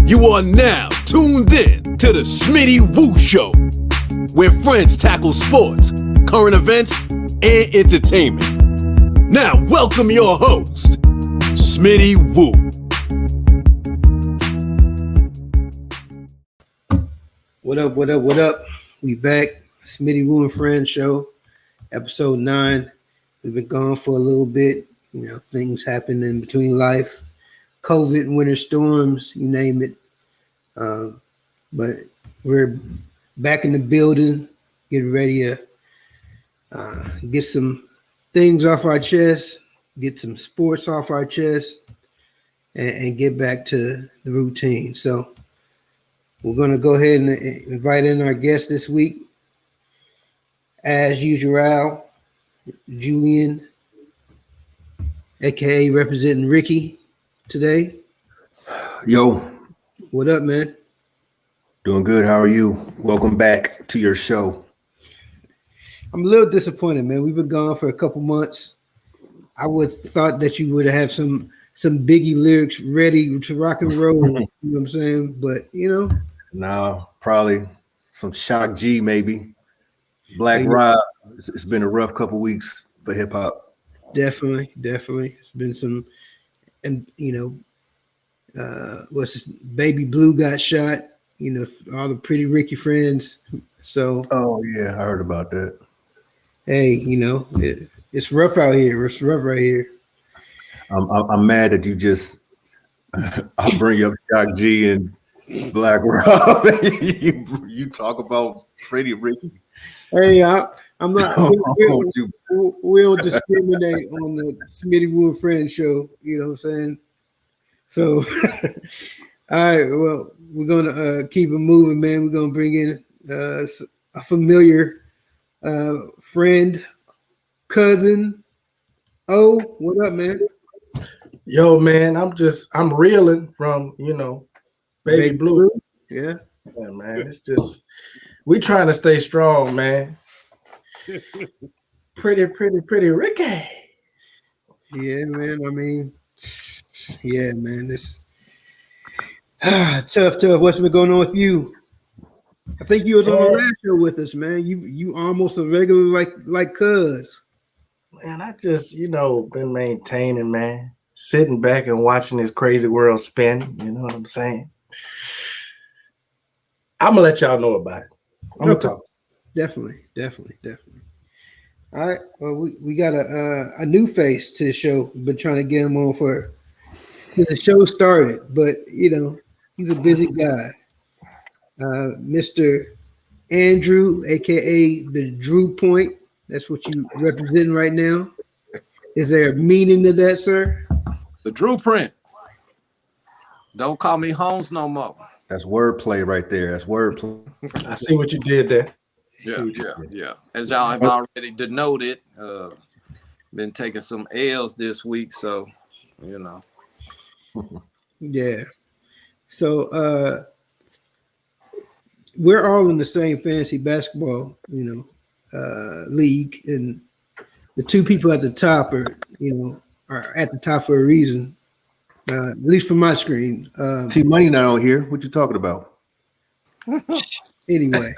You are now tuned in to the Smitty Woo Show, where friends tackle sports, current events, and entertainment. Now, welcome your host, Smitty Woo. What up, what up, what up? We back. Smitty Woo and Friends Show, episode 9. We've been gone for a little bit. You know, things happen in between life. COVID, winter storms, you name it. But we're back in the building, getting ready to get some things off our chest, get some sports off our chest, and get back to the routine. So we're going to go ahead and invite in our guest this week. As usual, Julian, a.k.a. representing Ricky today. Yo. What up, man? Doing good. How are you? Welcome back to your show. I'm a little disappointed, man. We've been gone for a couple months. I would thought that you would have some Biggie lyrics ready to rock and roll. You know what I'm saying? But, you know. No, probably some Shock G, maybe. Black Rob. It's been a rough couple weeks for hip-hop. Definitely. It's been some, and, you know, what's this? Baby Blue got shot, you know, all the Pretty Ricky friends. So, oh yeah, I heard about that. Hey, you know, it's rough out here. It's rough right here. I'm mad that you just I'll bring up Shock G and Black Rob. you talk about Pretty Ricky. Hey, I'm not. We don't discriminate on the Smitty Woo and Friends show. You know what I'm saying? So, all right. Well, we're gonna keep it moving, man. We're gonna bring in a familiar friend, cousin. Oh, what up, man? Yo, man, I'm reeling from, you know, Baby Blue. Yeah, man. It's just we trying to stay strong, man. Pretty Ricky. Yeah, man. I mean, yeah, man. It's tough. What's been going on with you? I think you was on the last show with us, man. You almost a regular like cuz. Man, I just, you know, been maintaining, man. Sitting back and watching this crazy world spin. You know what I'm saying? I'm gonna let y'all know about it. I'm gonna talk. Definitely. All right. Well, we got a new face to the show. We've been trying to get him on since the show started, but you know, he's a busy guy. Mr. Andrew, aka the Drew Point. That's what you representing right now. Is there a meaning to that, sir? The Drew Print. Don't call me Holmes no more. That's wordplay right there. That's wordplay. I see what you did there. Yeah. As y'all have already denoted, been taking some L's this week, so you know. Yeah. So we're all in the same fantasy basketball, you know, league, and the two people at the top are at the top for a reason. At least from my screen. See, money not on here. What you talking about? Anyway,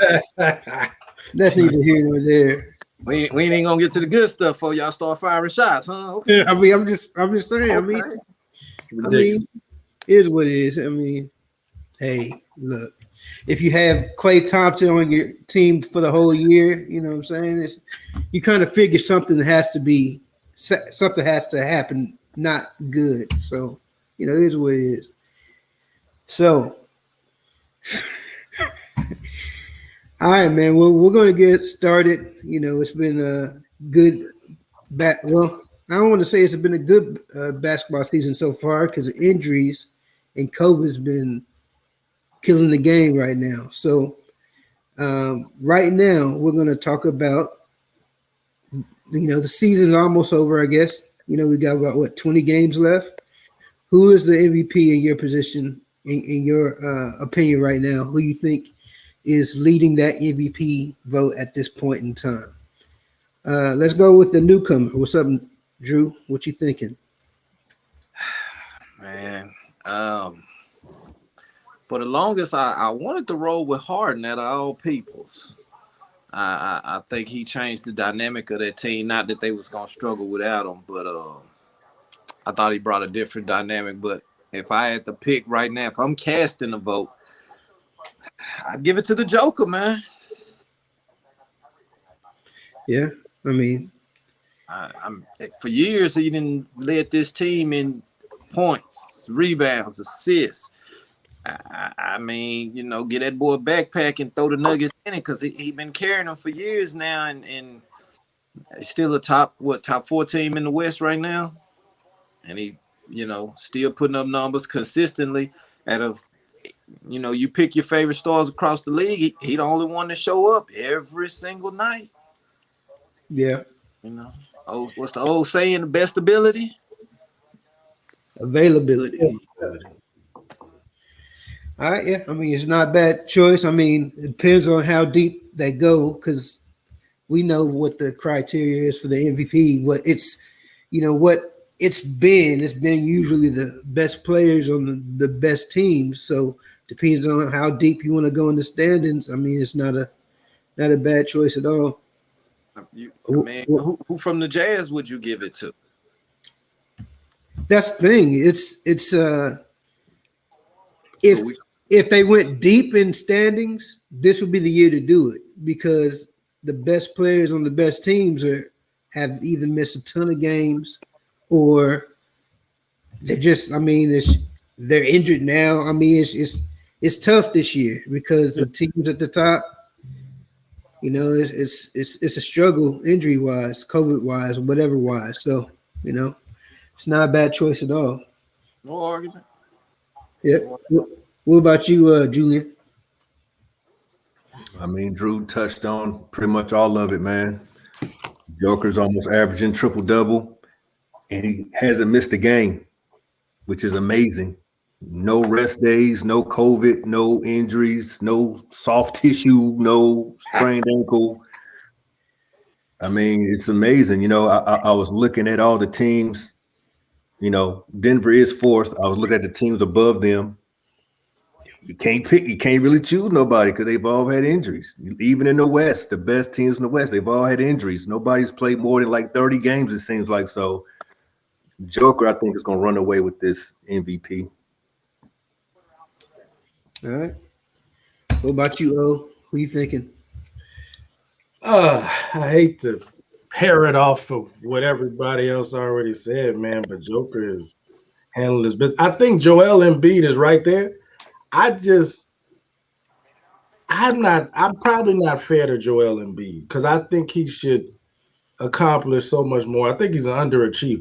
that's neither here nor there. We ain't gonna get to the good stuff before y'all start firing shots, huh? Okay. I mean, I'm just saying. Okay. I mean, here's what it is. I mean, hey, look, if you have Klay Thompson on your team for the whole year, you know what I'm saying? You kind of figure something has to happen, not good. So, you know, here's what it is. So, all right, man. Well, we're going to get started. You know, it's been a good well, I don't want to say it's been a good basketball season so far because of injuries and COVID's been killing the game right now. So right now we're going to talk about, you know, the season's almost over, I guess. You know, we got about 20 games left. Who is the MVP in your position, in your opinion right now? Who you think is leading that MVP vote at this point in time? Let's go with the newcomer. What's up, Drew? What you thinking? Man, for the longest, I wanted to roll with Harden at all peoples. I think he changed the dynamic of that team. Not that they was gonna struggle without him, but I thought he brought a different dynamic. But if I had to pick right now, if I'm casting a vote, I'd give it to the Joker, man. Yeah, I mean, I'm for years he didn't led this team in points, rebounds, assists. I mean, you know, get that boy a backpack and throw the Nuggets in it because he been carrying them for years now, and still a top 4 team in the West right now, and he, you know, still putting up numbers consistently. Out of, you know, you pick your favorite stars across the league, he the only one to show up every single night. yeah, You know, what's the old saying? The best ability, availability. All right, yeah. I mean, it's not a bad choice. I mean, it depends on how deep they go because we know what the criteria is for the MVP. What it's, you know, what it's been. It's been usually the best players on the best teams. So depends on how deep you want to go in the standings. I mean, it's not a bad choice at all. Man, who from the Jazz would you give it to? That's the thing. If they went deep in standings, this would be the year to do it because the best players on the best teams have either missed a ton of games or they're just. I mean, they're injured now. I mean, it's tough this year because the teams at the top, you know, it's a struggle injury wise, COVID wise, whatever wise. So you know, it's not a bad choice at all. No argument. Yeah. What about you, Julian? I mean, Drew touched on pretty much all of it, man. Joker's almost averaging triple-double, and he hasn't missed a game, which is amazing. No rest days, no COVID, no injuries, no soft tissue, no sprained ankle. I mean, it's amazing. You know, I was looking at all the teams. You know, Denver is fourth. I was looking at the teams above them. You can't really choose nobody because they've all had injuries. Even in the West, the best teams in the West, they've all had injuries. Nobody's played more than like 30 games, it seems like. So Joker, I think, is going to run away with this MVP. All right. What about you, O? Who you thinking? I hate to pair it off of what everybody else already said, man, but Joker is handling his business. I think Joel Embiid is right there. I'm probably not fair to Joel Embiid because I think he should accomplish so much more. I think he's an underachiever.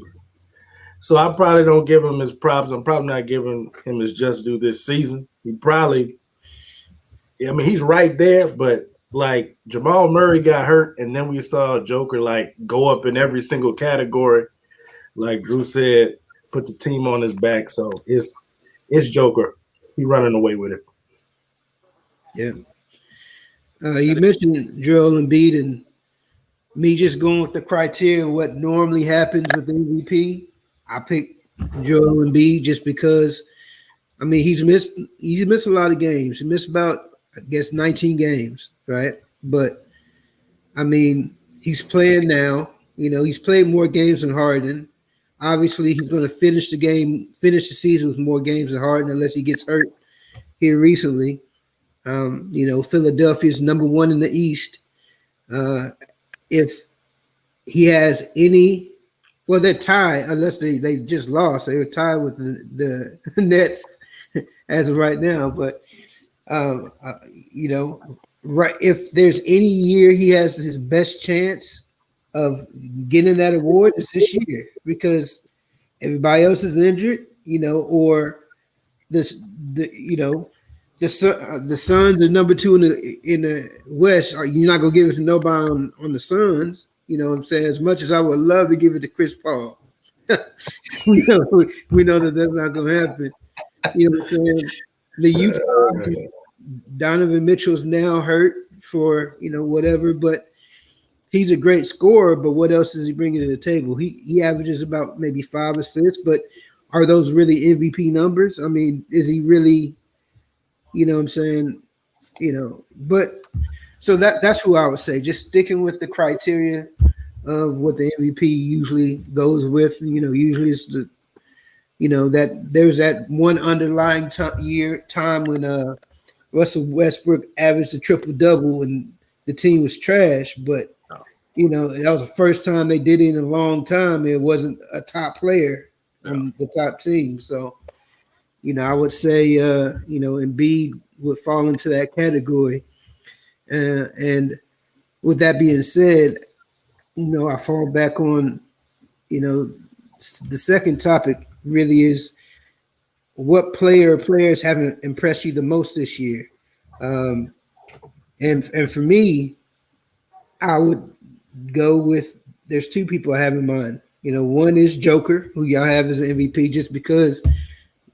So I probably don't give him his props. I'm probably not giving him his just due this season. He's right there, but like Jamal Murray got hurt, and then we saw Joker like go up in every single category. Like Drew said, put the team on his back. So it's Joker. He running away with it. Yeah. You mentioned Joel Embiid and me just going with the criteria of what normally happens with MVP. I picked Joel Embiid just because, I mean, he's missed a lot of games. He missed about, I guess, 19 games, right? But I mean, he's playing now. You know, he's played more games than Harden. Obviously, he's going to finish the season with more games than Harden unless he gets hurt here recently. You know, Philadelphia's number one in the East. If he has any, well, they're tied unless they just lost. They were tied with the Nets as of right now. But you know, right, if there's any year he has his best chance of getting that award, it's this year because everybody else is injured, you know, or the Suns are number 2 in the West. You're not gonna give it to nobody on the Suns. You know what I'm saying? As much as I would love to give it to Chris Paul, we know that that's not gonna happen. You know what I'm saying? The Utah, Donovan Mitchell's now hurt for, you know, whatever, but he's a great scorer. But what else is he bringing to the table? He averages about maybe 5 assists, but are those really MVP numbers? I mean, is he really, you know what I'm saying? You know, but so that's who I would say. Just sticking with the criteria of what the MVP usually goes with. You know, usually it's the, you know, that there's that one underlying time when Russell Westbrook averaged a triple double and the team was trash, but you know, that was the first time they did it in a long time. It wasn't a top player on the top team. So, you know, I would say, you know, Embiid would fall into that category. And with that being said, you know, I fall back on, you know, the second topic really is what player or players haven't impressed you the most this year. And for me, I would go with, there's two people I have in mind. You know, one is Joker, who y'all have as an MVP, just because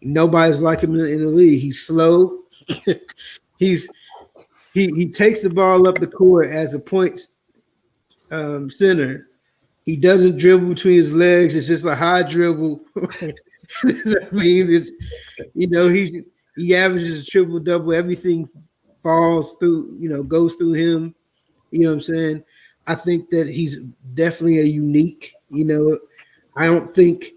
nobody's like him in the league. He's slow. He takes the ball up the court as a point center. He doesn't dribble between his legs. It's just a high dribble. I mean, it's, you know, he averages a triple double. Everything falls through, you know, goes through him. You know what I'm saying? I think that he's definitely a unique, you know, I think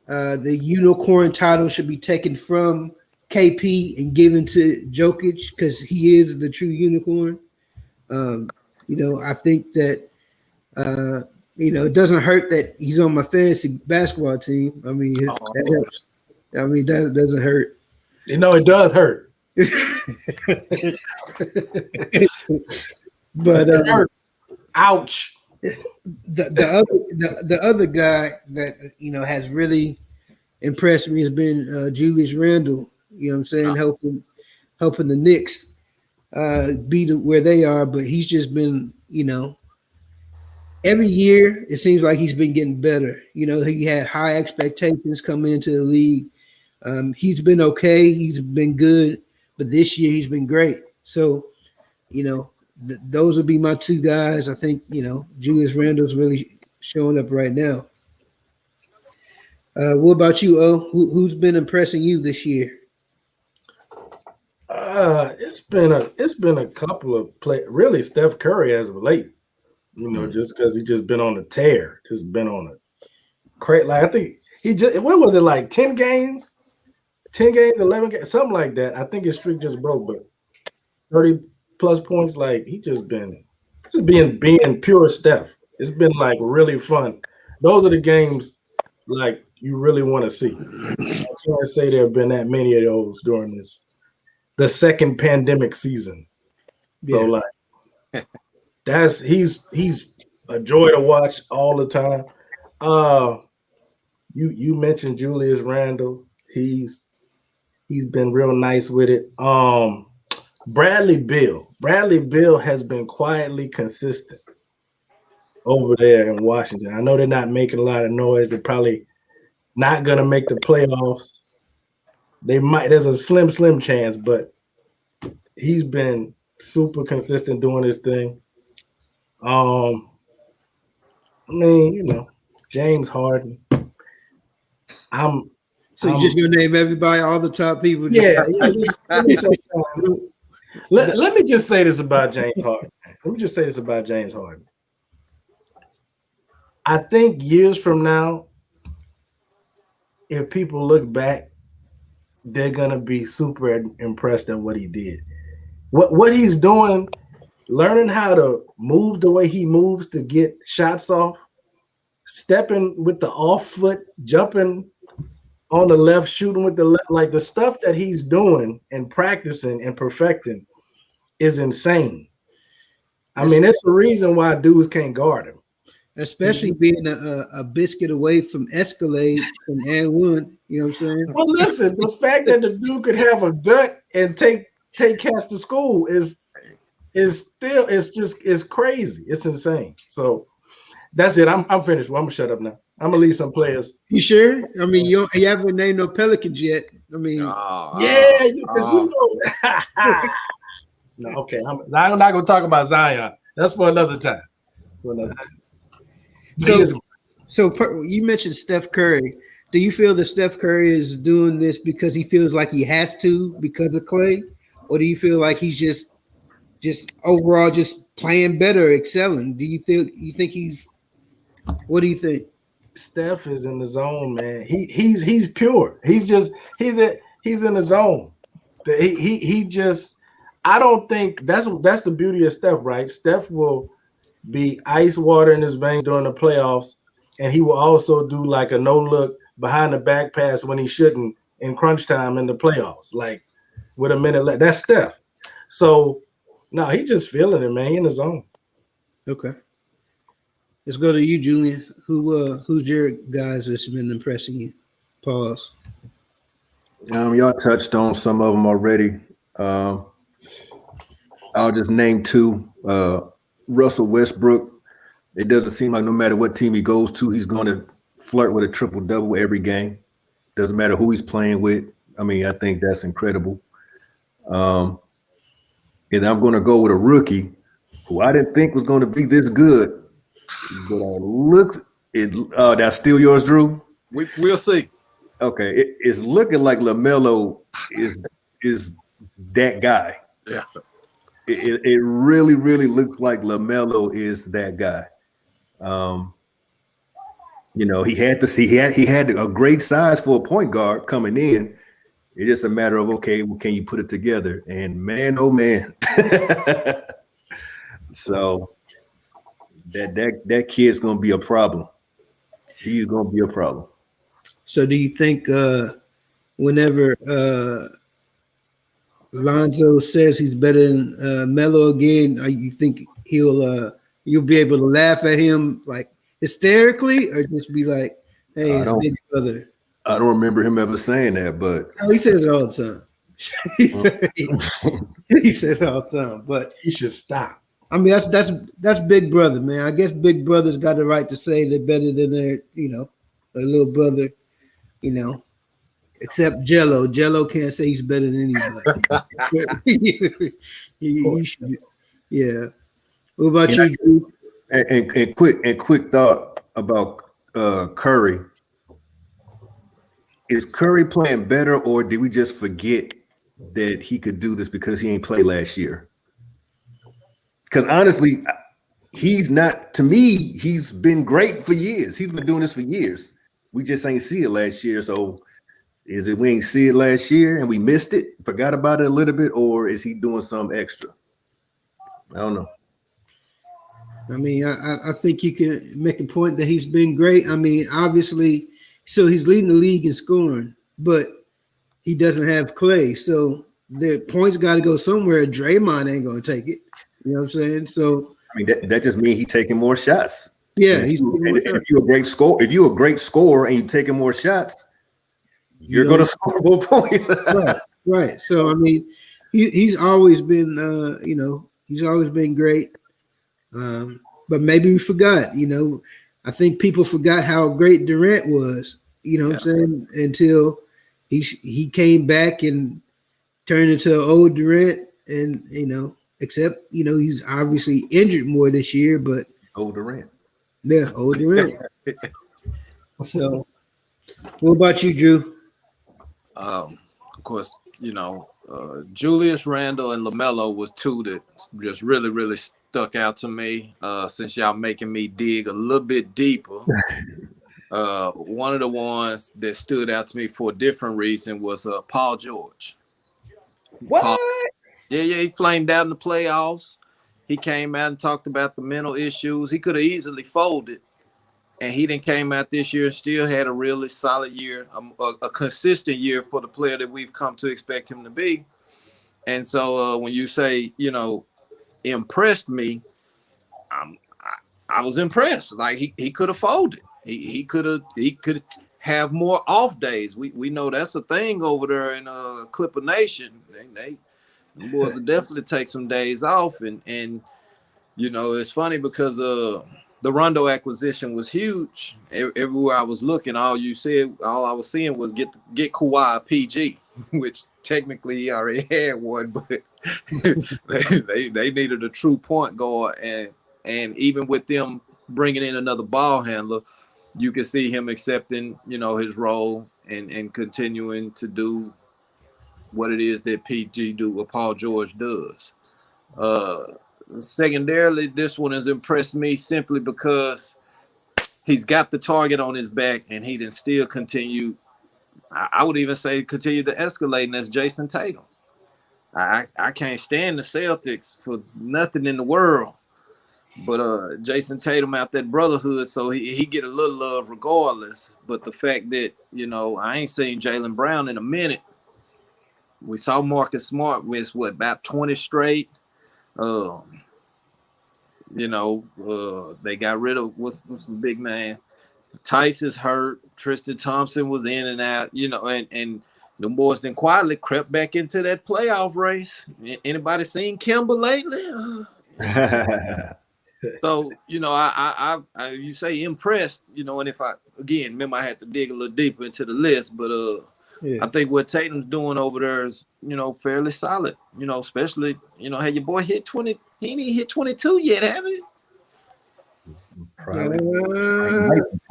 the unicorn title should be taken from KP and given to Jokic because he is the true unicorn. You know, I think that, you know, it doesn't hurt that he's on my fantasy basketball team. I mean, that helps. I mean, that doesn't hurt. You know, it does hurt. But ouch. The other guy that, you know, has really impressed me has been Julius Randle. You know what I'm saying? Helping the Knicks be where they are, but he's just been, you know, every year it seems like he's been getting better. You know, he had high expectations coming into the league. He's been okay. He's been good, but this year he's been great. So, you know, those would be my two guys. I think, you know, Julius Randle's really showing up right now. What about you, O? Who's been impressing you this year? It's been a couple of really Steph Curry as of late. You know, just because he just been on a tear, just been on a great. Like I think he just, what was it, like 10 games, 11 games, something like that. I think his streak just broke, but 30 plus points. Like he just being pure Steph. It's been like really fun. Those are the games like you really want to see. I can't say there have been that many of those during the second pandemic season. Yeah. So like he's a joy to watch all the time. You mentioned Julius Randle. He's been real nice with it. Bradley Beal has been quietly consistent over there in Washington. I know they're not making a lot of noise. They're probably not gonna make the playoffs. They might. There's a slim chance, but he's been super consistent doing his thing. I mean, you know, James Harden. So you're just gonna name everybody, all the top people? Yeah. Let me just say this about James Harden. I think years from now, if people look back, they're gonna be super impressed at what he did. What he's doing, learning how to move the way he moves to get shots off, stepping with the off foot, jumping on the left, shooting with the left, like the stuff that he's doing and practicing and perfecting is insane. I mean, it's the reason why dudes can't guard him. Especially being a biscuit away from Escalade from &1, you know what I'm saying? Well, listen, the fact that the dude could have a gut and take cats to school is crazy. It's insane. So that's it. I'm finished. Well, I'm gonna shut up now. I'm gonna leave some players. You sure? I mean, you haven't named no Pelicans yet. I mean, you know. No, okay. I'm not gonna talk about Zion. That's for another time. So you mentioned Steph Curry. Do you feel that Steph Curry is doing this because he feels like he has to because of Clay, or do you feel like he's just overall just playing better, excelling? Do you think he's? What do you think? Steph is in the zone, man. He's pure. He's in the zone. He just. I don't think that's the beauty of Steph, right? Steph will be ice water in his veins during the playoffs, and he will also do like a no look behind the back pass when he shouldn't in crunch time in the playoffs, like with a minute left. That's Steph. So no, he just feeling it, man. He in the zone. Okay. Let's go to you, Julian. Who's your guys that's been impressing you? Pause. Y'all touched on some of them already. I'll just name two. Russell Westbrook. It doesn't seem like no matter what team he goes to, he's going to flirt with a triple-double every game. Doesn't matter who he's playing with. I mean, I think that's incredible. And I'm going to go with a rookie who I didn't think was going to be this good. But that's still yours, Drew? We'll see. Okay. It's looking like LaMelo is that guy. Yeah. It really, really looks like LaMelo is that guy. He had a great size for a point guard coming in. It's just a matter of, okay, well, can you put it together? And man, oh man. So that kid's gonna be a problem. He's gonna be a problem. So do you think whenever Lonzo says he's better than Melo again, you think you'll be able to laugh at him like hysterically, or just be like, "Hey, it's big brother"? I don't remember him ever saying that, but he says it all the time. he says it all the time, but he should stop. I mean, that's big brother, man. I guess big brother's got the right to say they're better than their little brother, except Jello. Jello can't say he's better than anybody. he should, yeah. What about you, Drew? And quick thought about Curry. Is Curry playing better, or did we just forget that he could do this because he ain't played last year? Because honestly, he's not, to me, he's been great for years. He's been doing this for years. We just ain't see it last year. So is it we ain't see it last year and we missed it, forgot about it a little bit, or is he doing something extra? I don't know. I mean, I think you can make a point that he's been great. I mean, obviously, so he's leading the league in scoring, but he doesn't have Clay. So the points got to go somewhere. Draymond ain't going to take it. You know what I'm saying? So I mean, that just means he's taking more shots. Yeah, if you're a great scorer and you're taking more shots, you're going to score more points. right. So I mean, he's always been, he's always been great. But maybe we forgot. I think people forgot how great Durant was. You know what I'm saying? Until he came back and turned into an old Durant, and except he's obviously injured more this year, but old Durant. Yeah, old Durant. So, what about you, Drew? Of course, Julius Randle and LaMelo was two that just really, really stuck out to me. Since y'all making me dig a little bit deeper, one of the ones that stood out to me for a different reason was Paul George. What? He flamed out in the playoffs. He came out and talked about the mental issues. He could have easily folded, and he then came out this year and still had a really solid year, a consistent year for the player that we've come to expect him to be. And so when you say, impressed me, I was impressed. Like he could have folded. He could have more off days. We know that's a thing over there in Clipper Nation. The boys will definitely take some days off, and it's funny because the Rondo acquisition was huge. Everywhere I was looking, all I was seeing was get Kawhi a PG, which technically he already had one, but they needed a true point guard, and even with them bringing in another ball handler, you can see him accepting, his role and continuing to do what it is that PG do, what Paul George does. Secondarily, this one has impressed me simply because he's got the target on his back, and he can still continue. I would even say continue to escalate, and that's Jason Tatum. I can't stand the Celtics for nothing in the world, but Jason Tatum out that brotherhood, so he get a little love regardless. But the fact that I ain't seen Jaylen Brown in a minute. We saw Marcus Smart miss about 20 straight. They got rid of what's the big man. Tice is hurt. Tristan Thompson was in and out. And the boys then quietly crept back into that playoff race. Anybody seen Kimber lately? So I you say impressed. And if I remember I had to dig a little deeper into the list, but I think what Tatum's doing over there is, fairly solid. Especially, had your boy hit 20. He ain't even hit 22 yet, have he? Probably.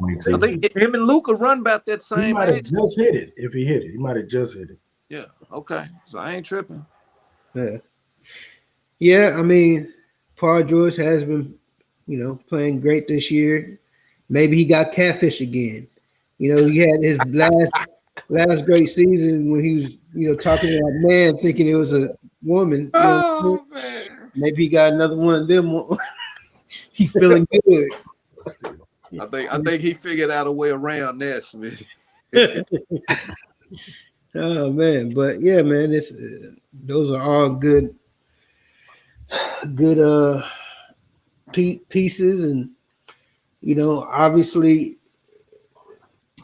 I think him and Luka run about that same. He might have just hit it. If he hit it, he might have just hit it. Yeah. Okay. So I ain't tripping. Yeah. Yeah. I mean, Paul George has been, playing great this year. Maybe he got catfish again. He had his last great season when he was, talking to that man thinking it was a woman. Oh, man. Maybe he got another one of them. He feeling good. I think he figured out a way around that, Smitty. Oh man, but yeah, man, those are all good pieces, and obviously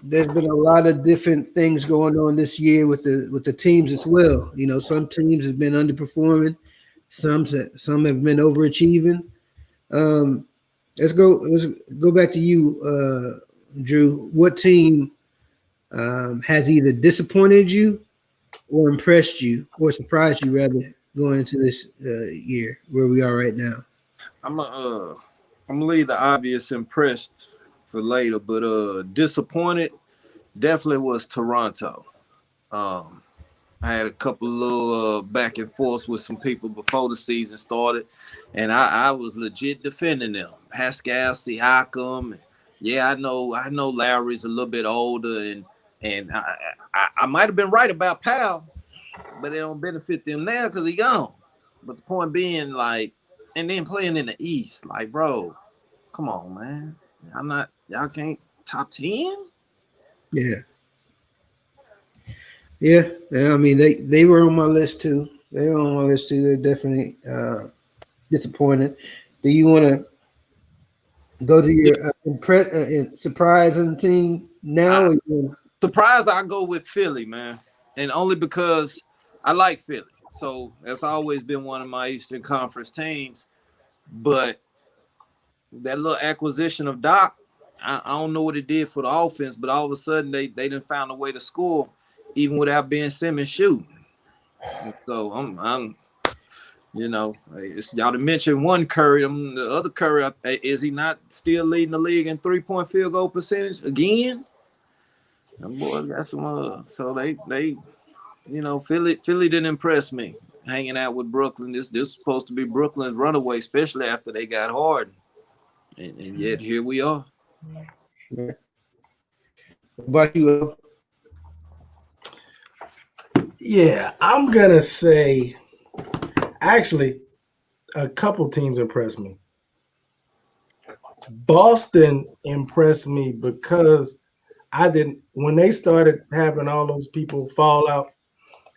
there's been a lot of different things going on this year with the teams as well. Some teams have been underperforming, some have been overachieving. Let's go back to you, Drew. What team has either disappointed you or impressed you or surprised you, rather, going into this year where we are right now? I'm gonna leave the obvious impressed for later, but disappointed definitely was Toronto. I had a couple of little back and forth with some people before the season started, and I was legit defending them. Pascal Siakam. Yeah, I know Lowry's a little bit older, and I might have been right about Powell, but it don't benefit them now because he's gone. But the point being, and then playing in the East, bro, come on, man. Y'all can't top 10? Yeah. Yeah. I mean, they were on my list too. They're definitely disappointed. Do you want to go to your surprising team now? Surprise, I go with Philly, man. And only because I like Philly. So that's always been one of my Eastern Conference teams. But that little acquisition of Doc, I don't know what it did for the offense, but all of a sudden they didn't find a way to score even without Ben Simmons shooting. So I'm y'all to mention one Curry. The other Curry, is he not still leading the league in 3-point field goal percentage again? Them boys got some. So they Philly didn't impress me. Hanging out with Brooklyn, this was supposed to be Brooklyn's runaway, especially after they got Harden, and yet here we are. Yeah. What about you? Yeah, I'm gonna say, actually, a couple teams impressed me. Boston impressed me because when they started having all those people fall out,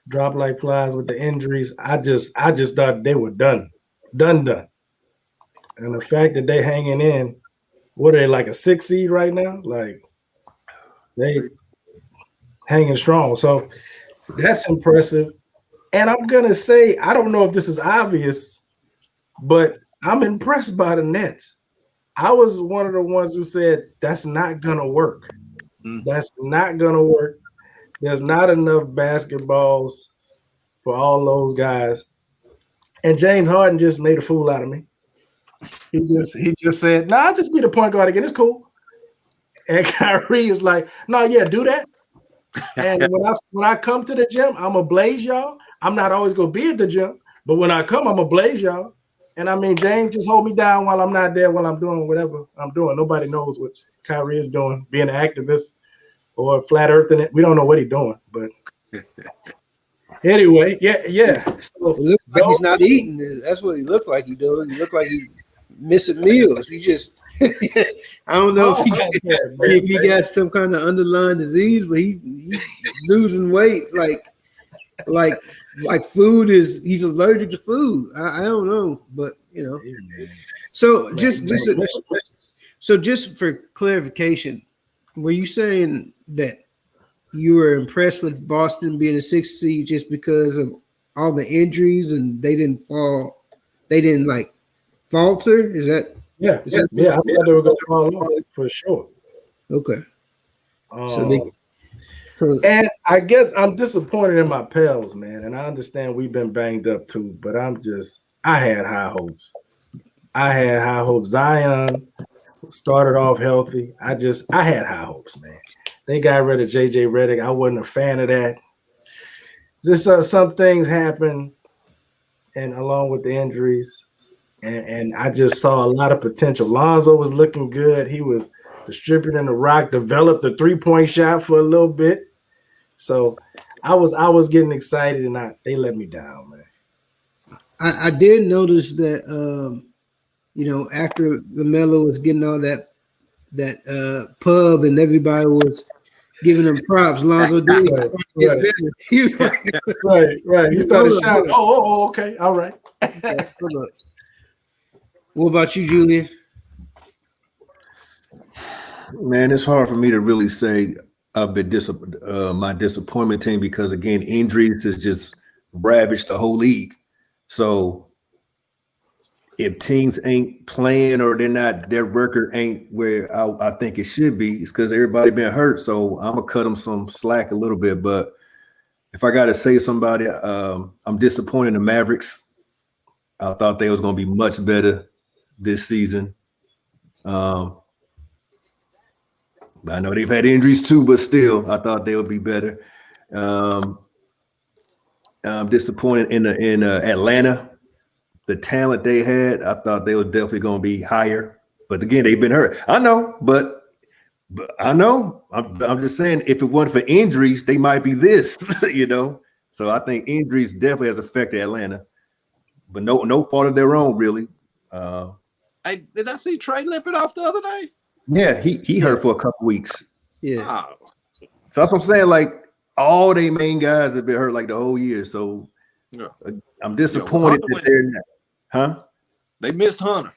drop like flies with the injuries, I just thought they were done. And the fact that they hanging in, what are they, like a 6 seed right now? Like, they hanging strong. So that's impressive. And I'm going to say, I don't know if this is obvious, but I'm impressed by the Nets. I was one of the ones who said, that's not going to work. That's not going to work. There's not enough basketballs for all those guys. And James Harden just made a fool out of me. He just said, I'll just be the point guard again. It's cool. And Kyrie is like, no, yeah, do that. And when I come to the gym, I'm gonna blaze y'all. I'm not always gonna be at the gym, but when I come, I'm gonna blaze y'all. And I mean, James, just hold me down while I'm not there, while I'm doing whatever I'm doing. Nobody knows what Kyrie is doing, being an activist or flat earthing it. We don't know what he's doing, but anyway, yeah. So It looks like he's not eating. That's what he looked like he doing. He looked like he missing meals. He just I don't know if he got some kind of underlying disease, but he's losing weight like food is. He's allergic to food. I don't know, but you know. So just for clarification, were you saying that you were impressed with Boston being a 6th seed just because of all the injuries and they didn't fall? They didn't like falter? Is that? Yeah. I thought they were going to fall off for sure. Okay. And I guess I'm disappointed in my Pels, man. And I understand we've been banged up too, but I had high hopes. Zion started off healthy. I had high hopes, man. They got rid of JJ Redick. I wasn't a fan of that. Just some things happened, and along with the injuries. And I just saw a lot of potential. Lonzo was looking good. He was distributing the rock, developed the 3-point shot for a little bit. So I was getting excited, and they let me down, man. I did notice that after LaMelo was getting all that pub and everybody was giving him props, Lonzo did get better. He was like, right. He started shouting, oh, okay, all right. What about you, Julian? Man, it's hard for me to really say I've been my disappointment team because, again, injuries has just ravaged the whole league. So if teams ain't playing or their record ain't where I think it should be, it's because everybody been hurt. So I'm going to cut them some slack a little bit. But if I got to say somebody, I'm disappointed in the Mavericks. I thought they was going to be much better this season. I know they've had injuries too, but still, I thought they would be better. I'm disappointed in Atlanta. The talent they had, I thought they were definitely going to be higher. But again, they've been hurt. I know, but I know. I'm just saying, if it wasn't for injuries, they might be this, So I think injuries definitely has affected Atlanta, but no fault of their own, really. Did I see Trey limping off the other day? Yeah, he hurt for a couple weeks. Yeah. Oh. So that's what I'm saying. Like, all they main guys have been hurt like the whole year. So I'm disappointed that they're not. Huh? They missed Hunter.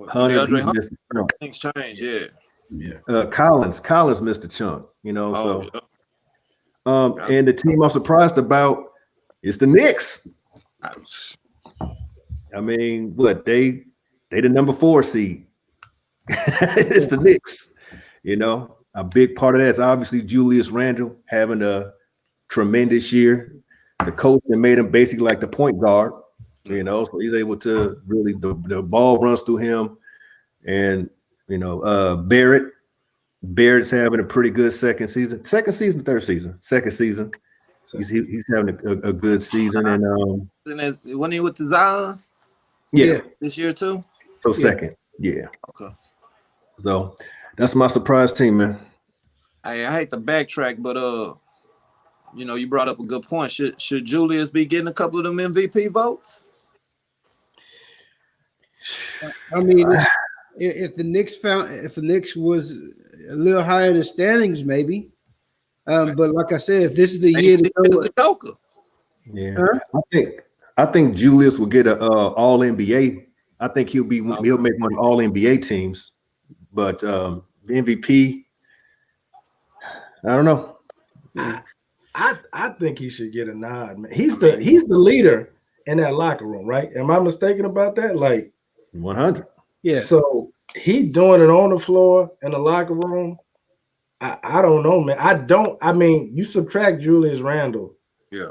Hunter missed the chunk. Things change, yeah. Collins missed the chunk, And the team I'm surprised about is the Knicks. I mean, what they the number 4 seed. It's the Knicks, A big part of that is obviously Julius Randle having a tremendous year. The coach that made him basically like the point guard, so he's able to really the ball runs through him, and Barrett's having a pretty good second season. Second season. He's having a good season, and wasn't he with the Zion? Yeah, this year too. So second, yeah. Okay. So that's my surprise team, man. I hate to backtrack, but you brought up a good point. Should Julius be getting a couple of them MVP votes? I mean, if the Knicks was a little higher in the standings, maybe. But like I said, if this is the year to go, Joker. Yeah, I think Julius will get a All NBA. I think he'll make one of the All NBA teams. But MVP, I don't know. I think he should get a nod, man. He's the leader in that locker room, right? Am I mistaken about that? Like 100. Yeah. So he doing it on the floor in the locker room. I don't know, man. I mean, you subtract Julius Randle. Yeah.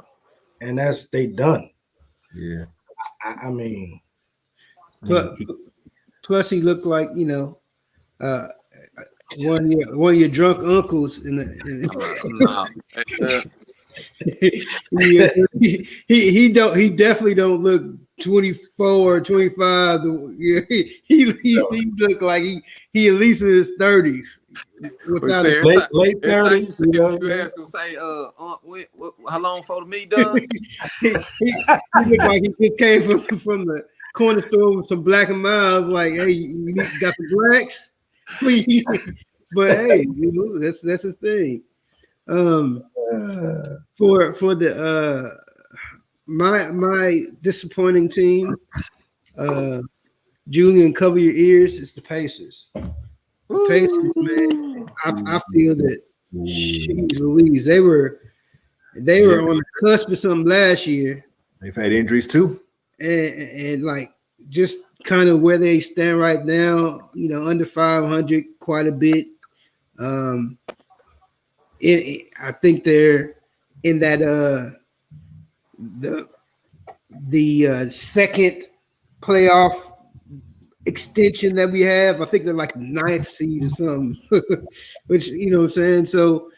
And they done. Yeah. I mean. Plus he looked like, one of your drunk uncles in No. yeah, he definitely don't look 24 or 25. He look like he at least in his 30s. Without Say, late every time 30s. You know what I'm you saying? ask him, say, how long for the meat done? he look like he just came from the corner store with some Black and Miles. Like, hey, you got the blacks, please. But hey, that's his thing. For the my disappointing team, Julian, cover your ears. It's the Pacers. The Pacers, man. I feel that. Jeez Louise, they were on the cusp of something last year. They've had injuries too, and like just kind of where they stand right now, under 500, quite a bit. I think they're in that the second playoff extension that we have. I think they're like ninth seed or something, which you know what I'm saying. So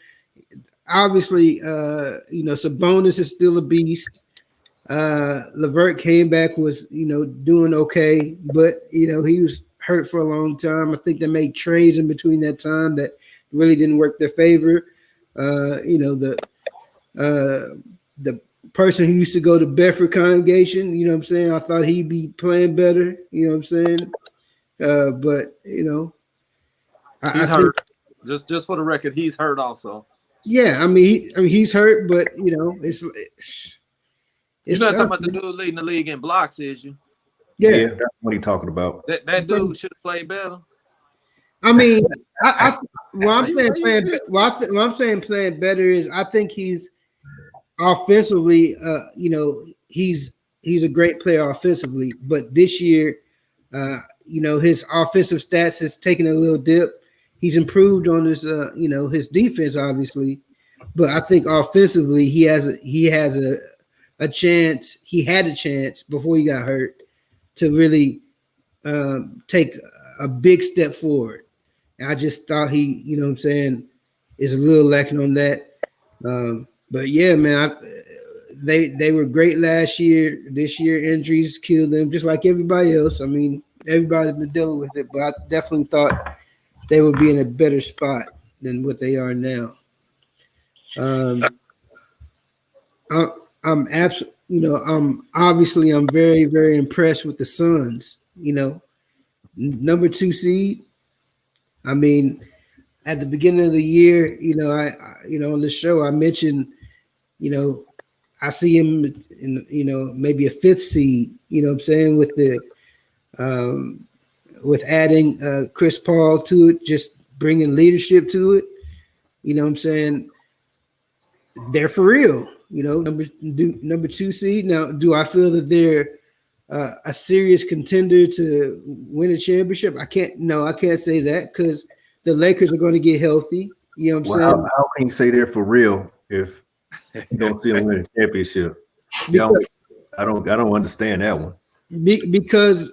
obviously, Sabonis is still a beast. Levert came back, was doing okay, but he was hurt for a long time. I think they made trades in between that time that really didn't work their favor. The person who used to go to Bedford Congregation, you know what I'm saying? I thought he'd be playing better, you know what I'm saying? But he's hurt. Just for the record, he's hurt also. Yeah, I mean he's hurt, but it's you're not talking about the dude leading the league in blocks, is you? Yeah, that's what he's talking about. That dude should have played better. I mean, I'm saying playing better is I think he's offensively, he's a great player offensively, but this year, his offensive stats has taken a little dip. He's improved on his, his defense, obviously, but I think offensively he has a chance. He had a chance before he got hurt to really take a big step forward. And I just thought he, you know what I'm saying, is a little lacking on that. But yeah, man, they were great last year. This year, injuries killed them, just like everybody else. I mean, everybody's been dealing with it, but I definitely thought they would be in a better spot than what they are now. I'm very, very impressed with the Suns. Number 2 seed. I mean, at the beginning of the year, I on the show I mentioned, I see him in, maybe a 5th seed. You know what I'm saying, with the with adding Chris Paul to it, just bringing leadership to it. You know what I'm saying? They're for real. Number 2 seed. Now, do I feel that they're a serious contender to win a championship? I can't say that because the Lakers are going to get healthy. You know what I'm saying? How can you say they're for real if you don't see them win a championship? I don't understand that one. Because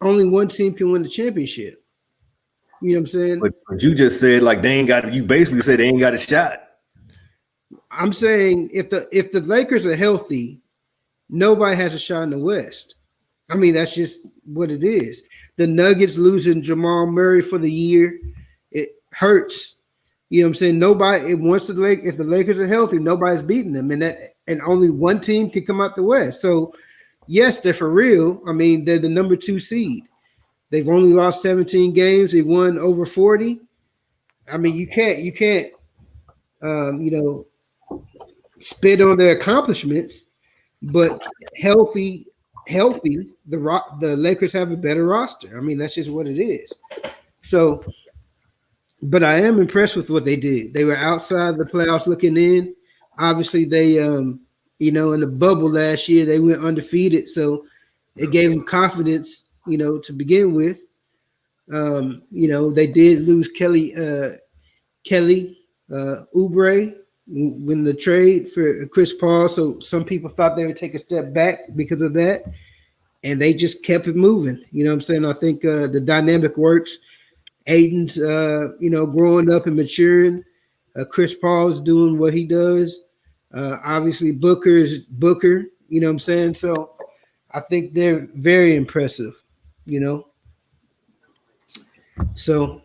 only one team can win the championship. You know what I'm saying? But you just said like they ain't got. You basically said they ain't got a shot. I'm saying if the Lakers are healthy, nobody has a shot in the West. I mean, that's just what it is. The Nuggets losing Jamal Murray for the year, it hurts. You know what I'm saying? If the Lakers are healthy, nobody's beating them, and only one team can come out the West. So yes, they're for real. I mean, they're the number 2 seed. They've only lost 17 games. They won over 40. I mean, you can't spit on their accomplishments, but healthy, the Lakers have a better roster. I mean, that's just what it is. So, but I am impressed with what they did. They were outside the playoffs looking in. Obviously, they, in the bubble last year, they went undefeated. So it gave them confidence, to begin with. They did lose Kelly Oubre when the trade for Chris Paul. So some people thought they would take a step back because of that. And they just kept it moving. You know what I'm saying? I think the dynamic works. Aiden's, growing up and maturing. Chris Paul's doing what he does. Obviously, Booker's Booker. You know what I'm saying? So I think they're very impressive. So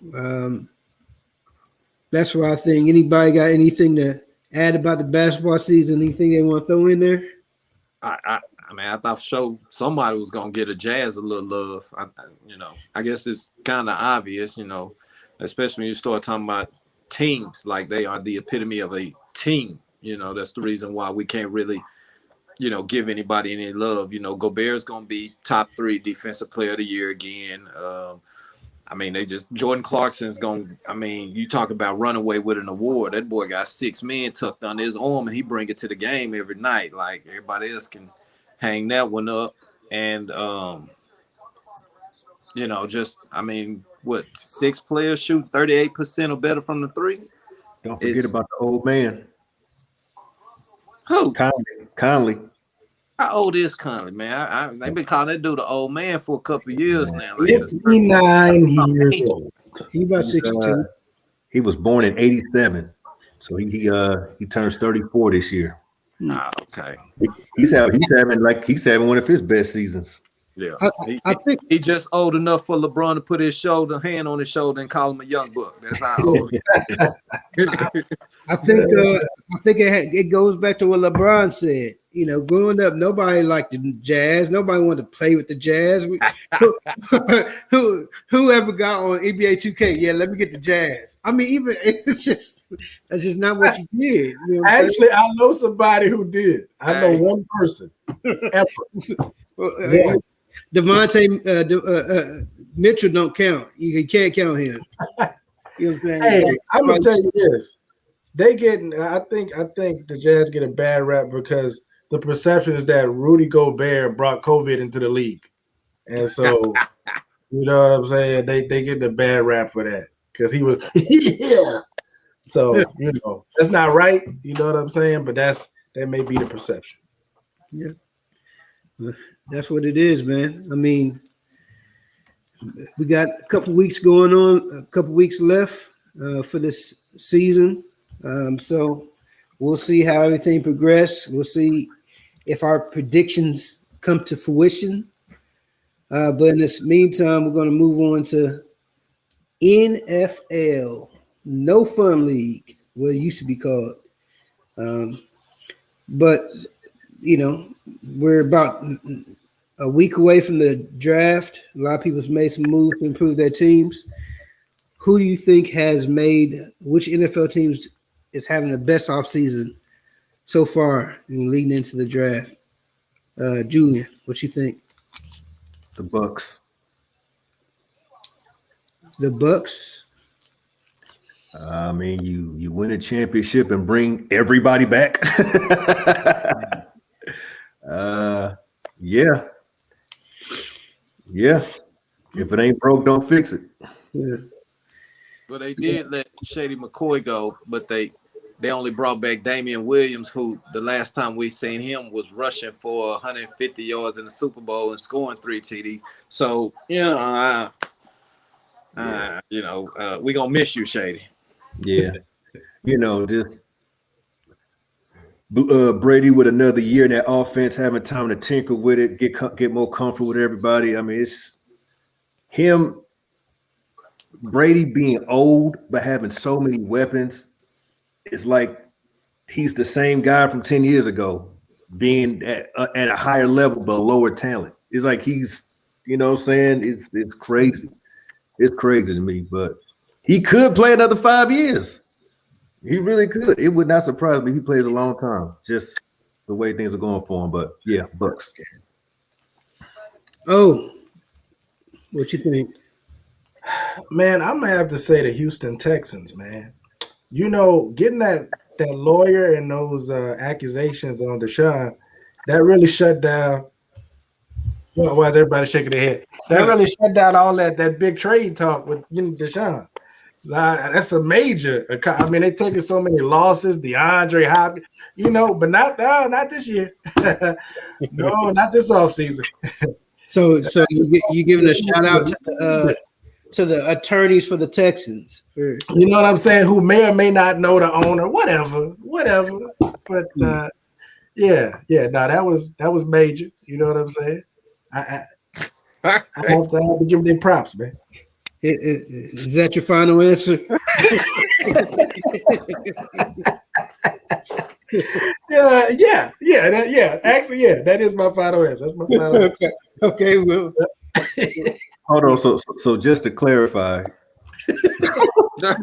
that's what I think. Anybody got anything to add about the basketball season? Anything they want to throw in there? I mean, I thought somebody was gonna get a Jazz a little love. I guess it's kind of obvious, especially when you start talking about teams, like they are the epitome of a team. That's the reason why we can't really, give anybody any love. Gobert's gonna be top 3 defensive player of the year again. Jordan Clarkson's going. You talk about run away with an award. That boy got 6 men tucked under his arm, and he bring it to the game every night. Like everybody else can hang that one up. And what 6 players shoot 38% or better from the 3? Don't forget about the old man. Who? Conley. How old is Conley, man? They've been calling that dude the old man for a couple of years now. 59 years old. He about 62. He was born in 87, so he turns 34 this year. Okay. He's having one of his best seasons. Yeah, I think he just old enough for LeBron to put his hand on his shoulder and call him a young buck. That's how old he is. I think it goes back to what LeBron said. Growing up, nobody liked the Jazz. Nobody wanted to play with the Jazz. Whoever got on NBA 2K, yeah, let me get the Jazz. Even that's just not what you did. Actually, I know somebody who did. I know one person ever. Devontae Mitchell don't count. You can't count him. You know what I'm saying? Hey, I'm gonna tell you this. I think the Jazz get a bad rap because the perception is that Rudy Gobert brought COVID into the league. And so, you know what I'm saying? They get the bad rap for that because he was, yeah. So, that's not right. You know what I'm saying? But that may be the perception. Yeah. That's what it is, man. We got a couple weeks going on, a couple weeks left for this season. So we'll see how everything progresses. We'll see if our predictions come to fruition. But in this meantime, we're going to move on to NFL, No Fun League, what it used to be called. But, we're about a week away from the draft. A lot of people have made some moves to improve their teams. Who do you think which NFL teams is having the best offseason so far and leading into the draft? Julian, what you think? The Bucks. The Bucks? You win a championship and bring everybody back. Yeah. If it ain't broke, don't fix it. Yeah. Well, they did let Shady McCoy go, but they only brought back Damian Williams, who the last time we seen him was rushing for 150 yards in the Super Bowl and scoring 3 TDs. So, we're going to miss you, Shady. Yeah. Just Brady with another year in that offense, having time to tinker with it, get more comfortable with everybody. It's him, Brady being old but having so many weapons. It's like he's the same guy from 10 years ago, being at a higher level but lower talent. It's like he's, it's crazy. It's crazy to me, but he could play another 5 years. He really could. It would not surprise me if he plays a long time, just the way things are going for him. But yeah, Bucks. Oh, what you think? Man, I'm gonna have to say the Houston Texans, man. Getting that lawyer and those accusations on Deshaun, that really shut down. Why is everybody shaking their head? That really shut down all that big trade talk with Deshaun. That's a major. They taking so many losses. DeAndre Hopkins, but not this year. No, not this offseason. So you giving a shout out to the attorneys for the Texans. You know what I'm saying? Who may or may not know the owner, whatever. But yeah. No, that was major. You know what I'm saying? I have to give them props, man. Is that your final answer? Yeah. Actually, yeah, that is my final answer. That's my final answer. Okay, well. Hold on. So just to clarify. Let's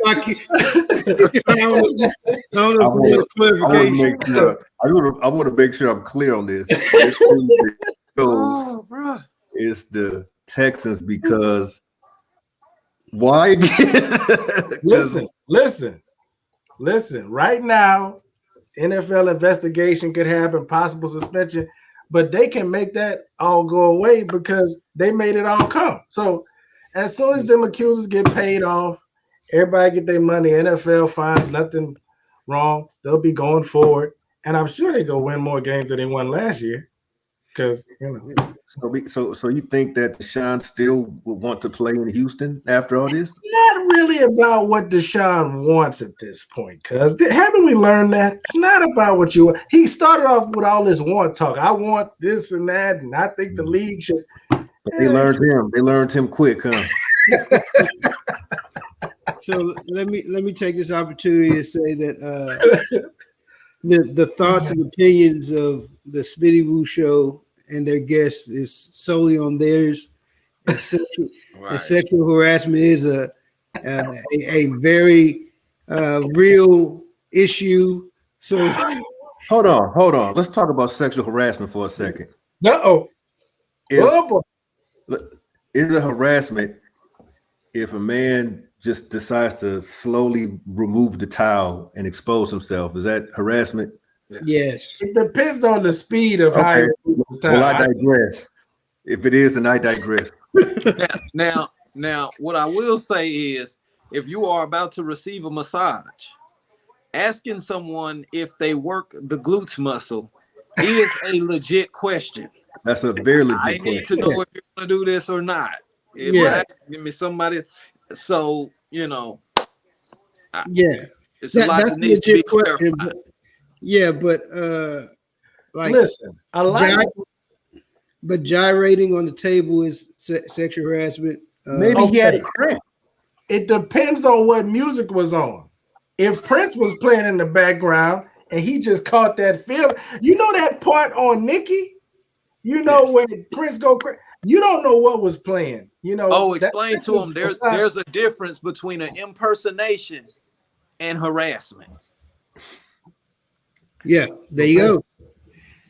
not keep. I want to make sure I'm clear on this. It's the Texans because why? Listen. Right now, NFL investigation could happen, possible suspension, but they can make that all go away because they made it all come. So as soon as them accusers get paid off, everybody get their money. NFL finds nothing wrong. They'll be going forward, and I'm sure they go win more games than they won last year. Because So you think that Deshaun still would want to play in Houston after all this? Not really about what Deshaun wants at this point. Because haven't we learned that it's not about what you want? He started off with all this want talk. I want this and that, and I think the league should. But they learned him. They learned him quick, huh? So let me take this opportunity to say that the thoughts and opinions of the Smitty Woo Show and their guests is solely on theirs. And sexual harassment is a very real issue. So hold on. Let's talk about sexual harassment for a second. Is it harassment if a man just decides to slowly remove the towel and expose himself? Is that harassment? Yes. It depends on the speed of how you remove the towel. Well, I digress. If it is, then I digress. Now, what I will say is, if you are about to receive a massage, asking someone if they work the glutes muscle is a legit question. That's a very legit question. I need to know if you're going to do this or not. Give me somebody. So, it's a lot that needs to be clarified. Listen, but gyrating on the table is sexual harassment. Maybe he had a cramp. It depends on what music was on. If Prince was playing in the background and he just caught that feel, you know that part on Nicki? You know when Prince go crazy. You don't know what was playing. Explain to him. There's a difference between an impersonation and harassment. Yeah, there you go.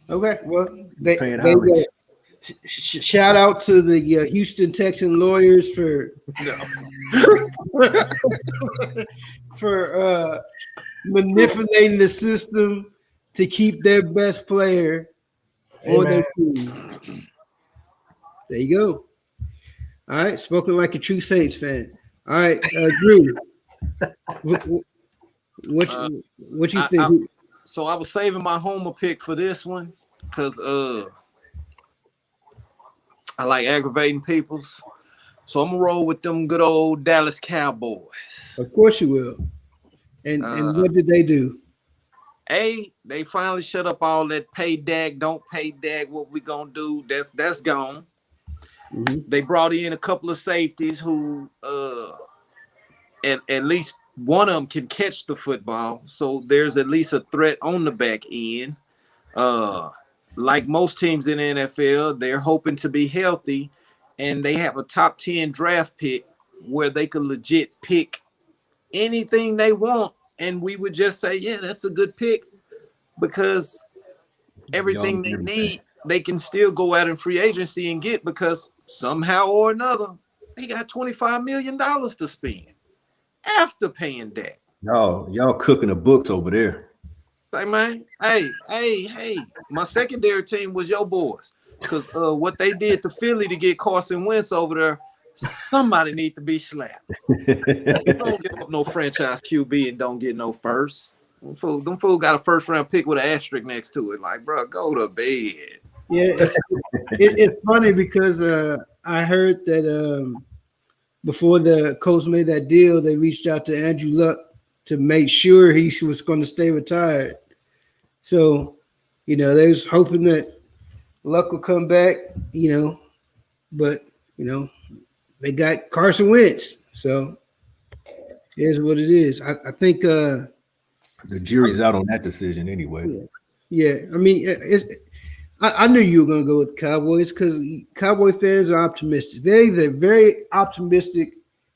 Okay, well, they shout out to the Houston Texan lawyers for manipulating the system to keep their best player on their team. There you go. All right, spoken like a true Saints fan. All right, Drew, what you think? So I was saving my homer pick for this one because I like aggravating peoples. So I'm gonna roll with them good old Dallas Cowboys. Of course you will. And what did they do? They finally shut up all that pay Dak, don't pay Dak, what we gonna do? That's gone. Mm-hmm. They brought in a couple of safeties who at least one of them can catch the football. So there's at least a threat on the back end. Like most teams in the NFL, they're hoping to be healthy, and they have a top 10 draft pick where they could legit pick anything they want. And we would just say, yeah, that's a good pick because everything they need, they can still go out in free agency and get because somehow or another, they got $25 million to spend after paying Dak. Y'all cooking the books over there. Say, man, hey, my secondary team was your boys because what they did to Philly to get Carson Wentz over there, somebody need to be slapped. Don't give up no franchise QB and don't get no first. Them fool got a first round pick with an asterisk next to it. Like, bro, go to bed. Yeah, it's funny because I heard that before the Colts made that deal, they reached out to Andrew Luck to make sure he was going to stay retired. So, they was hoping that Luck will come back, but they got Carson Wentz. So here's what it is. I think The jury's out on that decision anyway. Yeah. I mean, I knew you were going to go with Cowboys because Cowboy fans are optimistic. They're either very optimistic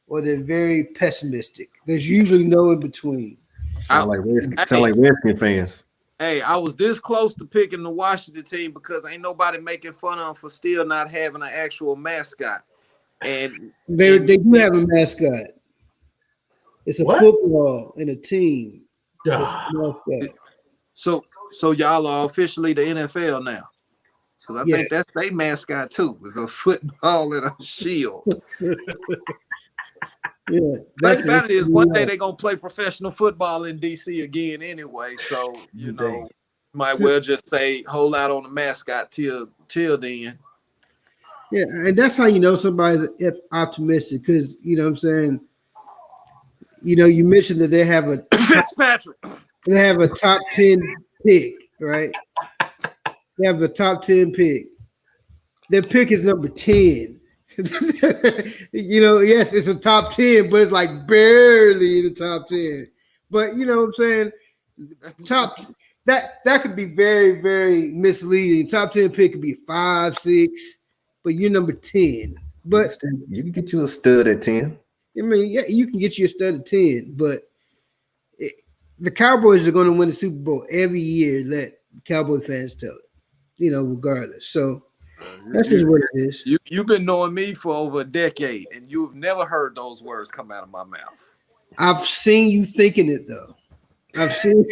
or they're very pessimistic. There's usually no in between. Sound like Redskins fans. Hey, I was this close to picking the Washington team because ain't nobody making fun of them for still not having an actual mascot. And they do have a mascot. It's a football and a team. So y'all are officially the NFL now. Because I think that's their mascot too. It's a football and a shield. That's about it is one day they're gonna play professional football in DC again anyway. So might well just say hold out on the mascot till then. Yeah, and that's how you know somebody's optimistic because you know what I'm saying. You mentioned that they have a top 10 pick, right? They have the top 10 pick. Their pick is number 10. Yes, it's a top 10, but it's like barely in the top 10. But you know what I'm saying? That could be very, very misleading. Top 10 pick could be 5, 6, but you're number 10. But you can get you a stud at 10. I mean, yeah, you can get you a stud at 10, but the Cowboys are going to win the Super Bowl every year. Let Cowboy fans tell it, regardless. So that's just what it is. You've been knowing me for over a decade, and you've never heard those words come out of my mouth. I've seen you thinking it though. I've seen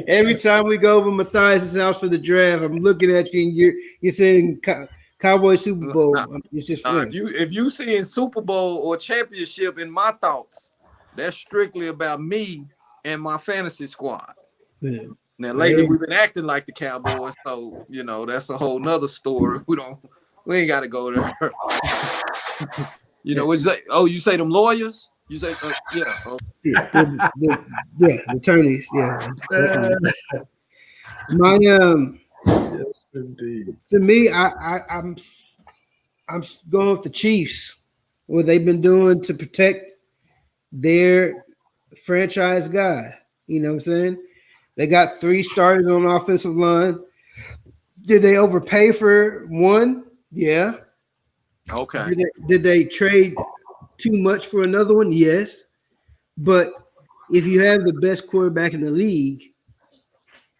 every time we go over Matthias' house for the draft. I'm looking at you, and you're saying Cowboy Super Bowl. It's just if you seeing Super Bowl or championship in my thoughts, that's strictly about me and my fantasy squad. Yeah. Now lately we've been acting like the Cowboys, so that's a whole nother story. We ain't got to go there. You say them lawyers? You say the attorneys, yeah. My yes, indeed. To me, I'm going with the Chiefs. What they've been doing to protect their franchise guy. You know what I'm saying? They got 3 starters on the offensive line. Did they overpay for one? Yeah. Okay. Did they trade too much for another one? Yes. But if you have the best quarterback in the league,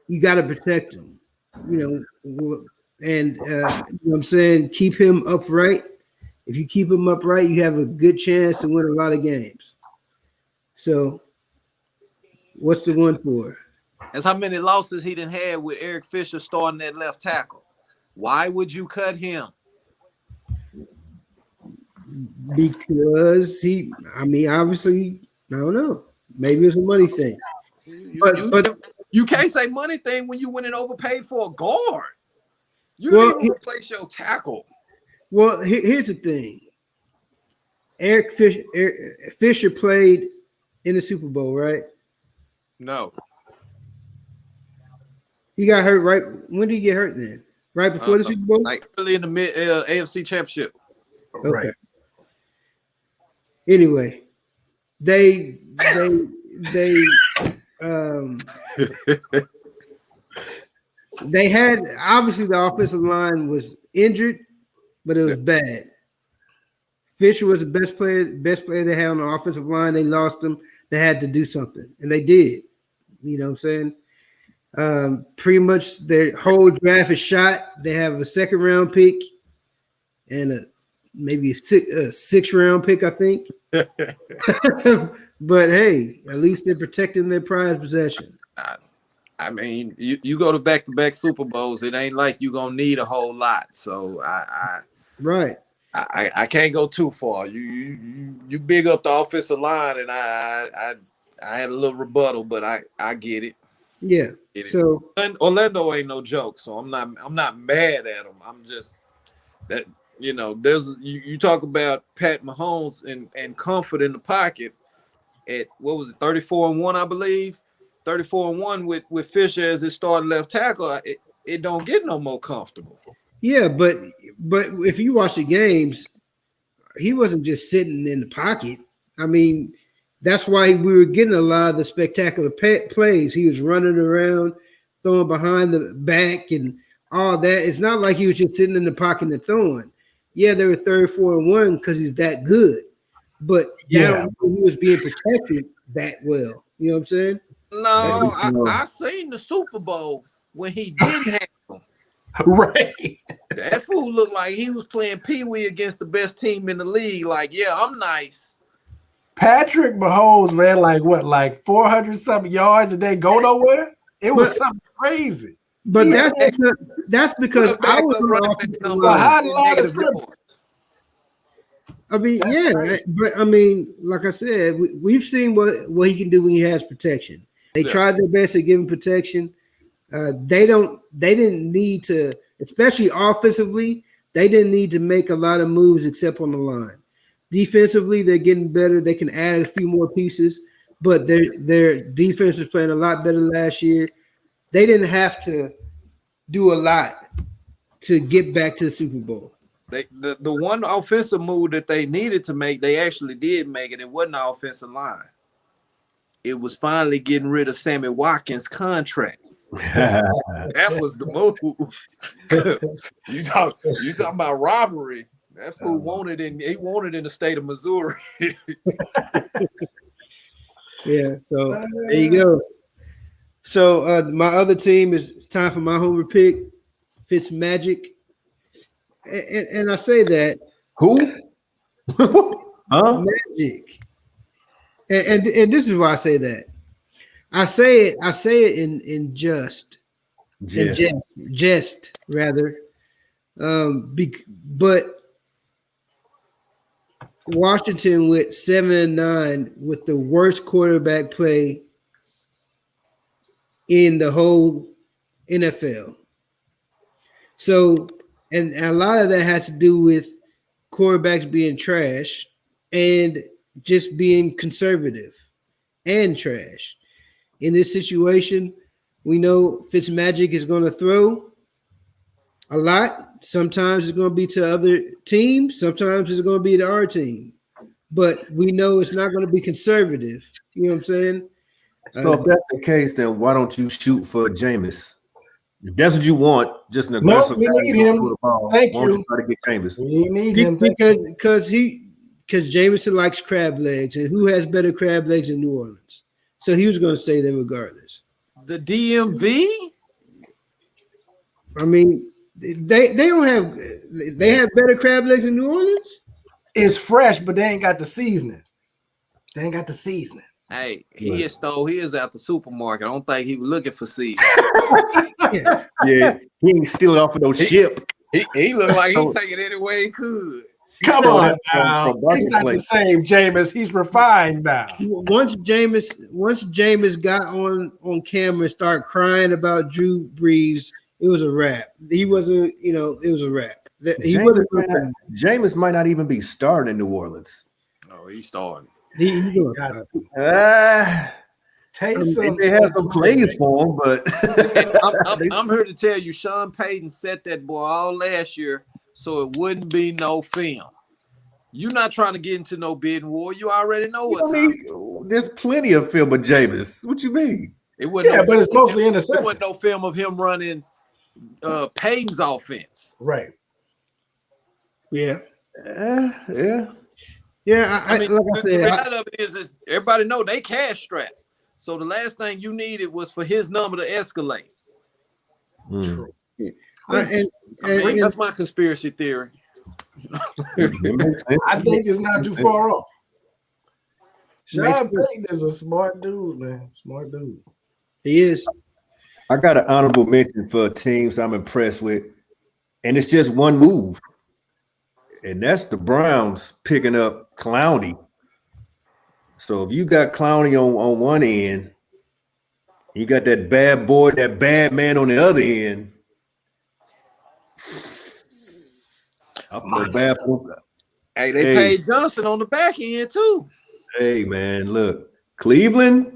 you got to protect him. And what I'm saying, keep him upright. If you keep him upright, you have a good chance to win a lot of games. So, what's the one for? That's how many losses he done had with Eric Fisher starting at left tackle. Why would you cut him? Because obviously, I don't know. Maybe it's a money thing. But you can't say money thing when you went and overpaid for a guard. You didn't even replace your tackle. Well, here's the thing. Eric Fisher played in the Super Bowl, right? No. He got hurt right. When did he get hurt then? Right before the Super Bowl? Like early in the AFC Championship. Okay. Right. Anyway, they had obviously the offensive line was injured, but it was bad. Fisher was the best player they had on the offensive line. They lost him. They had to do something, and they did. You know what I'm saying? Pretty much their whole draft is shot. They have a 2nd round pick and maybe a 6th round pick, I think. But hey, at least they're protecting their prized possession. I mean, you go to back-to-back Super Bowls, it ain't like you're gonna need a whole lot. So I can't go too far. You big up the offensive line, and I had a little rebuttal, but I get it. Yeah. So Orlando ain't no joke, so I'm not mad at them. I'm just You know, you talk about Pat Mahomes and comfort in the pocket at what was it, 34-1, I believe. 34-1 with Fisher as his starting left tackle. It don't get no more comfortable. Yeah, but if you watch the games, he wasn't just sitting in the pocket. I mean, that's why we were getting a lot of the spectacular plays. He was running around, throwing behind the back and all that. It's not like he was just sitting in the pocket and throwing. Yeah, they were 34-1 because he's that good. But yeah, he was being protected that well. You know what I'm saying? No, I seen the Super Bowl when he didn't have them. Right. That fool looked like he was playing Pee-wee against the best team in the league. Like, yeah, I'm nice. Patrick Mahomes ran like 400 something yards and they go nowhere. It was something crazy. But that's because I was how the line of scrimmage. I mean, yeah, but I mean, like I said, we've seen what he can do when he has protection. They tried their best to give him protection. They didn't need to, especially offensively, they didn't need to make a lot of moves except on the line. Defensively, they're getting better. They can add a few more pieces, but their defense was playing a lot better last year. They didn't have to do a lot to get back to the Super Bowl. The one offensive move that they needed to make, they actually did make it. It wasn't the offensive line. It was finally getting rid of Sammy Watkins' contract. That was the move. you talking about robbery. That fool wanted in the state of Missouri. Yeah, so there you go. So my other team it's time for my homer pick, Fitzmagic. And I say that who? Huh? Magic. And this is why I say that. I say it in jest rather. But Washington with 7-9 with the worst quarterback play in the whole NFL. So, and a lot of that has to do with quarterbacks being trash and just being conservative and trash. In this situation, we know Fitzmagic is going to throw a lot. Sometimes it's going to be to other teams. Sometimes it's going to be to our team. But we know it's not going to be conservative. You know what I'm saying? So if that's the case, then why don't you shoot for Jameis? If that's what you want, just an aggressive. No, we need him. Thank you. Try to get Jameis. We need him because Jameson likes crab legs, and who has better crab legs in New Orleans? So he was going to stay there regardless. The DMV? I mean, they don't have better crab legs in New Orleans. It's fresh, but they ain't got the seasoning. Hey, he is out the supermarket. I don't think he was looking for seeds. Yeah, he ain't stealing off of no ship. He looked like he take it any way he could. Come on now. He's not the same Jameis. He's refined now. Once Jameis got on camera and started crying about Drew Brees, it was a wrap. He wasn't, it was a wrap. Jameis might not even be starting in New Orleans. Oh, he's starting. They have some plays for him, but I'm here to tell you, Sean Payton set that boy all last year, so it wouldn't be no film. You're not trying to get into no bidding war. You already know what. There's plenty of film of Jameis. What you mean? But it's mostly interceptions. There wasn't no film of him running Payton's offense. Right. Yeah. Yeah, I mean, like the reality of it is everybody know they cash strapped. So the last thing you needed was for his number to escalate. True. That's my conspiracy theory. I think it's not too far off. Sean Payton is a smart dude, man. Smart dude. He is. I got an honorable mention for teams I'm impressed with, and it's just one move. And that's the Browns picking up Clowney. So if you got Clowney on one end, you got that bad boy, that bad man on the other end. I feel bad for. Hey, they paid Johnson on the back end too. Hey, man, look, Cleveland.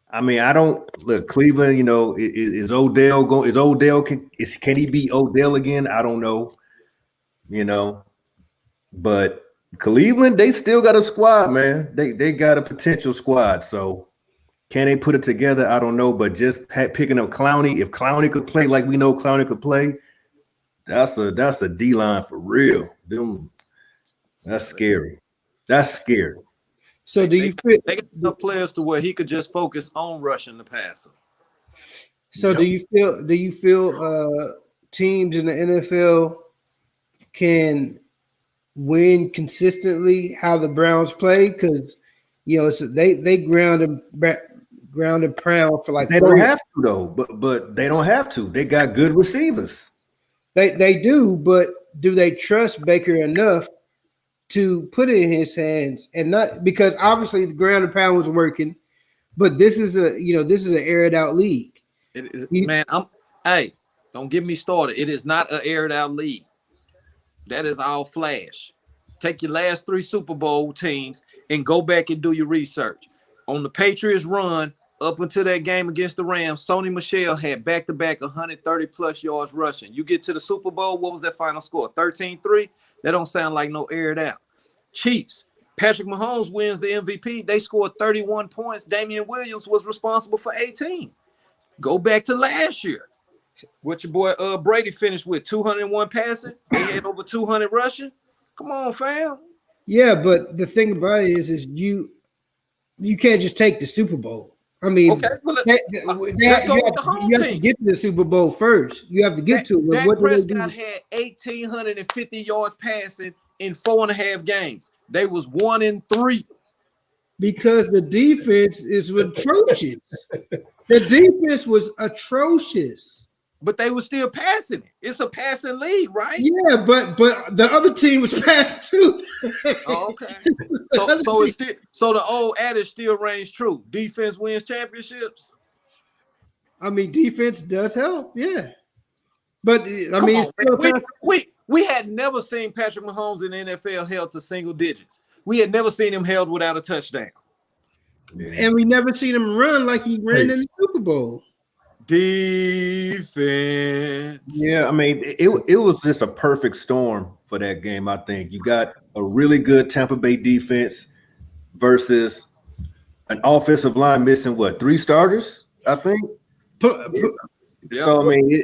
I mean, I don't look Cleveland. You know, is Odell going? Is Odell can he be Odell again? I don't know. You know, but Cleveland, they still got a squad, man. They got a potential squad. So can they put it together? I don't know. But just picking up Clowney, if Clowney could play like we know Clowney could play, that's a D line for real. That's scary. That's scary. So do you feel they got enough players to where he could just focus on rushing the passer? so? Yep. Do you feel teams in the NFL can win consistently how the Browns play? Because you know they ground and pound for like they don't have to though, but they don't have to. They got good receivers. They do, but do they trust Baker enough to put it in his hands and not because obviously the ground and pound was working, but this is an aired out league. It is, man. Don't get me started. It is not an aired out league. That is all flash. Take your last 3 Super Bowl teams and go back and do your research. On the Patriots run up until that game against the Rams, Sony Michel had back-to-back 130-plus yards rushing. You get to the Super Bowl, what was that final score? 13-3? That don't sound like no aired out. Chiefs, Patrick Mahomes wins the MVP. They scored 31 points. Damian Williams was responsible for 18. Go back to last year. What your boy Brady finished with 201 passing. They had over 200 rushing. Come on, fam. Yeah, but the thing about it is you can't just take the Super Bowl. I mean, okay, well, you have to get to the Super Bowl first. You have to get to it. Dak Prescott had 1,850 yards passing in 4.5 games. They was 1-3 because the defense is atrocious. The defense was atrocious. But they were still passing it. It's a passing league, right? Yeah, but the other team was passing too. Oh, okay. So the old adage still reigns true. Defense wins championships. I mean, defense does help, yeah. But I mean, we had never seen Patrick Mahomes in the NFL held to single digits. We had never seen him held without a touchdown. Yeah. And we never seen him run like he ran in the Super Bowl. Defense. Yeah, I mean, it was just a perfect storm for that game, I think. You got a really good Tampa Bay defense versus an offensive line missing, 3 starters, I think? Yeah. So, I mean,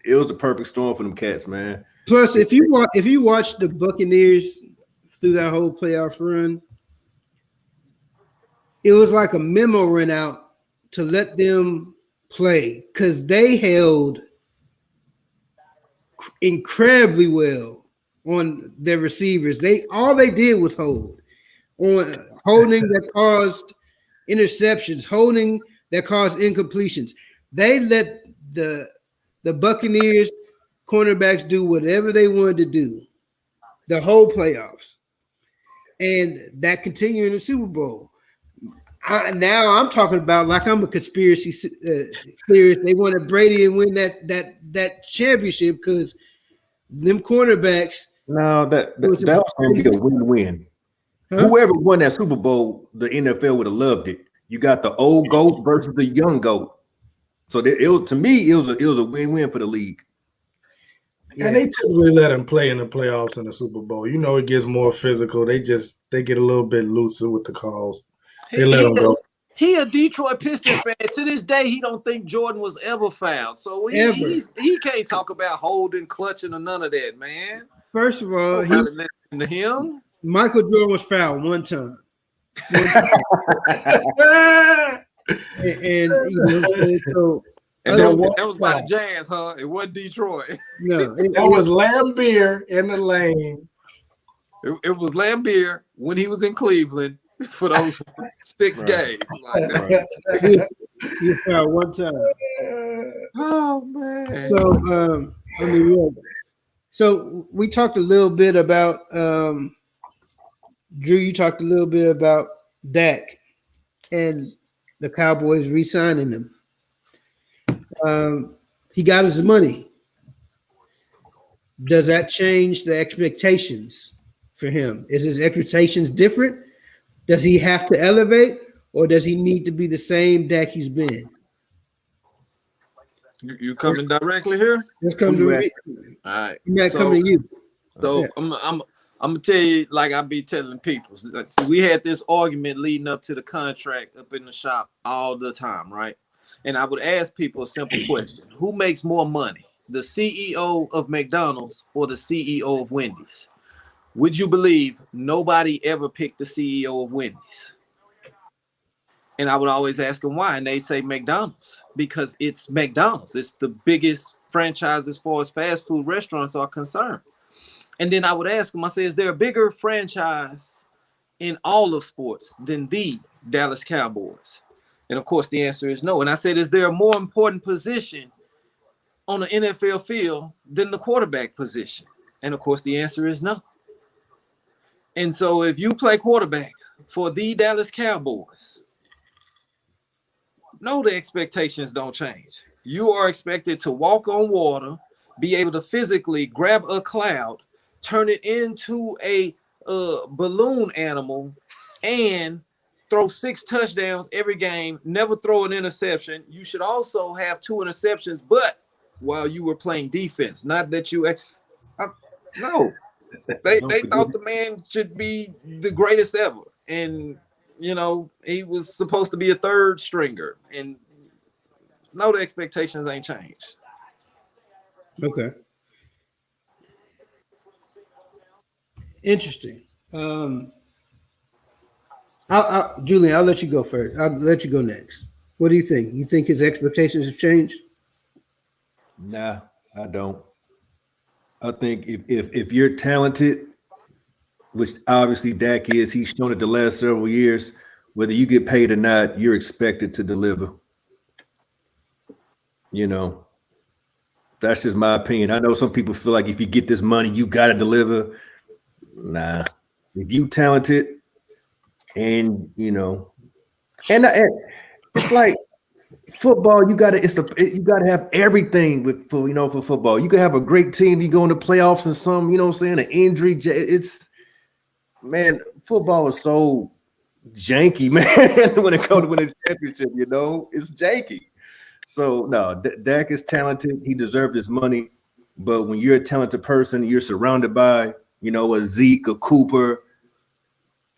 it was a perfect storm for them cats, man. Plus, if you watch the Buccaneers through that whole playoff run, it was like a memo ran out to let them play because they held incredibly well on their receivers. All they did was holding that caused interceptions, holding that caused incompletions. They let the Buccaneers cornerbacks do whatever they wanted to do the whole playoffs, and that continued in the Super Bowl. Now I'm talking about like I'm a conspiracy theorist. They wanted Brady to win that championship because them cornerbacks. No, that was going to be a win-win. Huh? Whoever won that Super Bowl, the NFL would have loved it. You got the old GOAT versus the young GOAT. So to me, it was a win-win for the league. And they typically let him play in the playoffs and the Super Bowl. You know, it gets more physical. They get a little bit looser with the calls. They let him go. He a Detroit Pistons fan. To this day, he don't think Jordan was ever fouled. So he can't talk about holding, clutching, or none of that, man. First of all, Michael Jordan was fouled one time. That was by the Jazz, huh? It wasn't Detroit. No, that was Lambeer in the lane. It was Lambeer when he was in Cleveland for those 6 games. He fouled one time. Oh man. So so we talked a little bit about Drew. You talked a little bit about Dak and the Cowboys re-signing him. He got his money. does that change the expectations for him? Is his expectations different? Does he have to elevate, or does he need to be the same Dak he's been? You coming directly here? Let's come Who you to me. All right. Matt, So, coming to you. so Yeah. I'm gonna tell you, like I be telling people. See, we had this argument leading up to the contract up in the shop all the time, right? And I would ask people a simple question: who makes more money, the CEO of McDonald's or the CEO of Wendy's? Would you believe nobody ever picked the CEO of Wendy's? And I would always ask them why, and they say McDonald's, because it's McDonald's. It's the biggest franchise as far as fast food restaurants are concerned. And then I would ask them, I say, is there a bigger franchise in all of sports than the Dallas Cowboys? And of course, the answer is no. And I said, is there a more important position on the NFL field than the quarterback position? And of course, the answer is no. And so if you play quarterback for the Dallas Cowboys, no, the expectations don't change. You are expected to walk on water, be able to physically grab a cloud, turn it into a balloon animal, and throw 6 touchdowns every game, never throw an interception. You should also have 2 interceptions, but while you were playing defense, not that you no. They thought the man should be the greatest ever. And you know, he was supposed to be a third stringer. And no, the expectations ain't changed. Okay. Interesting. Julian, I'll let you go first. I'll let you go next. What do you think? You think his expectations have changed? Nah, I don't. I think if you're talented, which obviously Dak is, he's shown it the last several years, whether you get paid or not, you're expected to deliver. You know, that's just my opinion. I know some people feel like if you get this money, you got to deliver. Nah, if you talented and, you know, and it's like football, you got to have everything for football. You can have a great team, you go in the playoffs and some, you know what I'm saying, an injury. Man, football is so janky, man, when it comes to winning a championship, you know, it's janky. So no, Dak is talented. He deserved his money. But when you're a talented person, you're surrounded by, you know, a Zeke, a Cooper.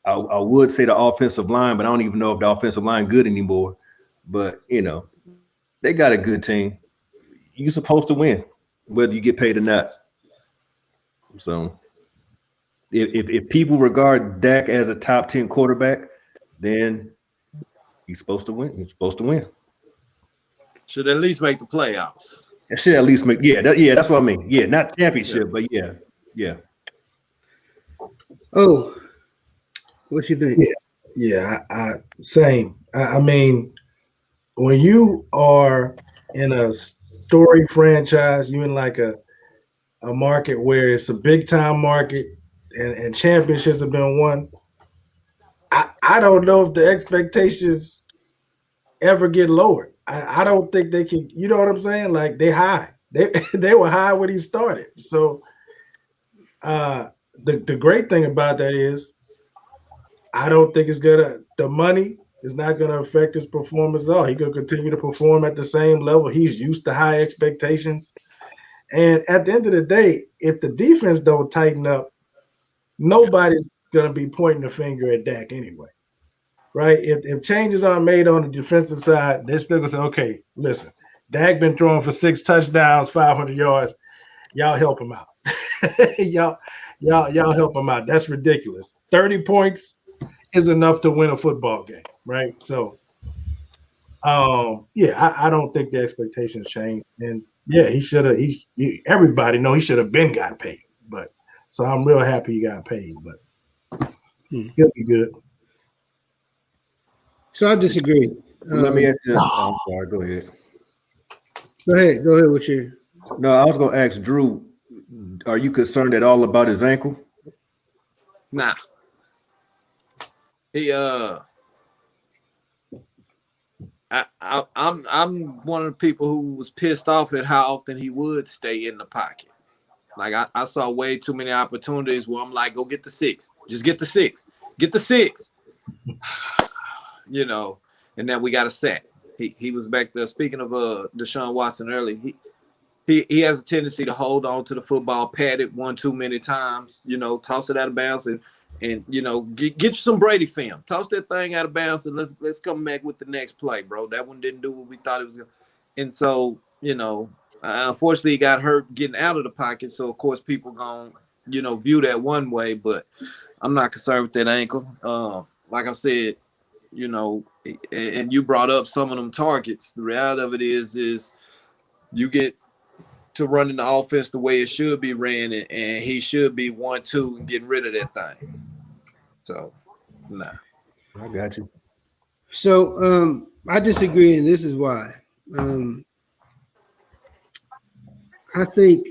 I would say the offensive line, but I don't even know if the offensive line good anymore. But, you know, they got a good team. You're supposed to win, whether you get paid or not. So if people regard Dak as a top 10 quarterback, then he's supposed to win. He's supposed to win. Should at least make the playoffs. It should at least make, that's what I mean. Yeah, not championship, but yeah. Oh, what you think? Yeah, I same. I mean, when you are in a story franchise, you in like a market where it's a big time market and championships have been won. I don't know if the expectations ever get lowered. I don't think they can, you know what I'm saying? Like they high. They were high when he started. So the great thing about that is I don't think the money is not gonna affect his performance at all. He could continue to perform at the same level. He's used to high expectations. And at the end of the day, if the defense don't tighten up, nobody's gonna be pointing the finger at Dak anyway. Right? If changes aren't made on the defensive side, they're still gonna say, okay, listen, Dak been throwing for 6 touchdowns, 500 yards. Y'all help him out. y'all help him out. That's ridiculous. 30 points is enough to win a football game, right? So I don't think the expectations changed. And yeah, he should have everybody know he should have been got paid. But so I'm real happy he got paid, but he'll be good. So I disagree. Let me ask you. I'm sorry. Go ahead. Go ahead with you. No, I was going to ask Drew. Are you concerned at all about his ankle? Nah. He I'm one of the people who was pissed off at how often he would stay in the pocket. Like I saw way too many opportunities where I'm like, go get the 6. Just get the 6. Get the 6. You know, and then we got a sack. He was back there. Speaking of Deshaun Watson earlier, he has a tendency to hold on to the football, pat it one too many times, you know, toss it out of bounds and you know, get you some Brady film. Toss that thing out of bounds and let's come back with the next play, bro. That one didn't do what we thought it was going to. And so, you know, unfortunately he got hurt getting out of the pocket. So of course people gonna, you know, view that one way, but I'm not concerned with that ankle. Like I said, you know, and you brought up some of them targets. The reality of it is you get to running the offense the way it should be ran, and he should be 1-2 and getting rid of that thing. So, nah. I got you. So I disagree, and this is why. I think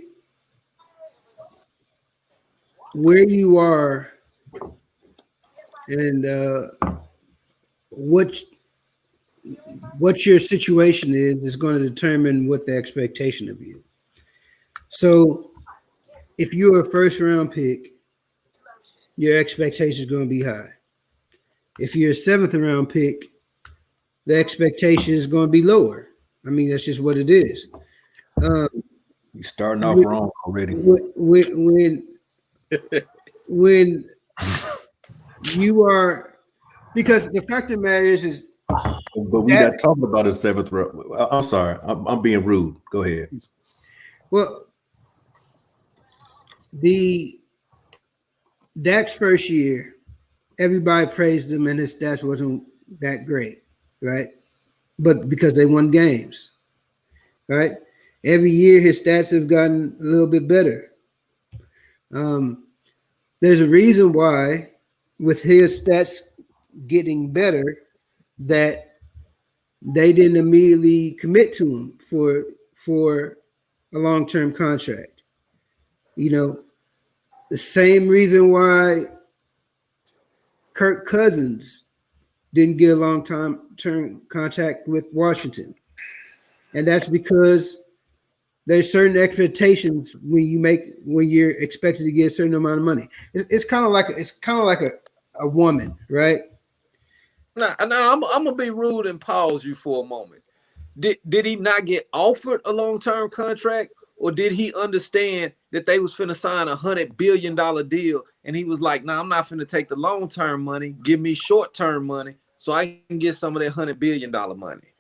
where you are and what your situation is going to determine what the expectation of you. So if you're a first round pick, your expectation is going to be high. If you're a 7th round pick, the expectation is going to be lower. I mean, that's just what it is. You're starting off wrong already. When you are, because the fact of the matter is but we got talking about a 7th round. I'm sorry, I'm being rude. Go ahead. Well, Dak's first year, everybody praised him and his stats wasn't that great, right? But because they won games, right? Every year his stats have gotten a little bit better. There's a reason why, with his stats getting better, that they didn't immediately commit to him for a long-term contract. You know, the same reason why Kirk Cousins didn't get a long-term contract with Washington. And that's because there's certain expectations when you're expected to get a certain amount of money. It's kind of like a woman, right? Now I'm gonna be rude and pause you for a moment. Did he not get offered a long-term contract, or did he understand that they was finna sign $100 billion deal, and he was like, "Nah, I'm not finna take the long-term money. Give me short-term money so I can get some of that $100 billion money."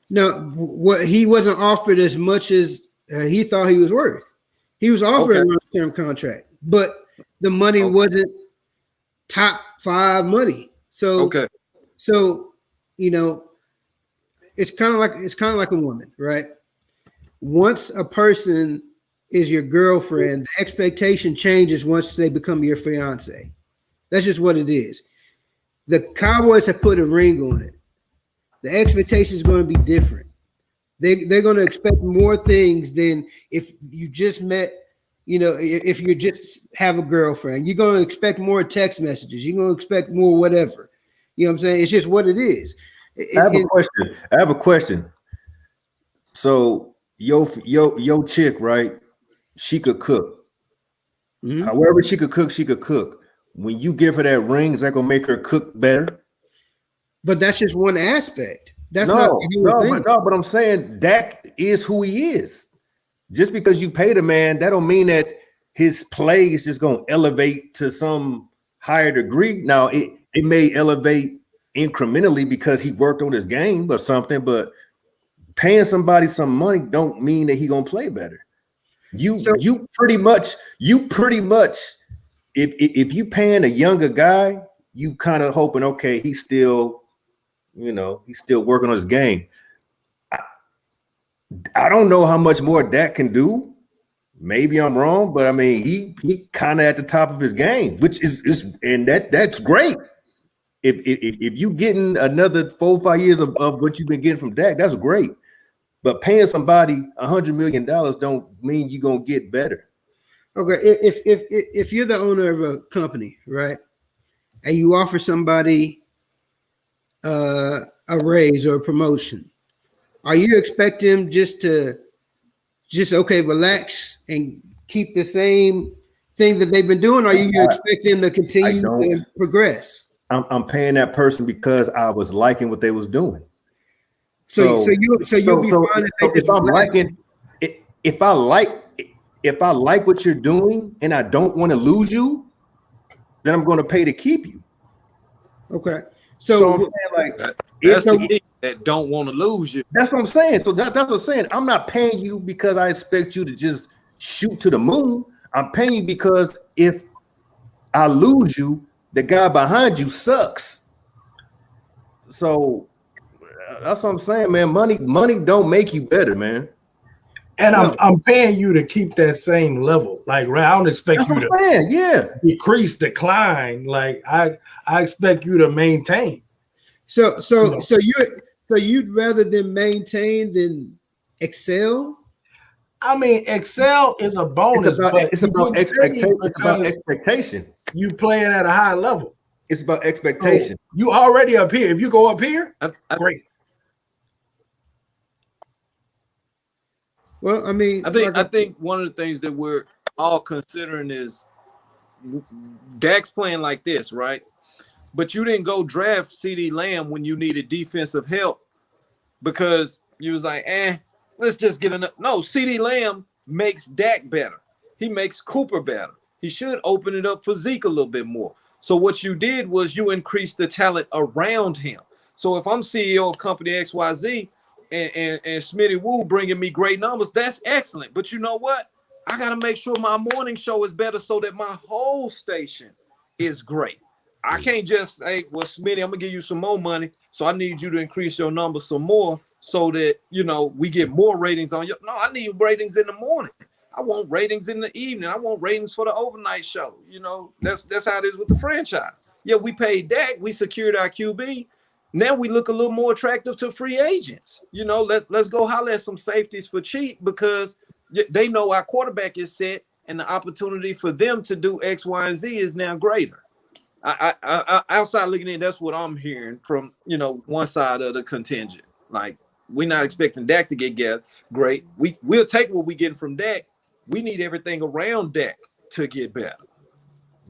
No, what he wasn't offered as much as he thought he was worth. He was offered a long-term contract, but the money wasn't top 5 money. So you know, it's kind of like a woman, right? Once a person is your girlfriend, the expectation changes once they become your fiance. That's just what it is. The Cowboys have put a ring on it. The expectation is going to be different. They're going to expect more things than if you just met, you know, if you just have a girlfriend. You're going to expect more text messages. You're going to expect more whatever. You know what I'm saying? It's just what it is. I have a question. So your chick, right? She could cook. Mm-hmm. However she could cook. When you give her that ring, is that gonna make her cook better? But that's just one aspect. That's but I'm saying Dak is who he is. Just because you pay the man, that don't mean that his play is just gonna elevate to some higher degree. Now it may elevate incrementally because he worked on his game or something, but paying somebody some money don't mean that he gonna play better. You pretty much if you paying a younger guy, you kind of hoping, okay, he's still working on his game. I don't know how much more Dak can do. Maybe I'm wrong, but I mean he kind of at the top of his game, which is and that's great. If you getting another 4 or 5 years of what you've been getting from Dak, that's great. But paying somebody $100 million don't mean you're gonna get better. Okay, if you're the owner of a company, right, and you offer somebody a raise or a promotion, are you expecting them just to relax and keep the same thing that they've been doing, or you expect them to continue to progress? I'm paying that person because I was liking what they was doing. So you'll be fine if I'm liking, if I like what you're doing and I don't want to lose you, then I'm going to pay to keep you. Okay. So I'm saying, like, that's the key, that don't want to lose you. That's what I'm saying. So that's what I'm saying. I'm not paying you because I expect you to just shoot to the moon. I'm paying you because if I lose you, the guy behind you sucks. So that's what I'm saying, man. Money don't make you better, man. And I'm paying you to keep that same level. Like, I don't expect you to decline. Like, I expect you to maintain. So you'd rather them maintain than excel? I mean, excel is a bonus. It's about expectation. You playing at a high level. It's about expectation. So you already up here. If you go up here, great. Well, I mean, I think one of the things that we're all considering is Dak's playing like this, right? But you didn't go draft CeeDee Lamb when you needed defensive help because you was like, let's just get enough. No, CeeDee Lamb makes Dak better. He makes Cooper better. He should open it up for Zeke a little bit more. So what you did was you increased the talent around him. So if I'm CEO of company XYZ and Smitty Woo bringing me great numbers, that's excellent. But you know what? I got to make sure my morning show is better so that my whole station is great. I can't just say, well, Smitty, I'm going to give you some more money, so I need you to increase your numbers some more so that, we get more ratings on you. No, I need ratings in the morning. I want ratings in the evening. I want ratings for the overnight show. That's how it is with the franchise. Yeah, we paid Dak. We secured our QB. Now we look a little more attractive to free agents. Let's go holler at some safeties for cheap because they know our quarterback is set and the opportunity for them to do X, Y, and Z is now greater. I outside looking in, that's what I'm hearing from, one side of the contingent. Like, we're not expecting Dak to get great. We'll take what we get from Dak. We need everything around Dak to get better.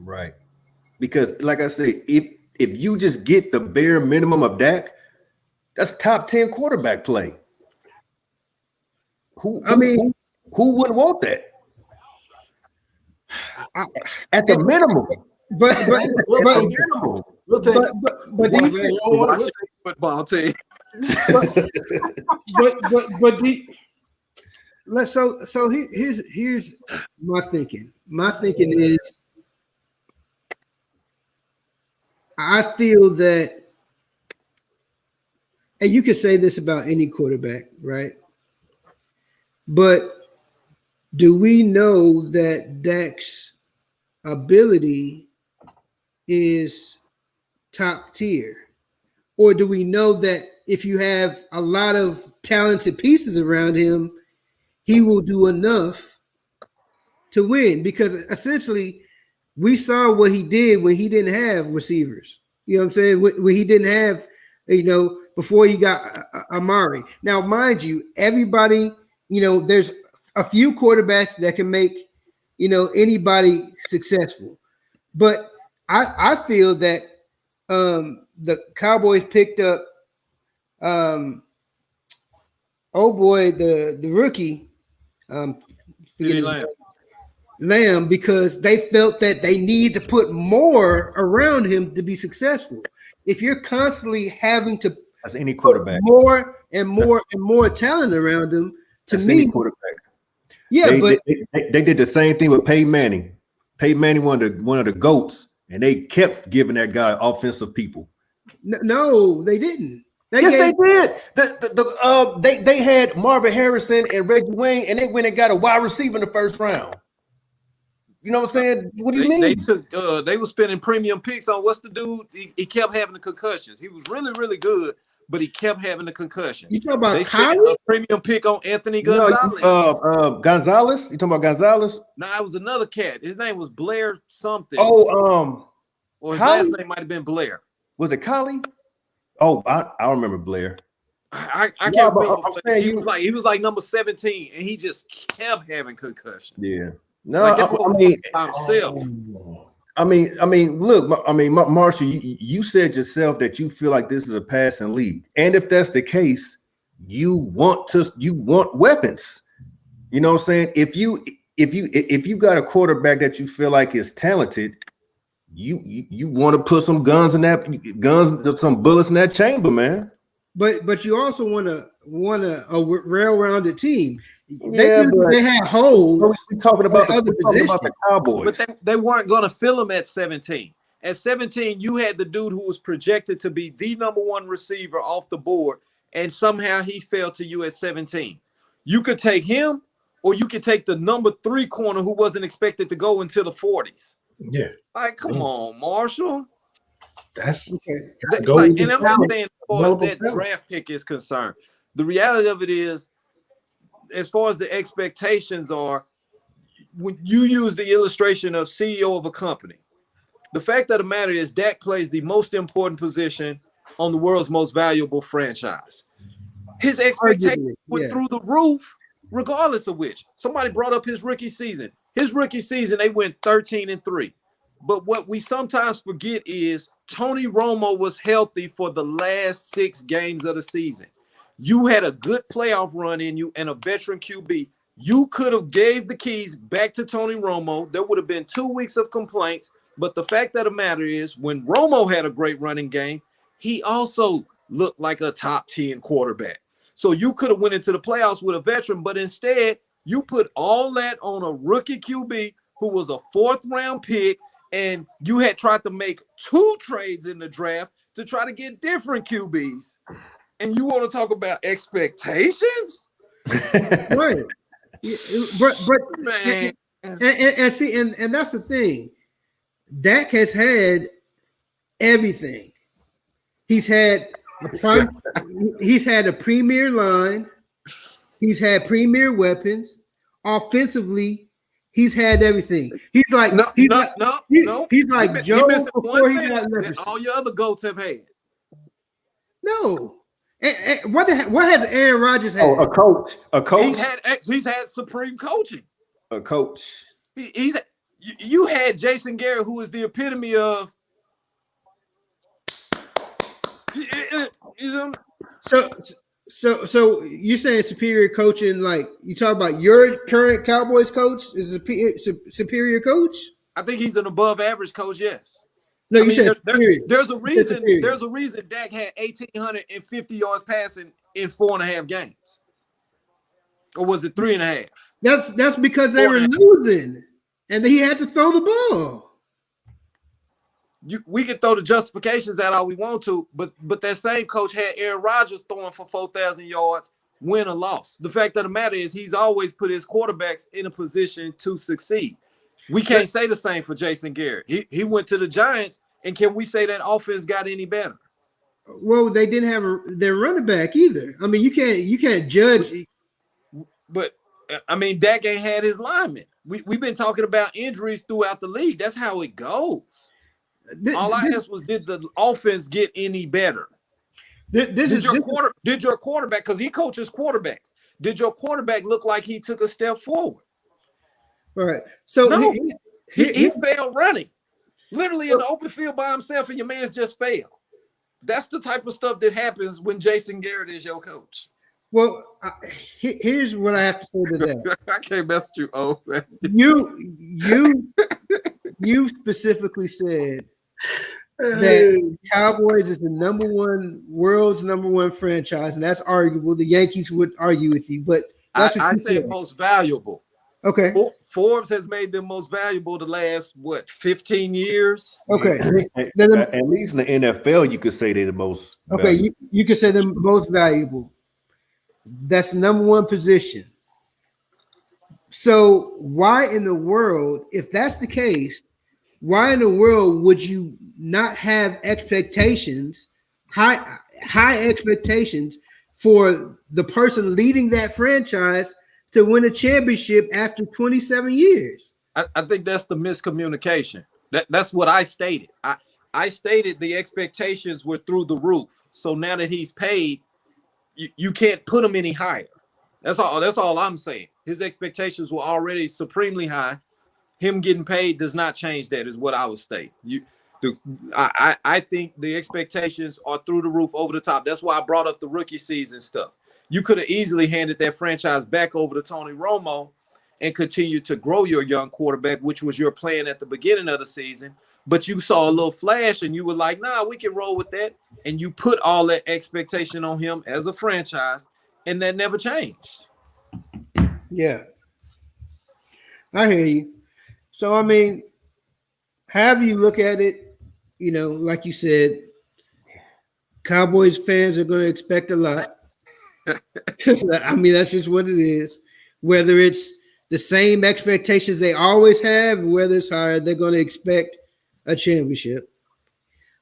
Right. Because, like I say, if you just get the bare minimum of Dak, that's top 10 quarterback play. Who wouldn't want that? At the minimum. But football team. So here's my thinking. My thinking is, I feel that, and you can say this about any quarterback, right? But do we know that Dak's ability is top tier? Or do we know that if you have a lot of talented pieces around him, he will do enough to win? Because essentially, we saw what he did when he didn't have receivers. You know what I'm saying? When he didn't have, before he got Amari. Now, mind you, everybody, there's a few quarterbacks that can make, anybody successful. But I feel that the Cowboys picked up the rookie, Lamb, because they felt that they need to put more around him to be successful. If you're constantly having to as any quarterback more and more talent around him, to that's me, any quarterback. Yeah, they did the same thing with Peyton Manning. Peyton Manning one of the GOATs, and they kept giving that guy offensive people. No, they didn't. They did. They had Marvin Harrison and Reggie Wayne, and they went and got a wide receiver in the first round. You know what I'm saying? What do you mean? They were spending premium picks on what's the dude? He kept having the concussions. He was really, really good, but he kept having the concussions. You talking about they spent a premium pick on Anthony Gonzalez? No, Gonzalez? You talking about Gonzalez? No, it was another cat. His name was Blair something. Oh, or his last name might have been Blair. Was it Collie? Oh, I remember Blair. I can't remember. He was like number 17, and he just kept having concussions. Yeah. No, Like that I mean, by himself. Look, Marshall, you said yourself that you feel like this is a passing league, and if that's the case, you want weapons. You know what I'm saying? If you got a quarterback that you feel like is talented, you want to put some some bullets in that chamber, man. But you also want a well-rounded team. They had holes. We're talking about the Cowboys. But they weren't going to fill him at 17. At 17, you had the dude who was projected to be the number one receiver off the board, and somehow he fell to you at 17. You could take him, or you could take the number 3 corner who wasn't expected to go until the 40s. Yeah. Like, come on, Marshall. That's okay. And I'm just saying, as far as that draft pick is concerned, the reality of it is, as far as the expectations are, when you use the illustration of CEO of a company, the fact of the matter is Dak plays the most important position on the world's most valuable franchise. His expectations went through the roof, regardless of which. Somebody brought up his rookie season. His rookie season, they went 13-3. But what we sometimes forget is Tony Romo was healthy for the last 6 games of the season. You had a good playoff run in you and a veteran QB. You could have gave the keys back to Tony Romo. There would have been 2 weeks of complaints. But the fact of the matter is, when Romo had a great running game, he also looked like a top 10 quarterback. So you could have went into the playoffs with a veteran, but instead you put all that on a rookie QB who was a 4th-round pick, and you had tried to make 2 trades in the draft to try to get different QBs. And you want to talk about expectations? Right. But Man. And see, and that's the thing. Dak has had everything. He's had a premier line. He's had premier weapons. Offensively, he's had everything. He's like He's like Joe before he got Leprosy. All your other goats have had. No. And what has Aaron Rodgers had? Oh, a coach. He's had supreme coaching. A coach. You had Jason Garrett, who is the epitome of. So you saying superior coaching? Like you talk about your current Cowboys coach is a superior coach? I think he's an above average coach. Yes. No, said there's a reason. There's a reason Dak had 1,850 yards passing in 4.5 games, or was it 3.5? That's because they were losing, and he had to throw the ball. We can throw the justifications out all we want to, but that same coach had Aaron Rodgers throwing for 4,000 yards, win or loss. The fact of the matter is he's always put his quarterbacks in a position to succeed. We can't say the same for Jason Garrett. He went to the Giants, and can we say that offense got any better? Well, they didn't have their running back either. I mean, you can't judge. But I mean, Dak ain't had his linemen. We've been talking about injuries throughout the league. That's how it goes. All I asked was, did the offense get any better? Did your quarterback, because he coaches quarterbacks, did your quarterback look like he took a step forward? All right. So no, he failed running. Literally in the open field by himself, and your man's just failed. That's the type of stuff that happens when Jason Garrett is your coach. Well, here's what I have to say to that. I can't mess with you, oh man. You specifically said that Cowboys is the world's number one franchise, and that's arguable. The Yankees would argue with you, but that's I said most valuable. Okay. Forbes has made them most valuable the last 15 years. Okay. At least in the NFL, you could say they're the most. Okay, you could say them most valuable. That's the number one position. So why in the world, if that's the case, why in the world would you not have expectations, high expectations for the person leading that franchise to win a championship after 27 years? I think that's the miscommunication. That's what I stated. I stated the expectations were through the roof. So now that he's paid, you can't put him any higher. That's all I'm saying. His expectations were already supremely high. him getting paid does not change that, is what I would state. I think the expectations are through the roof, over the top. That's why I brought up the rookie season stuff. You could have easily handed that franchise back over to Tony Romo and continued to grow your young quarterback, which was your plan at the beginning of the season. But you saw a little flash and you were like, nah, we can roll with that. And you put all that expectation on him as a franchise, and that never changed. Yeah. I hear you. So, I mean, however you look at it, like you said, Cowboys fans are going to expect a lot. I mean, that's just what it is. Whether it's the same expectations they always have, whether it's higher, they're going to expect a championship.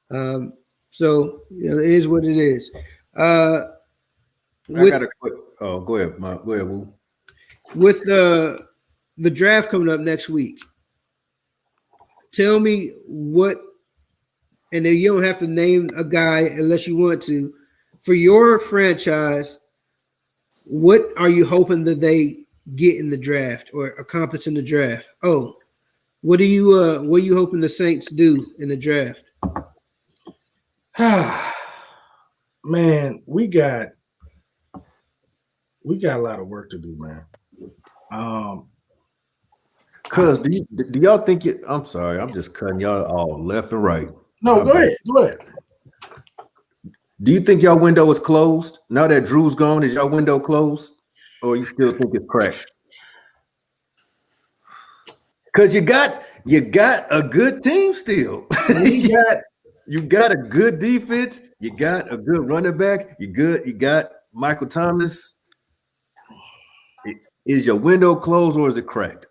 So, it is what it is. I got a quick. Oh, go ahead. Go ahead, Woo. With the draft coming up next week, tell me what, and then you don't have to name a guy unless you want to, for your franchise, what are you hoping that they get in the draft or accomplish in the draft? Oh, what are you hoping the Saints do in the draft? Man, we got a lot of work to do, man. Cuz do y'all think it? I'm sorry, I'm just cutting y'all all left and right. No, go ahead. Do you think y'all window is closed now that Drew's gone? Is y'all window closed, or you still think it's cracked? Because you got a good team still. You got a good defense. You got a good running back. You got Michael Thomas. Is your window closed or is it cracked?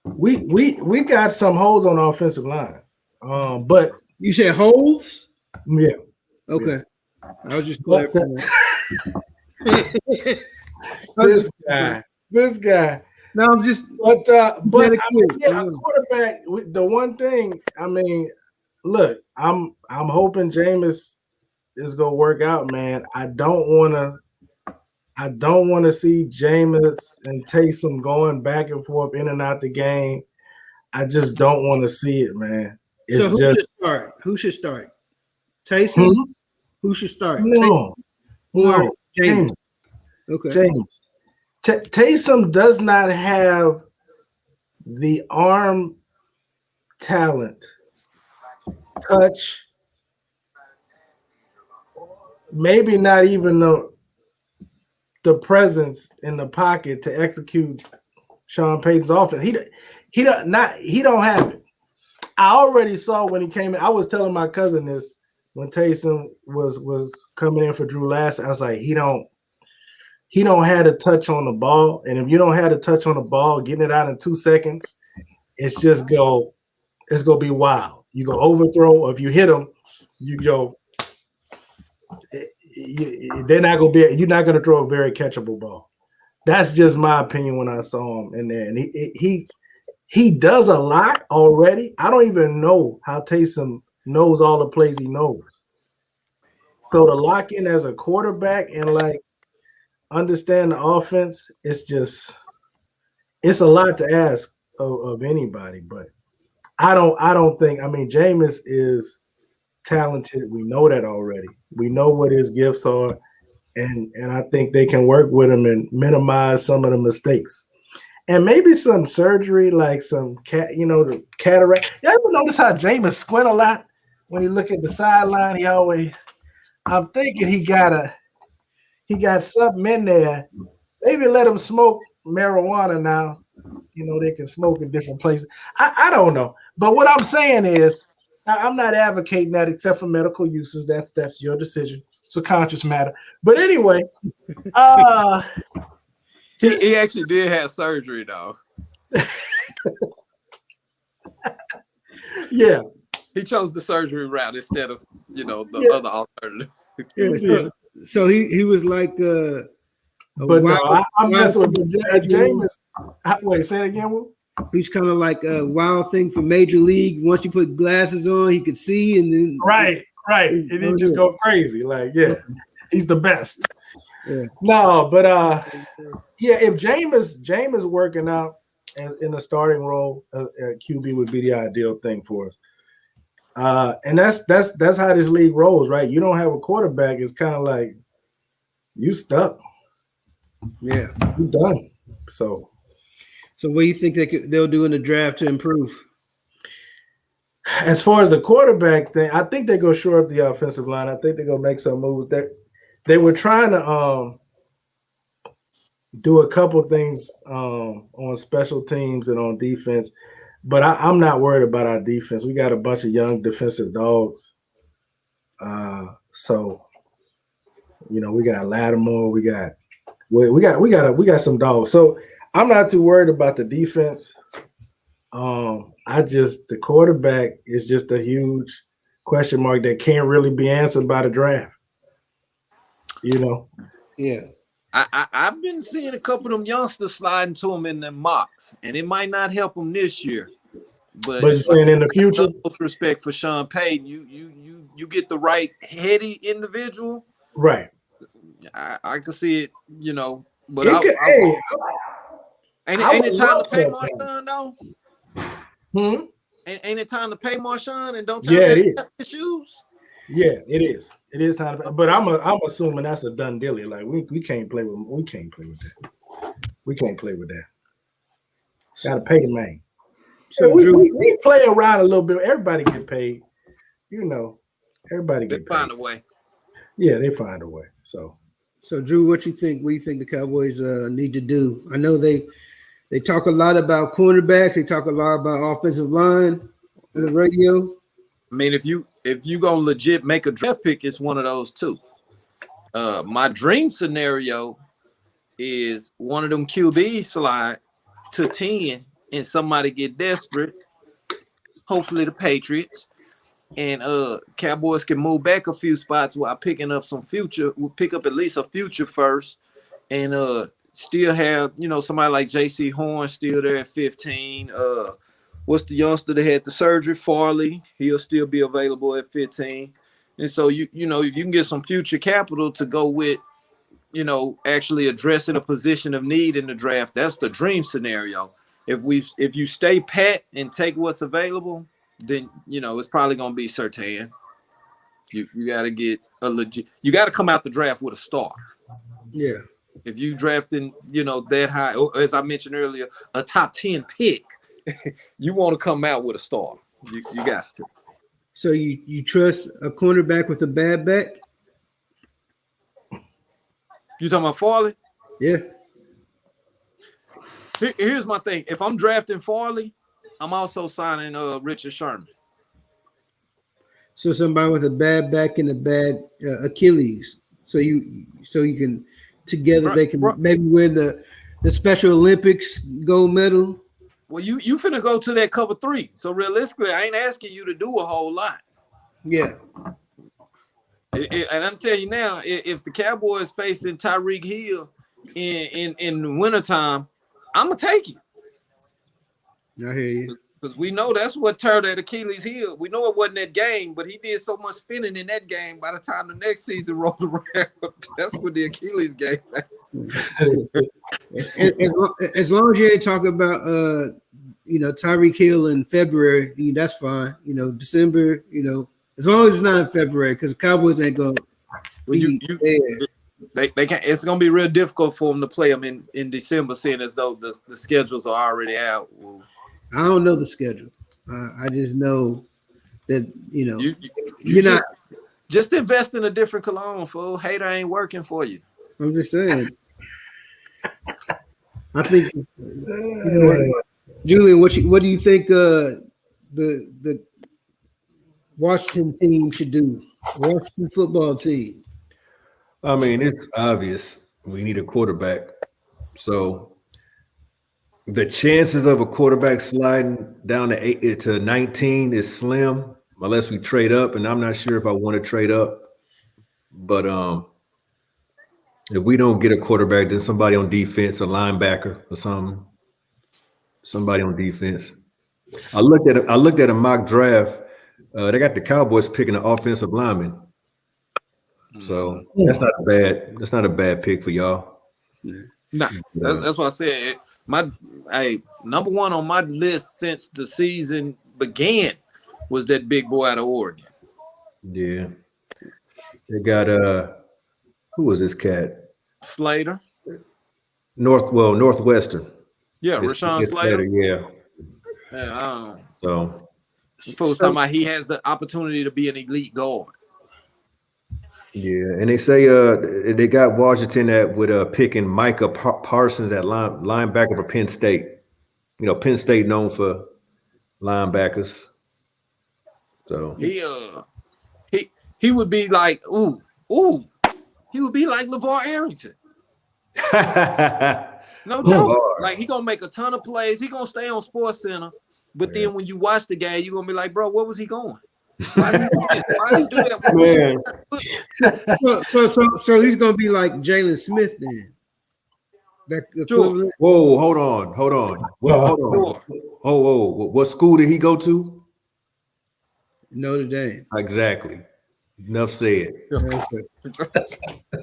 We got some holes on the offensive line. But you said holes? Yeah. Okay. Yeah. I was just clarifying. This guy. No, I'm just. But a quarterback. The one thing, I mean, look, I'm hoping Jameis is gonna work out, man. I don't want to see Jameis and Taysom going back and forth in and out the game. I just don't want to see it, man. So should start? Who should start? Taysom? Hmm? Who should start? No. Jameis. Okay. Jameis. Taysom does not have the arm talent, touch, maybe not even the presence in the pocket to execute Sean Payton's offense. He don't have it. I already saw when he came in. I was telling my cousin this when Taysom was coming in for Drew last. I was like, he don't have a touch on the ball, and if you don't have a touch on the ball, getting it out in 2 seconds, it's gonna be wild. You go overthrow, or if you hit him, you go. You're not gonna throw a very catchable ball. That's just my opinion when I saw him in there, and he does a lot already. I don't even know how Taysom knows all the plays he knows. So to lock in as a quarterback and like understand the offense, it's a lot to ask of anybody. But I don't think. I mean, Jameis is talented. We know that already. We know what his gifts are, and I think they can work with him and minimize some of the mistakes. And maybe some surgery, like some the cataract. You ever notice how Jameis squint a lot when you look at the sideline? I'm thinking he got something in there. Maybe let him smoke marijuana now. They can smoke in different places. I don't know. But what I'm saying is, I'm not advocating that except for medical uses. That's your decision. It's a conscious matter. But anyway, he actually did have surgery though. Yeah. He chose the surgery route instead of the other alternative. Yeah, so he was like but I'm messing with Jameis. Wait, say it again, Will? He's kind of like a wild thing for Major League. Once you put glasses on, he could see, and then right, and he just go crazy. Like, yeah, he's the best. Yeah. No, but if Jameis working out, in the starting role at QB would be the ideal thing for us. And that's how this league rolls, right? You don't have a quarterback. It's kind of like you stuck. Yeah, you done. So what do you think they'll do in the draft to improve? As far as the quarterback thing, I think they're gonna shore up the offensive line. I think they're gonna make some moves. They were trying to do a couple things on special teams and on defense, but I'm not worried about our defense. We got a bunch of young defensive dogs. So we got Lattimore, we got some dogs. So I'm not too worried about the defense. The quarterback is just a huge question mark that can't really be answered by the draft. Yeah. I've been seeing a couple of them youngsters sliding to them in their mocks, and it might not help them this year. But you're saying in the future? Most respect for Sean Payton. You get the right heady individual. Right. I can see it, but ain't it time to pay Marshawn though? Ain't it time to pay Marshawn and don't tell him it is. His shoes? Yeah, it is. It is time to pay. But I'm assuming that's a done deal. Like we can't play with that. We can't play with that. Gotta pay the man. So we play around a little bit. Everybody get paid. Everybody get paid. They find a way. Yeah, they find a way. So Drew, what do you think the Cowboys need to do? I know they talk a lot about cornerbacks. They talk a lot about offensive line on the radio. I mean, if you gonna legit make a draft pick, it's one of those two. My dream scenario is one of them QBs slide to 10 and somebody get desperate. Hopefully the Patriots and Cowboys can move back a few spots while picking up some future. We'll pick up at least a future first, and still have somebody like J.C. Horn still there at 15. What's the youngster that had the surgery? Farley. He'll still be available at 15. And so if you can get some future capital to go with, actually addressing a position of need in the draft, that's the dream scenario. If you stay pat and take what's available, then it's probably gonna be Surtain. You gotta get a legit. You gotta come out the draft with a star. Yeah. If you drafting, that high, as I mentioned earlier, a top 10 pick, you want to come out with a star. You got to. So you trust a cornerback with a bad back? You talking about Farley? Yeah. Here's my thing. If I'm drafting Farley, I'm also signing Richard Sherman. So somebody with a bad back and a bad Achilles. So you can together they can maybe win the Special Olympics gold medal. Well, you finna go to that cover 3. So realistically, I ain't asking you to do a whole lot. Yeah. And I'm telling you now, if the Cowboys facing Tyreek Hill in the wintertime, I'm gonna take it. I hear you. Because we know that's what tore that Achilles heel. We know it wasn't that game, but he did so much spinning in that game. By the time the next season rolled around, that's what the Achilles game. As long as you ain't talking about Tyreek Hill in February, that's fine. December, as long as it's not in February, because the Cowboys ain't going. They can't. It's going to be real difficult for them to play them in December, seeing as though the schedules are already out. Well, I don't know the schedule. I just know that you're not. Just invest in a different cologne, fool. Hater ain't working for you. I'm just saying. I think, Julian, what do you think the Washington team should do? Washington football team. I mean, it's obvious we need a quarterback. So the chances of a quarterback sliding down to 8 to 19 is slim unless we trade up, and I'm not sure if I want to trade up. But if we don't get a quarterback, then somebody on defense, a linebacker or something. Somebody on defense. I looked at a mock draft. They got the Cowboys picking an offensive lineman. So that's not a bad pick for y'all. Nah, that's what I said. Number one on my list since the season began was that big boy out of Oregon. Yeah. They got who was this cat? Slater. Northwestern. Yeah, Rashawn Slater. Yeah. So folks talking about he has the opportunity to be an elite guard. Yeah, and they say they got Washington with picking Micah Parsons at linebacker for Penn State. You know, Penn State known for linebackers. So he would be like, he would be like LeVar Arrington. No joke. Like, he gonna make a ton of plays. He gonna stay on Sports Center, but then when you watch the game, you're gonna be like, bro, what was he going? Why do you do that? Man. So he's gonna be like Jalen Smith then. Sure. Whoa, hold on. Hold on. What school did he go to? Notre Dame. Exactly. Enough said.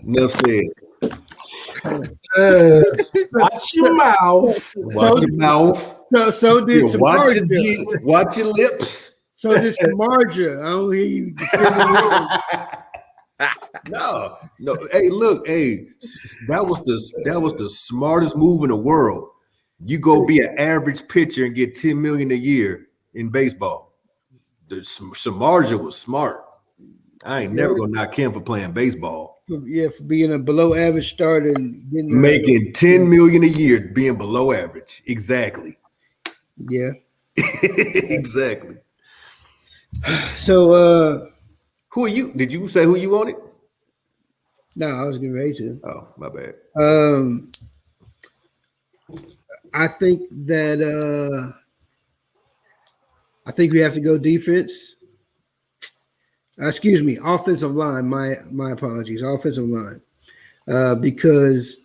Enough said. Watch your mouth. Watch your mouth. So did Samardzija. Watch your lips. So did Samardzija. I don't hear you. No. Hey, look. Hey, that was the smartest move in the world. You go be an average pitcher and get $10 million a year in baseball. Samardzija was smart. I ain't never gonna knock him for playing baseball. For being a below average starter and making $10 million a year, being below average. Exactly. Yeah. Exactly. So who are you? Did you say who you wanted? No, I was getting ready to. Oh, my bad. I think that I think we have to go defense. Excuse me, offensive line. My apologies, offensive line, because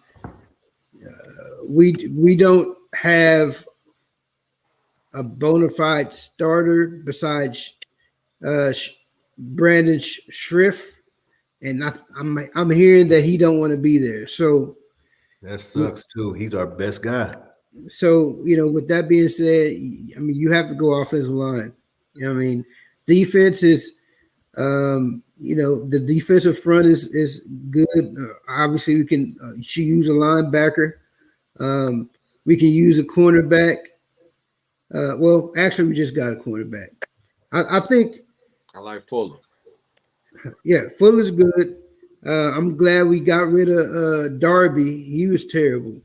we don't have a bona fide starter besides Brandon Schriff, and I'm hearing that he don't want to be there. So that sucks too. He's our best guy. So with that being said, I mean you have to go offensive line. I mean defense is. The defensive front is good. Obviously, we can use a linebacker. We can use a cornerback. Well, actually, we just got a cornerback. I think. I like Fuller. Yeah, Fuller's good. I'm glad we got rid of Darby. He was terrible,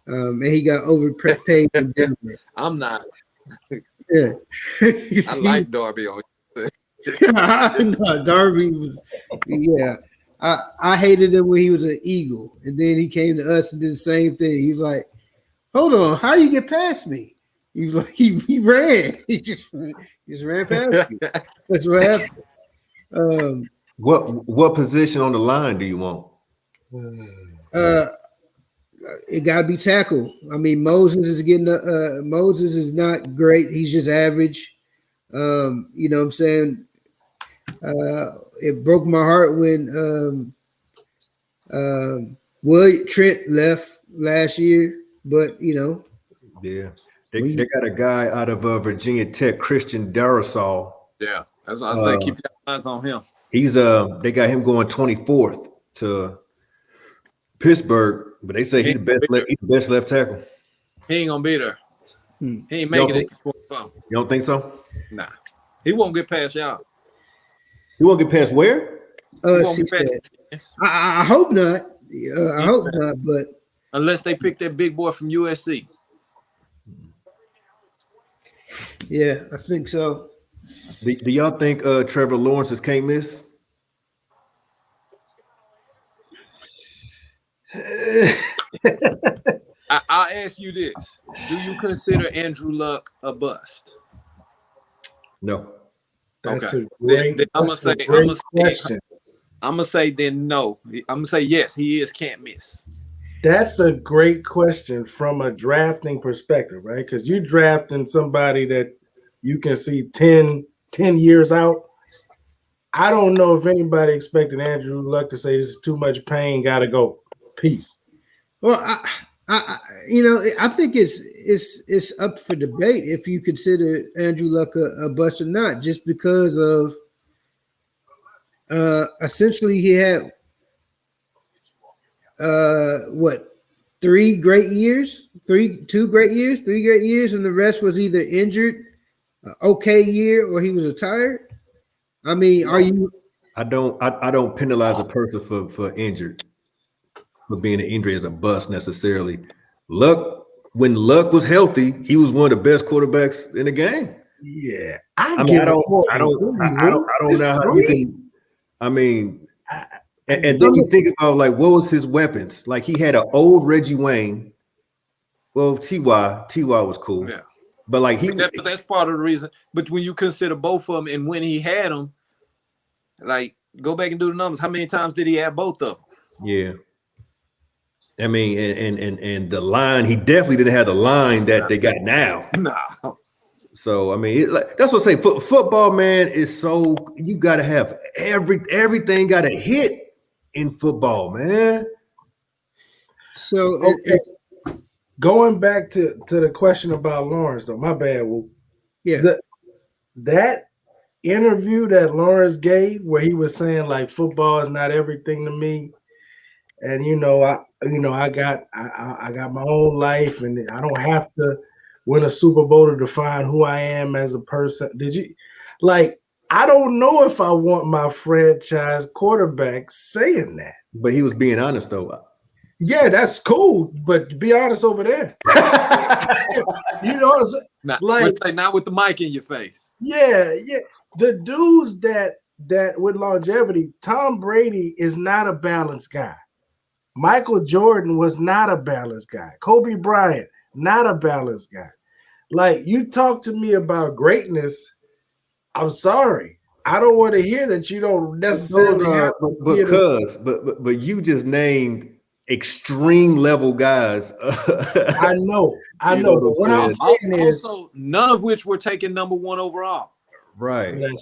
and he got overpaid. I'm not. Yeah, I like Darby on. No, Darby was, yeah. I hated him when he was an Eagle, and then he came to us and did the same thing. He was like, "Hold on, how do you get past me?" He was like, he ran, he just ran past me. That's what happened. What position on the line do you want? It got to be tackle. I mean, Moses is not great. He's just average. You know what I'm saying? It broke my heart when Trent left last year, but yeah, they got a guy out of Virginia Tech, Christian Darrisaw. Yeah, that's what I say. Keep your eyes on him. He's they got him going 24th to Pittsburgh, but they say he's the best left tackle. He ain't gonna be there. He ain't making it to 44. You don't think so? Nah, he won't get past y'all. He won't get past where? I hope not. I hope not, but unless they pick that big boy from USC. Yeah, I think so. Do y'all think Trevor Lawrence can't miss? I'll ask you this: do you consider Andrew Luck a bust? No. Okay. I'm gonna say then no. I'm gonna say yes. He is can't miss. That's a great question from a drafting perspective, right? Because you're drafting somebody that you can see 10 years out. I don't know if anybody expected Andrew Luck to say this is too much pain, gotta go. Peace. Well, I think it's up for debate if you consider Andrew Luck a bust or not, just because of essentially he had three great years, and the rest was either injured, okay year, or he was retired. I mean, are you? I don't penalize a person for injured, for being an injury as a bust necessarily. When Luck was healthy, he was one of the best quarterbacks in the game. Yeah, I don't know how you can. I mean, and then you think about like what was his weapons? Like he had an old Reggie Wayne. Well, Ty was cool. Yeah, but like that's part of the reason. But when you consider both of them, and when he had them, like go back and do the numbers. How many times did he have both of them? Yeah. I mean, and the line, he definitely didn't have the line that they got now. No. So I mean, that's what I say. Football, man, is so you got to have everything got to hit in football, man. So going back to the question about Lawrence, though, my bad. Well, yeah, that interview that Lawrence gave, where he was saying like football is not everything to me, and I got my own life, and I don't have to win a Super Bowl to define who I am as a person. I don't know if I want my franchise quarterback saying that. But he was being honest, though. Yeah, that's cool, but be honest over there. You know what I'm saying? Not with the mic in your face. Yeah. The dudes that with longevity, Tom Brady is not a balanced guy. Michael Jordan was not a balanced guy. Kobe Bryant, not a balanced guy. Like, you talk to me about greatness, I'm sorry. I don't want to hear that you don't necessarily have but you just named extreme level guys. I know. But what I'm saying is also none of which were taken number one overall. Right. Let me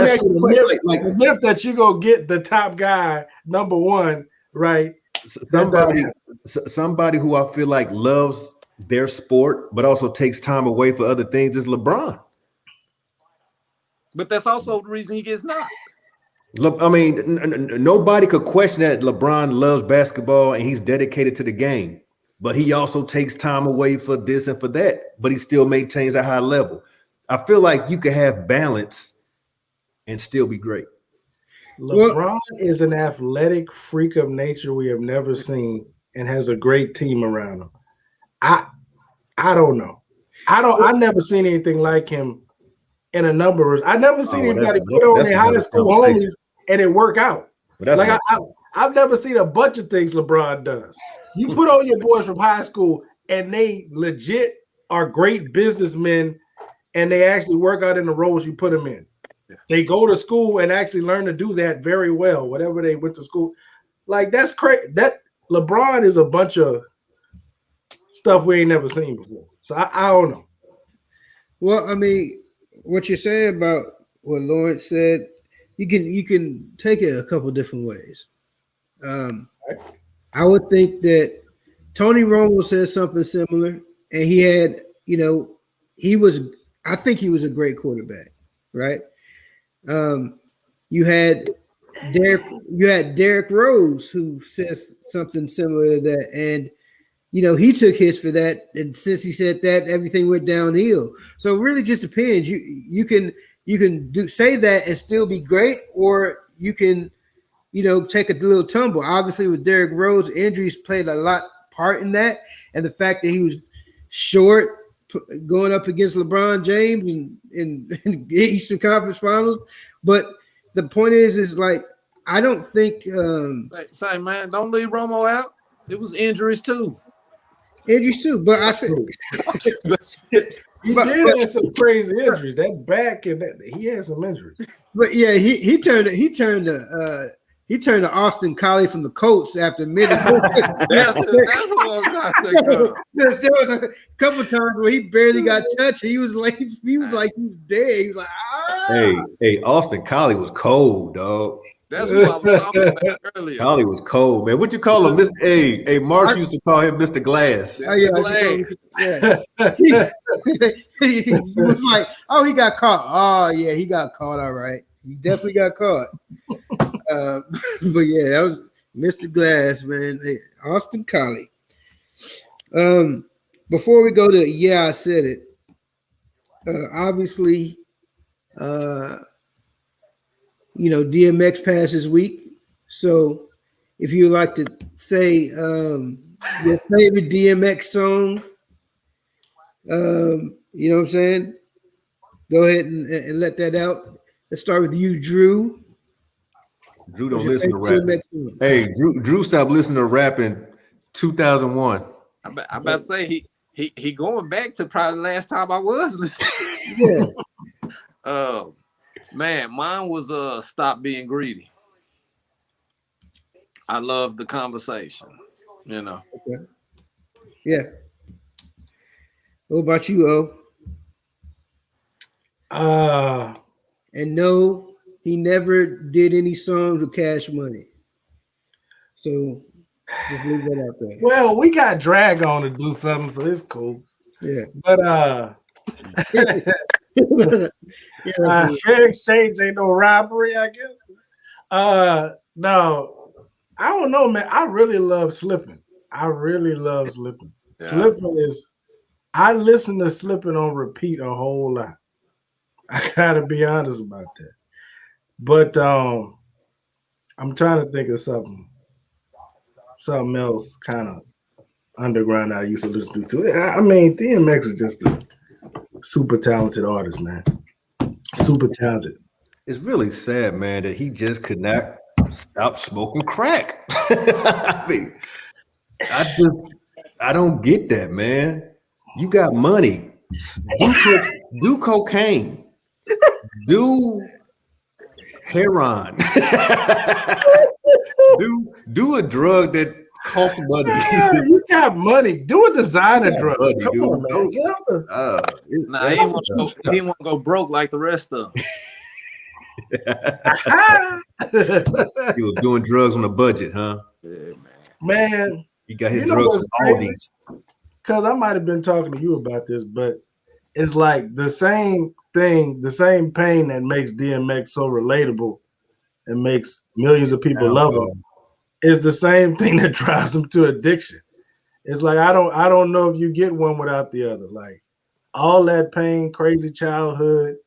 ask you a question. Like the myth that you're gonna get the top guy number one, right? Somebody who I feel like loves their sport, but also takes time away for other things is LeBron. But that's also the reason he gets knocked. I mean, nobody could question that LeBron loves basketball and he's dedicated to the game, but he also takes time away for this and for that, but he still maintains a high level. I feel like you can have balance and still be great. LeBron is an athletic freak of nature we have never seen and has a great team around him. I don't know. I never seen anything like him in a number of years. I never seen anybody put on their high school homies and it work out. Like I've never seen a bunch of things LeBron does. You put on your boys from high school and they legit are great businessmen and they actually work out in the roles you put them in. Yeah. They go to school and actually learn to do that very well, whatever they went to school. Like, that's crazy. That LeBron is a bunch of stuff we ain't never seen before. So I don't know. Well, I mean, what you're saying about what Lawrence said, you can take it a couple different ways. I would think that Tony Romo said something similar, and he had, I think he was a great quarterback, right? You had Derrick Rose, who says something similar to that, and he took hits for that, and since he said that, everything went downhill. So it really just depends. You can say that and still be great, or you can take a little tumble. Obviously, with Derrick Rose, injuries played a lot part in that, and the fact that he was short going up against LeBron James in Eastern Conference Finals. But the point is like, I don't think say, man, don't leave Romo out. It was injuries too. But I said he did have some crazy injuries. That back and he had some injuries. But yeah, he turned to Austin Collie from the Colts after mid. That's what I'm trying to think of. There was a couple times where he barely got touched. He was like he was dead. He was like, Hey, Austin Collie was cold, dog. That's who I was talking about earlier. Collie was cold, man. What you call him? Mr. Hey, Marsh used to call him Mr. Glass. Oh, yeah, Glass. he was like, oh, he got caught. Oh, yeah, he got caught. All right. He definitely got caught. But yeah, that was Mr. Glass, man. Hey, Austin Collie. Before we go to yeah, I said it. Obviously, DMX passed this week. So if you like to say your favorite DMX song, you know what I'm saying? Go ahead and let that out. Let's start with you, Drew. Drew don't listen to rap. Hey, Drew stopped listening to rap in 2001. I'm about to say he going back to probably the last time I was listening. Yeah. Man, mine was Stop Being Greedy. I love the conversation, Okay. Yeah. What about you, O? And no, he never did any songs with Cash Money. So just leave that out there. Well, we got Drag on to do something, so it's cool. Yeah. But fair exchange ain't no robbery, I guess. No, I don't know, man. I really love Slippin'. Yeah. Slippin' is. I listen to Slippin' on repeat a whole lot. I gotta be honest about that. But I'm trying to think of something else kind of underground I used to listen to. I mean, DMX is just a super talented artist, man. Super talented. It's really sad, man, that he just could not stop smoking crack. I mean, I don't get that, man. You got money. Do cocaine. Do heroin. do a drug that costs money. Yeah, you got money. Do a designer drug. Money, Come dude. on, man. Get out the- He didn't want to go broke like the rest of them. He was doing drugs on a budget, huh? Yeah, man. He got his You know drugs what's from all crazy? these. Because I might have been talking to you about this, but it's like the same thing, the same pain that makes DMX so relatable and makes millions of people love him is the same thing that drives them to addiction. It's like I don't know if you get one without the other. Like all that pain, crazy childhood,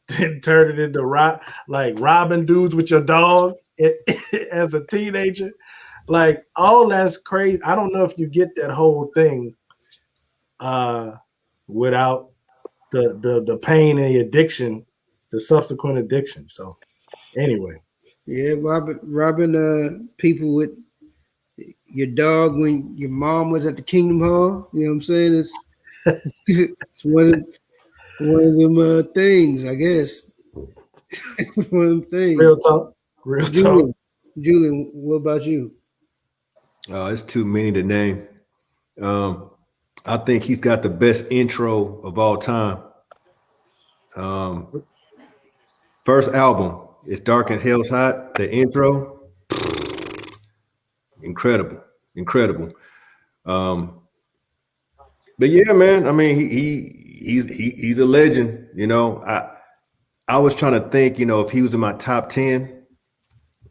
then turn it into robbing dudes with your dog as a teenager. Like all that's crazy. I don't know if you get that whole thing without the pain and the addiction, the subsequent addiction. So anyway. Yeah, robbing people with your dog when your mom was at the Kingdom Hall. You know what I'm saying? It's one of them things, I guess. One of them things. Real talk. Julian, what about you? Oh, it's too many to name. I think he's got the best intro of all time. First album, It's Dark and Hell's Hot. The intro, incredible. But yeah, man. I mean, he's a legend. You know, I was trying to think. You know, if he was in my top 10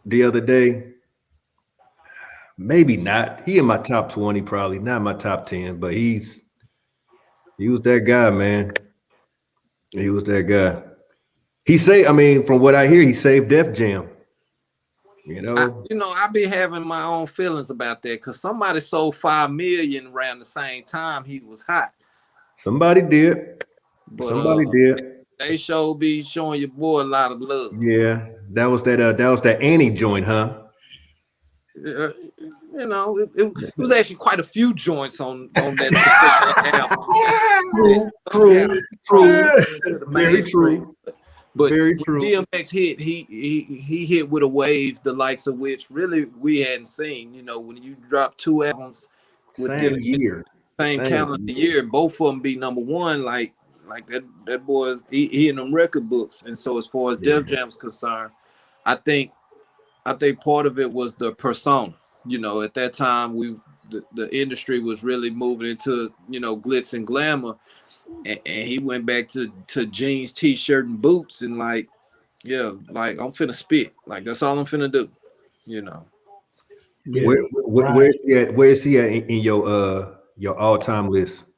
the other day, maybe not. He in my top 20, probably not my top 10. But he was that guy, man. He was that guy. From what I hear, he saved Def Jam. You know, I be having my own feelings about that because somebody sold 5 million around the same time he was hot. Somebody did. They sure be showing your boy a lot of love. Yeah, that was that Annie joint, huh? It was actually quite a few joints on that album. True. Very true. But very when true. DMX hit, he hit with a wave the likes of which really we hadn't seen. You know, when you drop 2 albums same year, same calendar year, and both of them be number one, like that boy, he in them record books. And so as far as Def Jam's concerned, I think I think part of it was the persona. You know, at that time, the industry was really moving into, you know, glitz and glamour, and he went back to jeans, t-shirt, and boots, and like, yeah, like I'm finna spit, like that's all I'm finna do, you know. Yeah. Where is he at in your all-time list?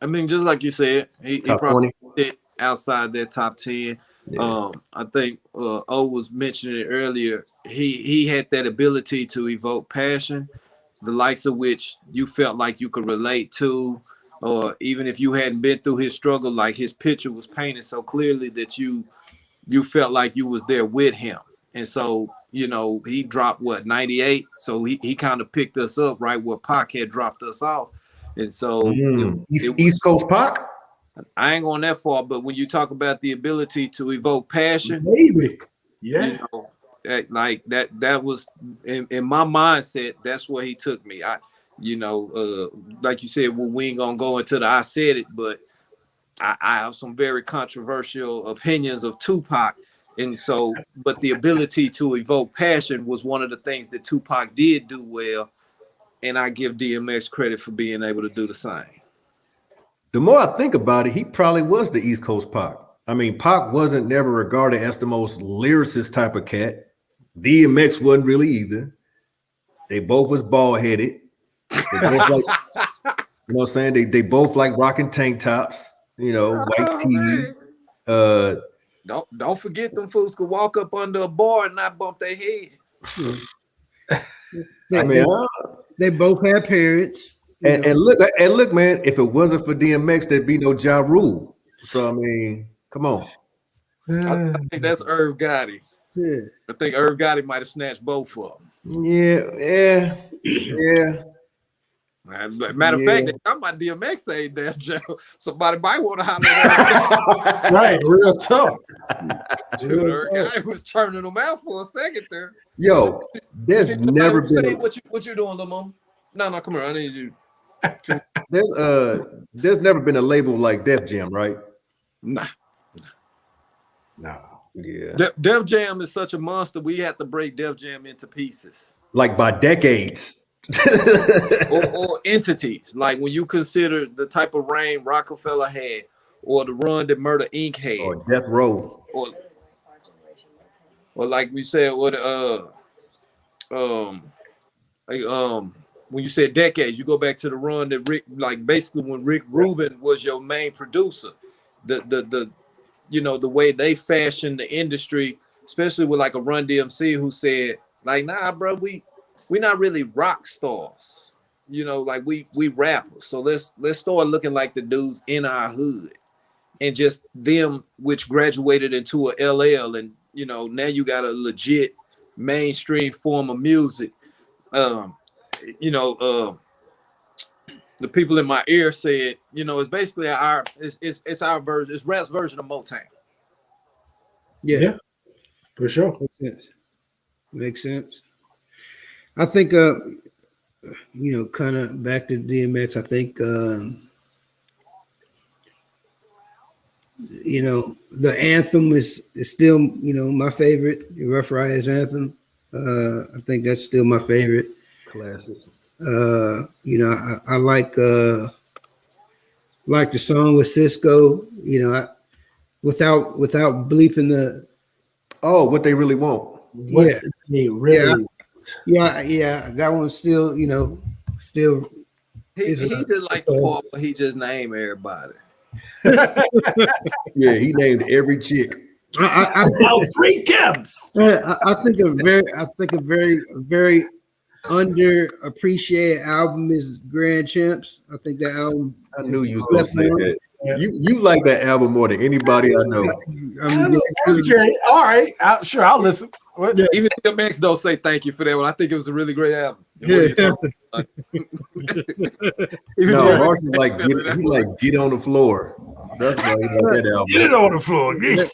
I mean, just like you said, he Top probably 20? sit outside that top 10. Yeah. I think O was mentioning it earlier. He had that ability to evoke passion, the likes of which you felt like you could relate to, or even if you hadn't been through his struggle, like his picture was painted so clearly that you felt like you was there with him. And so, you know, he dropped what, 98. So he kind of picked us up right where Pac had dropped us off. And so East Coast Pac? I ain't going that far, but when you talk about the ability to evoke passion, Baby. Yeah. you know, like that was in my mindset, that's where he took me. You know, like you said, well, we ain't gonna go into the I said it, but I have some very controversial opinions of Tupac. And so, but the ability to evoke passion was one of the things that Tupac did do well. And I give DMX credit for being able to do the same. The more I think about it, he probably was the East Coast Pac. I mean, Pac wasn't never regarded as the most lyricist type of cat. DMX wasn't really either. They both was bald-headed. They both like, you know what I'm saying? They both like rocking tank tops, you know, white tees. Don't forget them fools could walk up under a bar and not bump their head. They both had parents. And look, man, if it wasn't for DMX, there'd be no Ja Rule. So I mean, come on. I think that's Irv Gotti. Yeah. I think Irv Gotti might have snatched both of them. Yeah. Matter of fact, they talking about DMX ain't Def Jam. Somebody might want to holler at that. Right, real tough. Dude, Irv Gotti was churning them out for a second there. Yo, there's never been what you doing, Lamont? No, come here. I need you. There's never been a label like Def Jam, right? Nah. Yeah. Def Jam is such a monster. We have to break Def Jam into pieces, like by decades, or entities. Like when you consider the type of reign Rockefeller had, or the run that Murder Inc. had, or Death Row, or like we said, what when you said decades, you go back to the run that Rick, like basically when Rick Rubin was your main producer, the you know, the way they fashioned the industry, especially with like a Run DMC who said, like, nah, bro, we not really rock stars, you know, like we rappers. So let's start looking like the dudes in our hood, and just them which graduated into a LL, and you know, now you got a legit mainstream form of music. You know, the people in my ear said, you know, it's basically it's our version, it's rap's version of Motown. Yeah, for sure. Makes sense. I think you know, kind of back to DMX, I think you know, the anthem is still, you know, my favorite, Rough Riders anthem. I think that's still my favorite. Classic. You know, I like the song with Cisco, you know, without bleeping the what they really want. Yeah. They really Yeah, that one still, you know, still he just like the part where he just named everybody. Yeah, he named every chick. I three Kims. I think a very underappreciated album is Grand Champs. I think that album. I knew you was gonna say that. You like that album more than anybody I know. Okay, all right. Sure, I'll listen. Even DMX don't say thank you for that one. I think it was a really great album. No, Mark is like get on the floor. That's why he like that album. Get it on the floor. That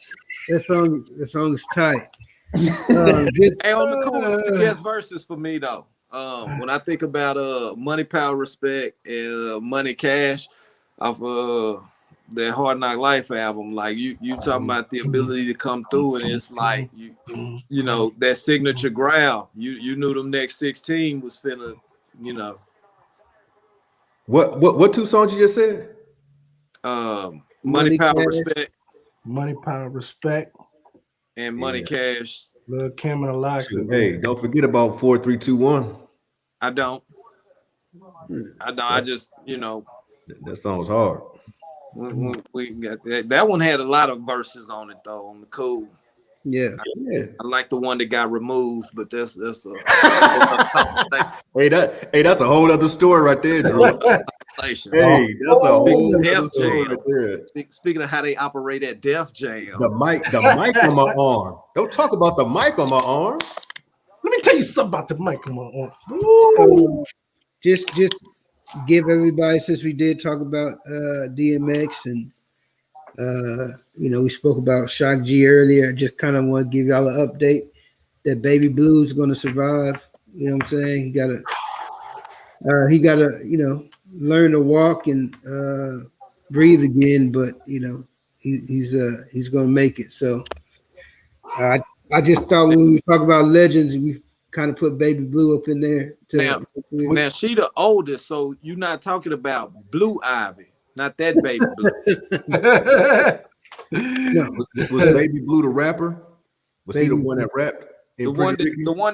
song is tight. Hey, on the cool guest verses for me though. When I think about Money, Power, Respect, and Money, Cash, off that Hard Knock Life album. Like you talking about the ability to come through, and it's like you know that signature growl. You knew them next 16 was finna, you know. What two songs you just said? Money, Power, Cash. Respect, Money, Power, Respect, and Money, Cash. Lil Kim and the Locks. Hey, don't forget about 4, 3, 2, 1. I don't. I just, you know, That song was hard. we got that one had a lot of verses on it though, on the cool. Yeah. I like the one that got removed, but that's a Hey, that's a whole other story right there, Drew. Hey, that's a whole other story right there. Speaking of how they operate at Def Jam. The mic on my arm. Don't talk about the mic on my arm. Let me tell you something about the mic on my arm. So just give everybody, since we did talk about DMX and you know, we spoke about Shock G earlier. I just kind of want to give y'all an update that Baby Blue is going to survive. You know what I'm saying? He gotta, you know, learn to walk and breathe again. But you know, he's going to make it. So I just thought when we talk about legends, we kind of put Baby Blue up in there. Now she the oldest, so you're not talking about Blue Ivy. Not that Baby Blue. No. Was Baby Blue the rapper? Was he the one that rapped? The one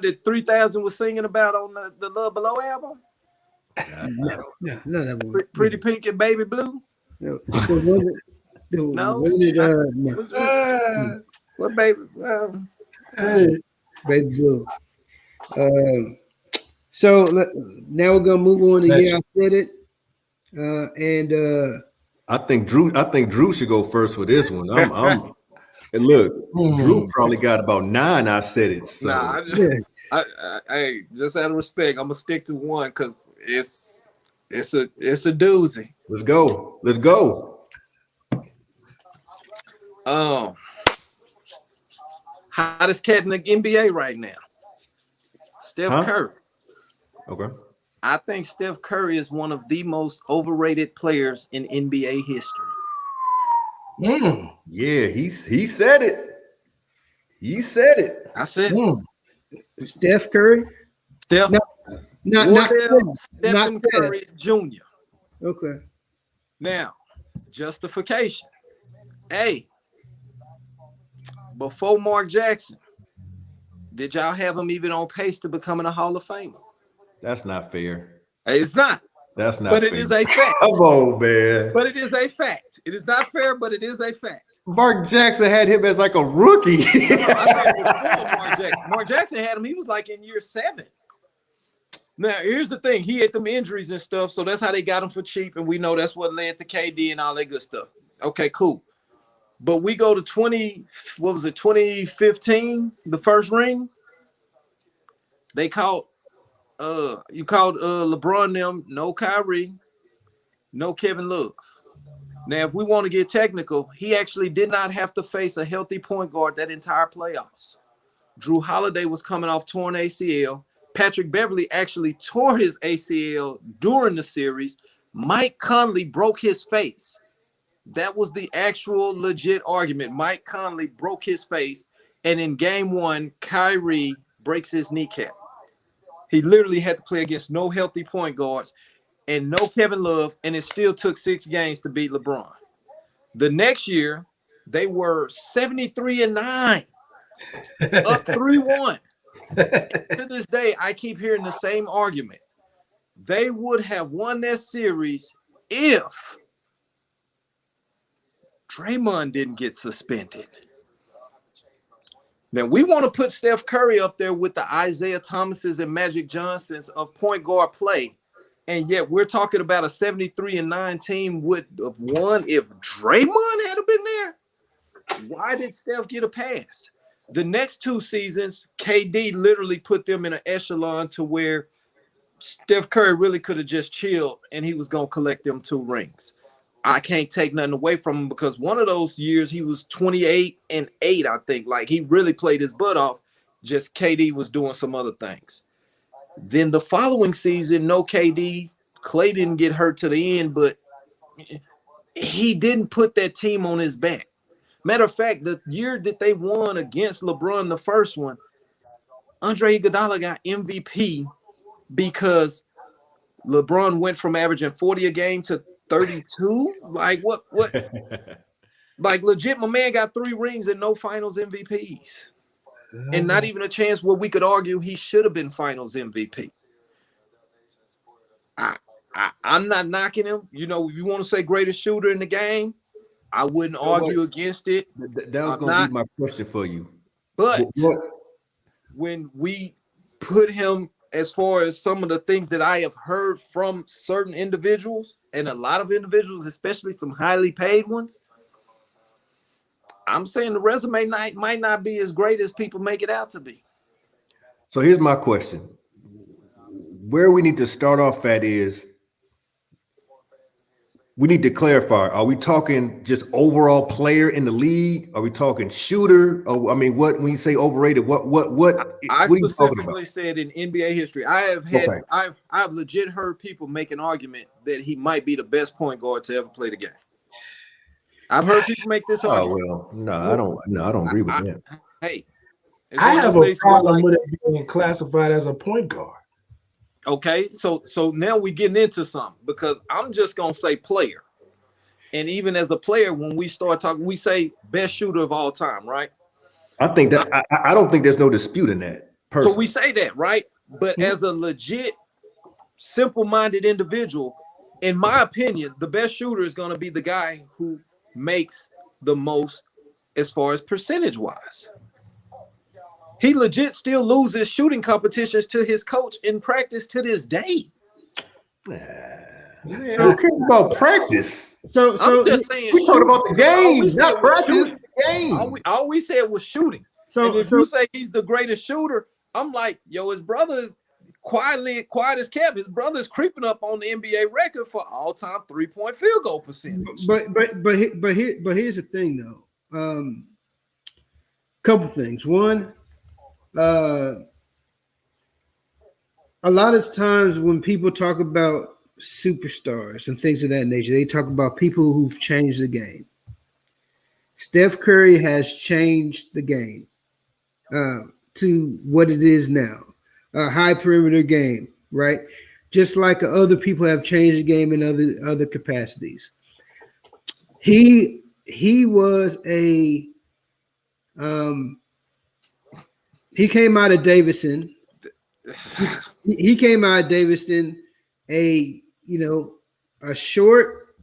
that 3000 was singing about on the Love Below album? No, that one. Pretty Pink and Baby Blue? No. What Baby? Baby Blue. So now we're gonna move on to Yeah, I Said It. I think Drew should go first for this one. And look, Drew probably got about 9. I said it. So. Nah, hey, just out of respect, I'm gonna stick to one because it's a doozy. Let's go. Hottest cat in the NBA right now, Steph Curry. Okay. I think Steph Curry is one of the most overrated players in NBA history. Yeah, he said it. He said it. I said Steph Curry. Stephen Curry Jr. Okay. Now, justification. Hey, before Mark Jackson, did y'all have him even on pace to becoming a Hall of Famer? That's not fair. It's not. That's not but fair. It is a fact. Come on, man. But it is a fact. It is not fair, but it is a fact. Mark Jackson had him as like a rookie. I said before Mark Jackson. Mark Jackson had him. He was like in year 7. Now, here's the thing. He had them injuries and stuff, so that's how they got him for cheap, and we know that's what led to KD and all that good stuff. Okay, cool. But we go to 2015, the first ring? They called LeBron them, no Kyrie, no Kevin Love. Now, if we want to get technical, he actually did not have to face a healthy point guard that entire playoffs. Drew Holiday was coming off torn ACL. Patrick Beverly actually tore his ACL during the series. Mike Conley broke his face. That was the actual legit argument. Mike Conley broke his face, and in game 1, Kyrie breaks his kneecap. He literally had to play against no healthy point guards and no Kevin Love, and it still took 6 games to beat LeBron. The next year, they were 73-9, up 3-1. To this day, I keep hearing the same argument. They would have won that series if Draymond didn't get suspended. Now, we want to put Steph Curry up there with the Isaiah Thomases and Magic Johnsons of point guard play, and yet we're talking about a 73-9 team would have won if Draymond had been there. Why did Steph get a pass? The next 2 seasons, KD literally put them in an echelon to where Steph Curry really could have just chilled and he was going to collect them 2 rings. I can't take nothing away from him because one of those years he was 28-8, I think. Like, he really played his butt off. Just KD was doing some other things. Then the following season, no KD. Clay didn't get hurt to the end, but he didn't put that team on his back. Matter of fact, the year that they won against LeBron, the first one, Andre Iguodala got MVP because LeBron went from averaging 40 a game to 32. Like what? Like legit, my man got 3 rings and no Finals MVPs, and not even a chance where we could argue he should have been Finals MVP. I'm not knocking him. You know, you want to say greatest shooter in the game, I wouldn't argue against it. That was going to be my question for you. But when we put him, as far as some of the things that I have heard from certain individuals, and a lot of individuals, especially some highly paid ones, I'm saying the resume might not be as great as people make it out to be. So here's my question. Where we need to start off at is we need to clarify. Are we talking just overall player in the league? Are we talking shooter? Or, I mean, what when you say overrated? What I what specifically said in NBA history. I've legit heard people make an argument that he might be the best point guard to ever play the game. I've heard people make this argument. Oh well, I don't agree with that. Hey, I have a problem with it being classified as a point guard. Okay, so now we're getting into something, because I'm just gonna say player, and even as a player, when we start talking, we say best shooter of all time, right? I think that I don't think there's no dispute in that. Personally. So we say that, right? But as a legit, simple-minded individual, in my opinion, the best shooter is gonna be the guy who makes the most as far as percentage-wise. He legit still loses shooting competitions to his coach in practice to this day. Who cares about practice? So I'm just saying, we talking about the game, not practice. Game. All we said was shooting. And if you say he's the greatest shooter, I'm like, yo, his brother is quiet as kept. His brother is creeping up on the NBA record for all-time 3-point field goal percentage. But here's the thing though. Couple things. One. A lot of times when people talk about superstars and things of that nature, they talk about people who've changed the game. Steph Curry has changed the game to what it is now, a high perimeter game, right? Just like other people have changed the game in other capacities. He was a he came out of Davidson. He came out of Davidson, a short,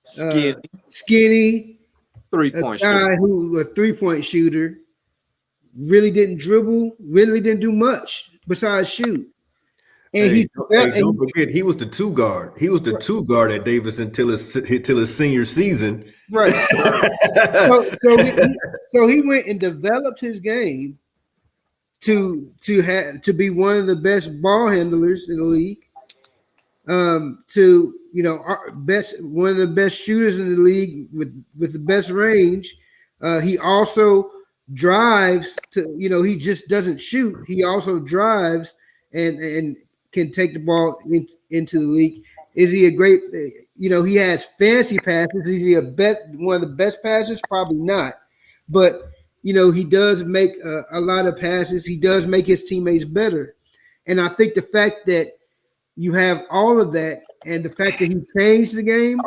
skinny 3-point guy shooter. who a 3-point shooter. Really didn't dribble. Really didn't do much besides shoot. And don't forget, he was the 2 guard. He was the 2 guard at Davidson till his senior season. Right. So he went and developed his game to be one of the best ball handlers in the league, one of the best shooters in the league with the best range. He also drives he just doesn't shoot. He also drives and can take the ball into the league. Is he a great? He has fancy passes. Is he one of the best passers? Probably not, but. He does make a lot of passes. He does make his teammates better. And I think the fact that you have all of that and the fact that he changed the game.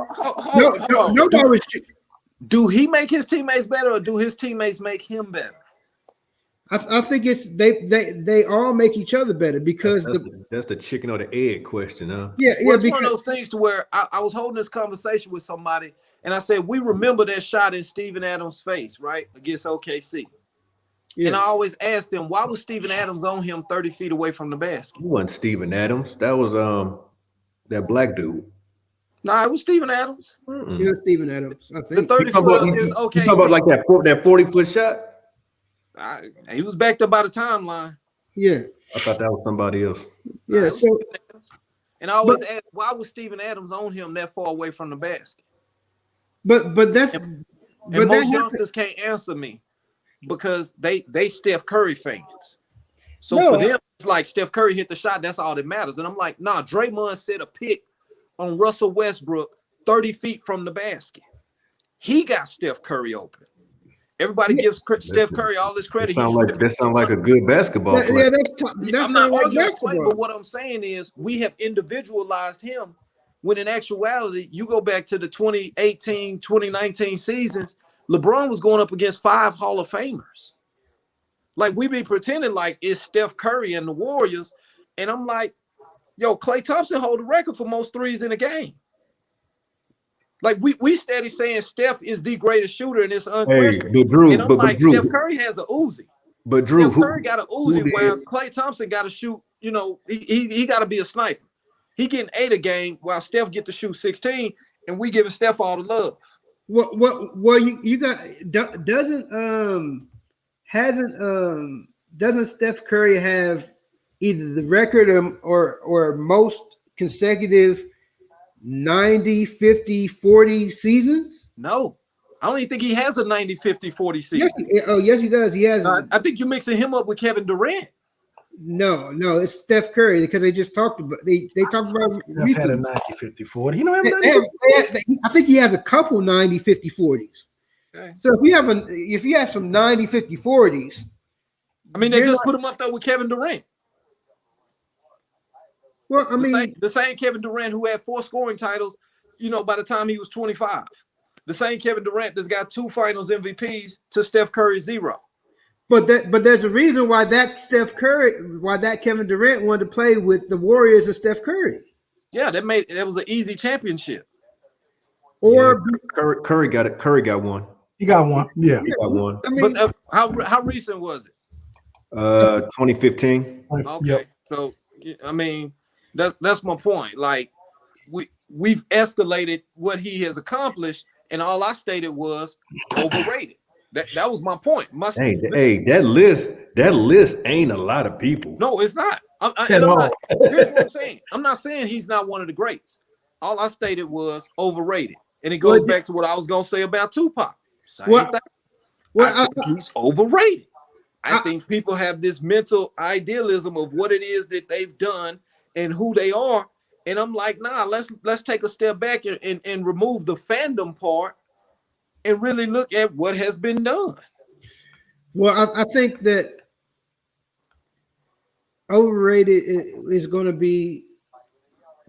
Do he make his teammates better, or do his teammates make him better? I think it's they all make each other better, because that's the chicken or the egg question, huh? Yeah. It's one of those things to where I was holding this conversation with somebody, and I said, we remember that shot in Steven Adams' face, right, against OKC. Yeah. And I always ask them, why was Steven Adams on him 30 feet away from the basket? It wasn't Steven Adams. That was that black dude. Nah, it was Steven Adams. Mm-mm. It was Steven Adams. I think. The 30-foot against OKC. You talking about like that 40-foot shot? He was backed up by the timeline. Yeah. I thought that was somebody else. Yeah. And I always ask, why was Steven Adams on him that far away from the basket? But that's and most youngsters can't answer me because they Steph Curry fans. So for them, it's like Steph Curry hit the shot, that's all that matters. And I'm like, nah, Draymond set a pick on Russell Westbrook 30 feet from the basket. He got Steph Curry open. Everybody gives Steph Curry all this credit. That sound like a good basketball player. Yeah, that's I'm not arguing his play, but what I'm saying is we have individualized him when in actuality, you go back to the 2018, 2019 seasons, LeBron was going up against 5 Hall of Famers. Like, we be pretending like it's Steph Curry and the Warriors, and I'm like, yo, Klay Thompson hold the record for most threes in a game. Like, we steady saying Steph is the greatest shooter, and it's unquestionable. But Drew, and I'm like, Drew, Steph Curry has a Uzi. But Drew, Steph Curry got a Uzi, while Klay Thompson got to shoot. You know, he got to be a sniper. He getting 8 a game, while Steph get to shoot 16, and we giving Steph all the love. Well, you got doesn't Steph Curry have either the record or most consecutive 90, 50, 40 seasons? No, I don't even think he has a 90, 50, 40 season. Yes, he does. He has. I think you're mixing him up with Kevin Durant. No, it's Steph Curry because they just talked about they talked about Steph had a 90, 50, 40. You know, I think he has a couple 90, 50, 40s. Okay. So if you have some 90, 50, 40s, I mean, they just put him up there with Kevin Durant. Well, I mean, the same Kevin Durant who had 4 scoring titles, you know, by the time he was 25. The same Kevin Durant that's got 2 Finals MVPs to Steph Curry 0. But there's a reason why that Kevin Durant wanted to play with the Warriors and Steph Curry. Yeah, that was an easy championship. Or Curry got it. Curry got one. He got one. Yeah, he got one. I mean, but how recent was it? 2015. Okay, yep. So I mean, that's my point. Like, we've escalated what he has accomplished, and all I stated was overrated. That was my point. Hey, that list ain't a lot of people. No, it's not. Here's what I'm saying. I'm not saying he's not one of the greats. All I stated was overrated, and it goes back to what I was gonna say about Tupac. I think he's overrated. I think people have this mental idealism of what it is that they've done and who they are, and I'm like, nah. Let's take a step back and remove the fandom part and really look at what has been done. Well, I think that overrated is going to be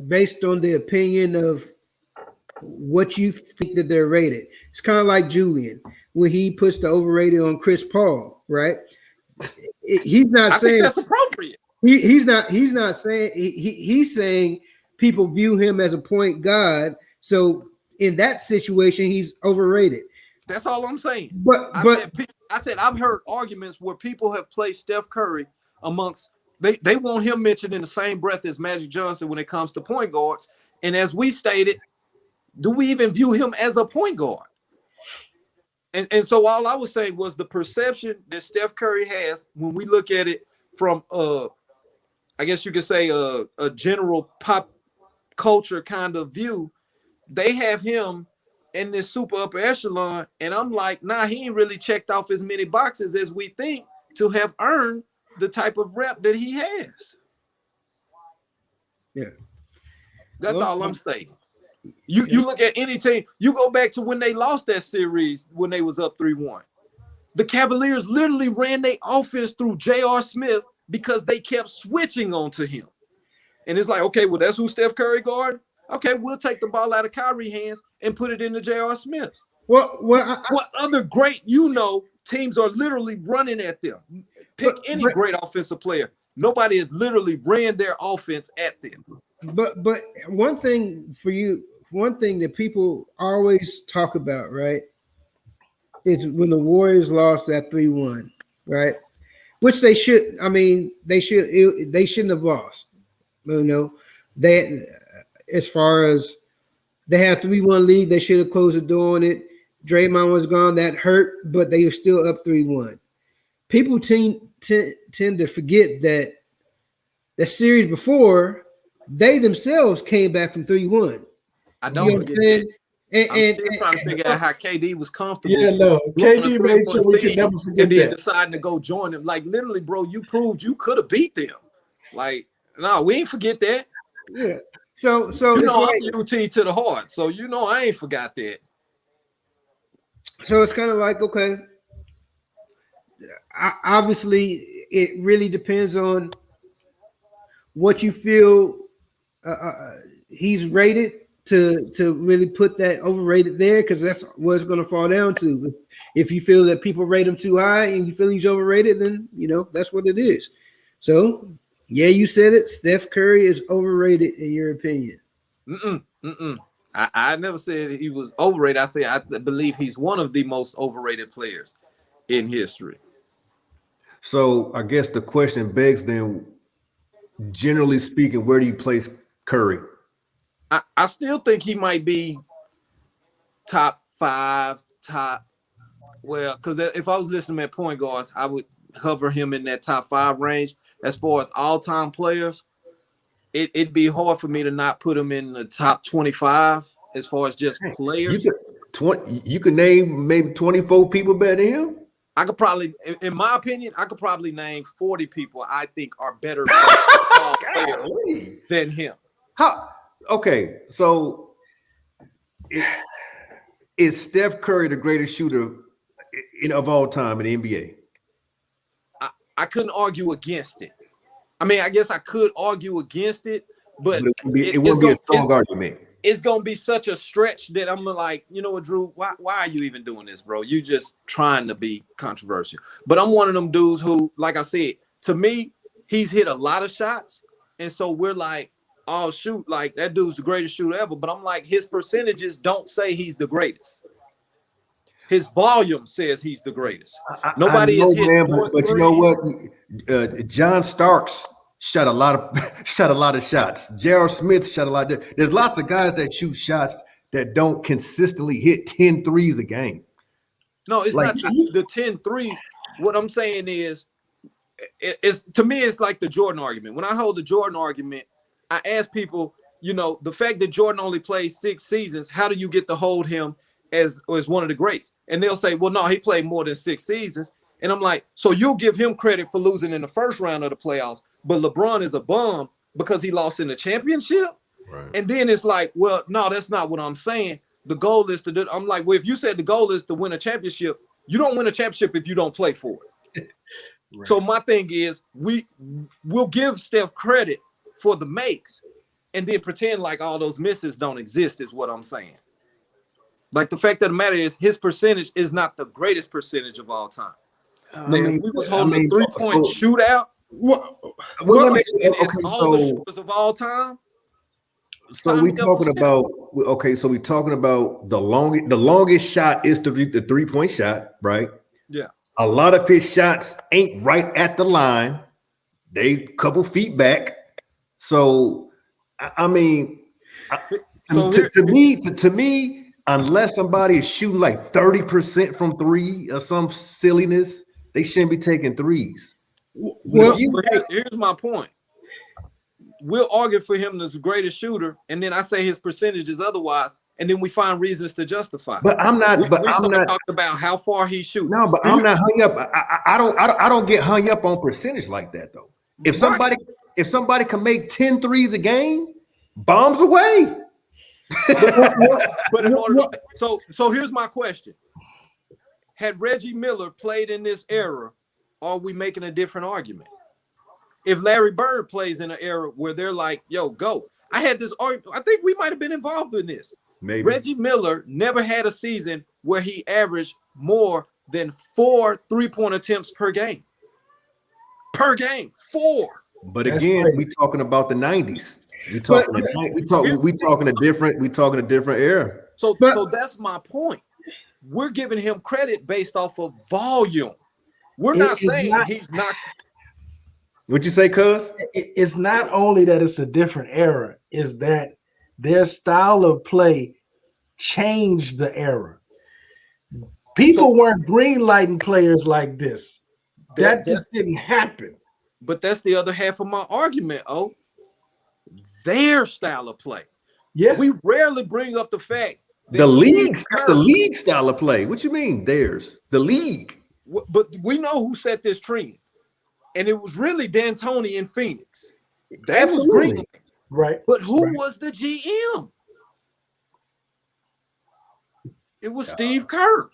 based on the opinion of what you think that they're rated. It's kind of like Julian when he puts the overrated on Chris Paul, right? He's not saying that's appropriate. He's not saying he's saying people view him as a point guard. So in that situation, he's overrated. That's all I'm saying. But I said I've heard arguments where people have placed Steph Curry amongst they want him mentioned in the same breath as Magic Johnson when it comes to point guards. And as we stated, do we even view him as a point guard? And so all I was saying was the perception that Steph Curry has when we look at it from I guess you could say a general pop culture kind of view. They have him in this super upper echelon, and I'm like, nah, he ain't really checked off as many boxes as we think to have earned the type of rep that he has. Yeah, that's all I'm saying. You look at any team, you go back to when they lost that series when they was up 3-1. The Cavaliers literally ran their offense through J.R. Smith because they kept switching onto him. And it's like, okay, well, that's who Steph Curry guard. Okay, we'll take the ball out of Kyrie's hands and put it into J.R. Smith's. What other great, teams are literally running at them? Pick any great offensive player. Nobody has literally ran their offense at them. But one thing that people always talk about, right, is when the Warriors lost that 3-1, right? Which they should. I mean, they shouldn't have lost. They, as far as they had 3-1 lead, they should have closed the door on it. Draymond was gone, that hurt, but they were still up 3-1. People tend to forget that the series before, they themselves came back from 3-1. I don't forget that. I'm still trying to figure out how KD was comfortable. Yeah, no. KD made sure we could never forget and then that. Deciding to go join them. Like, literally, bro, you proved you could have beat them. Like, no, we ain't forget that. Yeah. So You it's know, like, I'm UT to the heart, so you know I ain't forgot that. so it's kind of like, okay, obviously it really depends on what you feel he's rated to really put that overrated there, because that's what it's going to fall down to. If you feel that people rate him too high and you feel he's overrated, then that's what it is. So yeah, you said it. Steph Curry is overrated in your opinion. I never said he was overrated. I say I believe he's one of the most overrated players in history. So I guess the question begs then, generally speaking, where do you place Curry? I still think he might be top 5, because if I was listening at point guards, I would hover him in that top 5 range. As far as all-time players, it'd be hard for me to not put him in the top 25 as far as just players. You could name maybe 24 people better than him. I could probably, in my opinion, name 40 people I think are better players than him. How? Okay, so is Steph Curry the greatest shooter of all time in the NBA? I couldn't argue against it. I mean, I guess I could argue against it, but it wouldn't be a strong argument. It's gonna be such a stretch that I'm like, you know what, Drew? Why are you even doing this, bro? You just trying to be controversial. But I'm one of them dudes who, like I said, to me, he's hit a lot of shots, and so we're like, oh shoot, like that dude's the greatest shooter ever. But I'm like, his percentages don't say he's the greatest. His volume says he's the greatest. Nobody is hit. But you know what? John Starks shot a lot of shots. J.R. Smith shot a lot. There's lots of guys that shoot shots that don't consistently hit 10 threes a game. No, it's not the 10 threes. What I'm saying is, to me, it's like the Jordan argument. When I hold the Jordan argument, I ask people, the fact that Jordan only played 6 seasons, how do you get to hold him as one of the greats? And they'll say, well, no, he played more than 6 seasons. And I'm like, so you'll give him credit for losing in the first round of the playoffs, but LeBron is a bum because he lost in the championship? Right. And then it's like, well, no, that's not what I'm saying. The goal is to do. I'm like, well, if you said the goal is to win a championship, you don't win a championship if you don't play for it. Right. So my thing is, we'll give Steph credit for the makes and then pretend like all those misses don't exist is what I'm saying. Like, the fact of the matter is, his percentage is not the greatest percentage of all time. If we was holding a 3-point shootout, all the shooters of all time. So we're talking about the longest shot is the 3-point shot, right? Yeah. A lot of his shots ain't right at the line; they couple feet back. So, I mean, to me. Unless somebody is shooting like 30% from 3 or some silliness, they shouldn't be taking threes. Well, here's my point. We'll argue for him as the greatest shooter, and then I say his percentage is otherwise, and then we find reasons to justify. But I'm not. We talking about how far he shoots. No, but I'm not hung up. I don't get hung up on percentage like that though. If somebody can make 10 threes a game, bombs away. So here's my question. Had Reggie Miller played in this era, are we making a different argument? If Larry Bird plays in an era where they're like, yo, go. I had this argument. I think we might have been involved in this. Maybe. Reggie Miller never had a season where he averaged more than 4 3-point attempts per game. 4. But again, we're talking about the 90s. We talking a different era. So that's my point. We're giving him credit based off of volume. We're not saying he's not. What'd you say, cuz? It's not only that it's a different era, is that their style of play changed the era. People weren't greenlighting players like this. That just didn't happen. But that's the other half of my argument, their style of play. Yeah, we rarely bring up the fact that the league style of play. What you mean? Theirs, the league. But we know who set this trend, and it was really D'Antoni in Phoenix. That was green. Right. But who was the GM? It was Steve Kerr.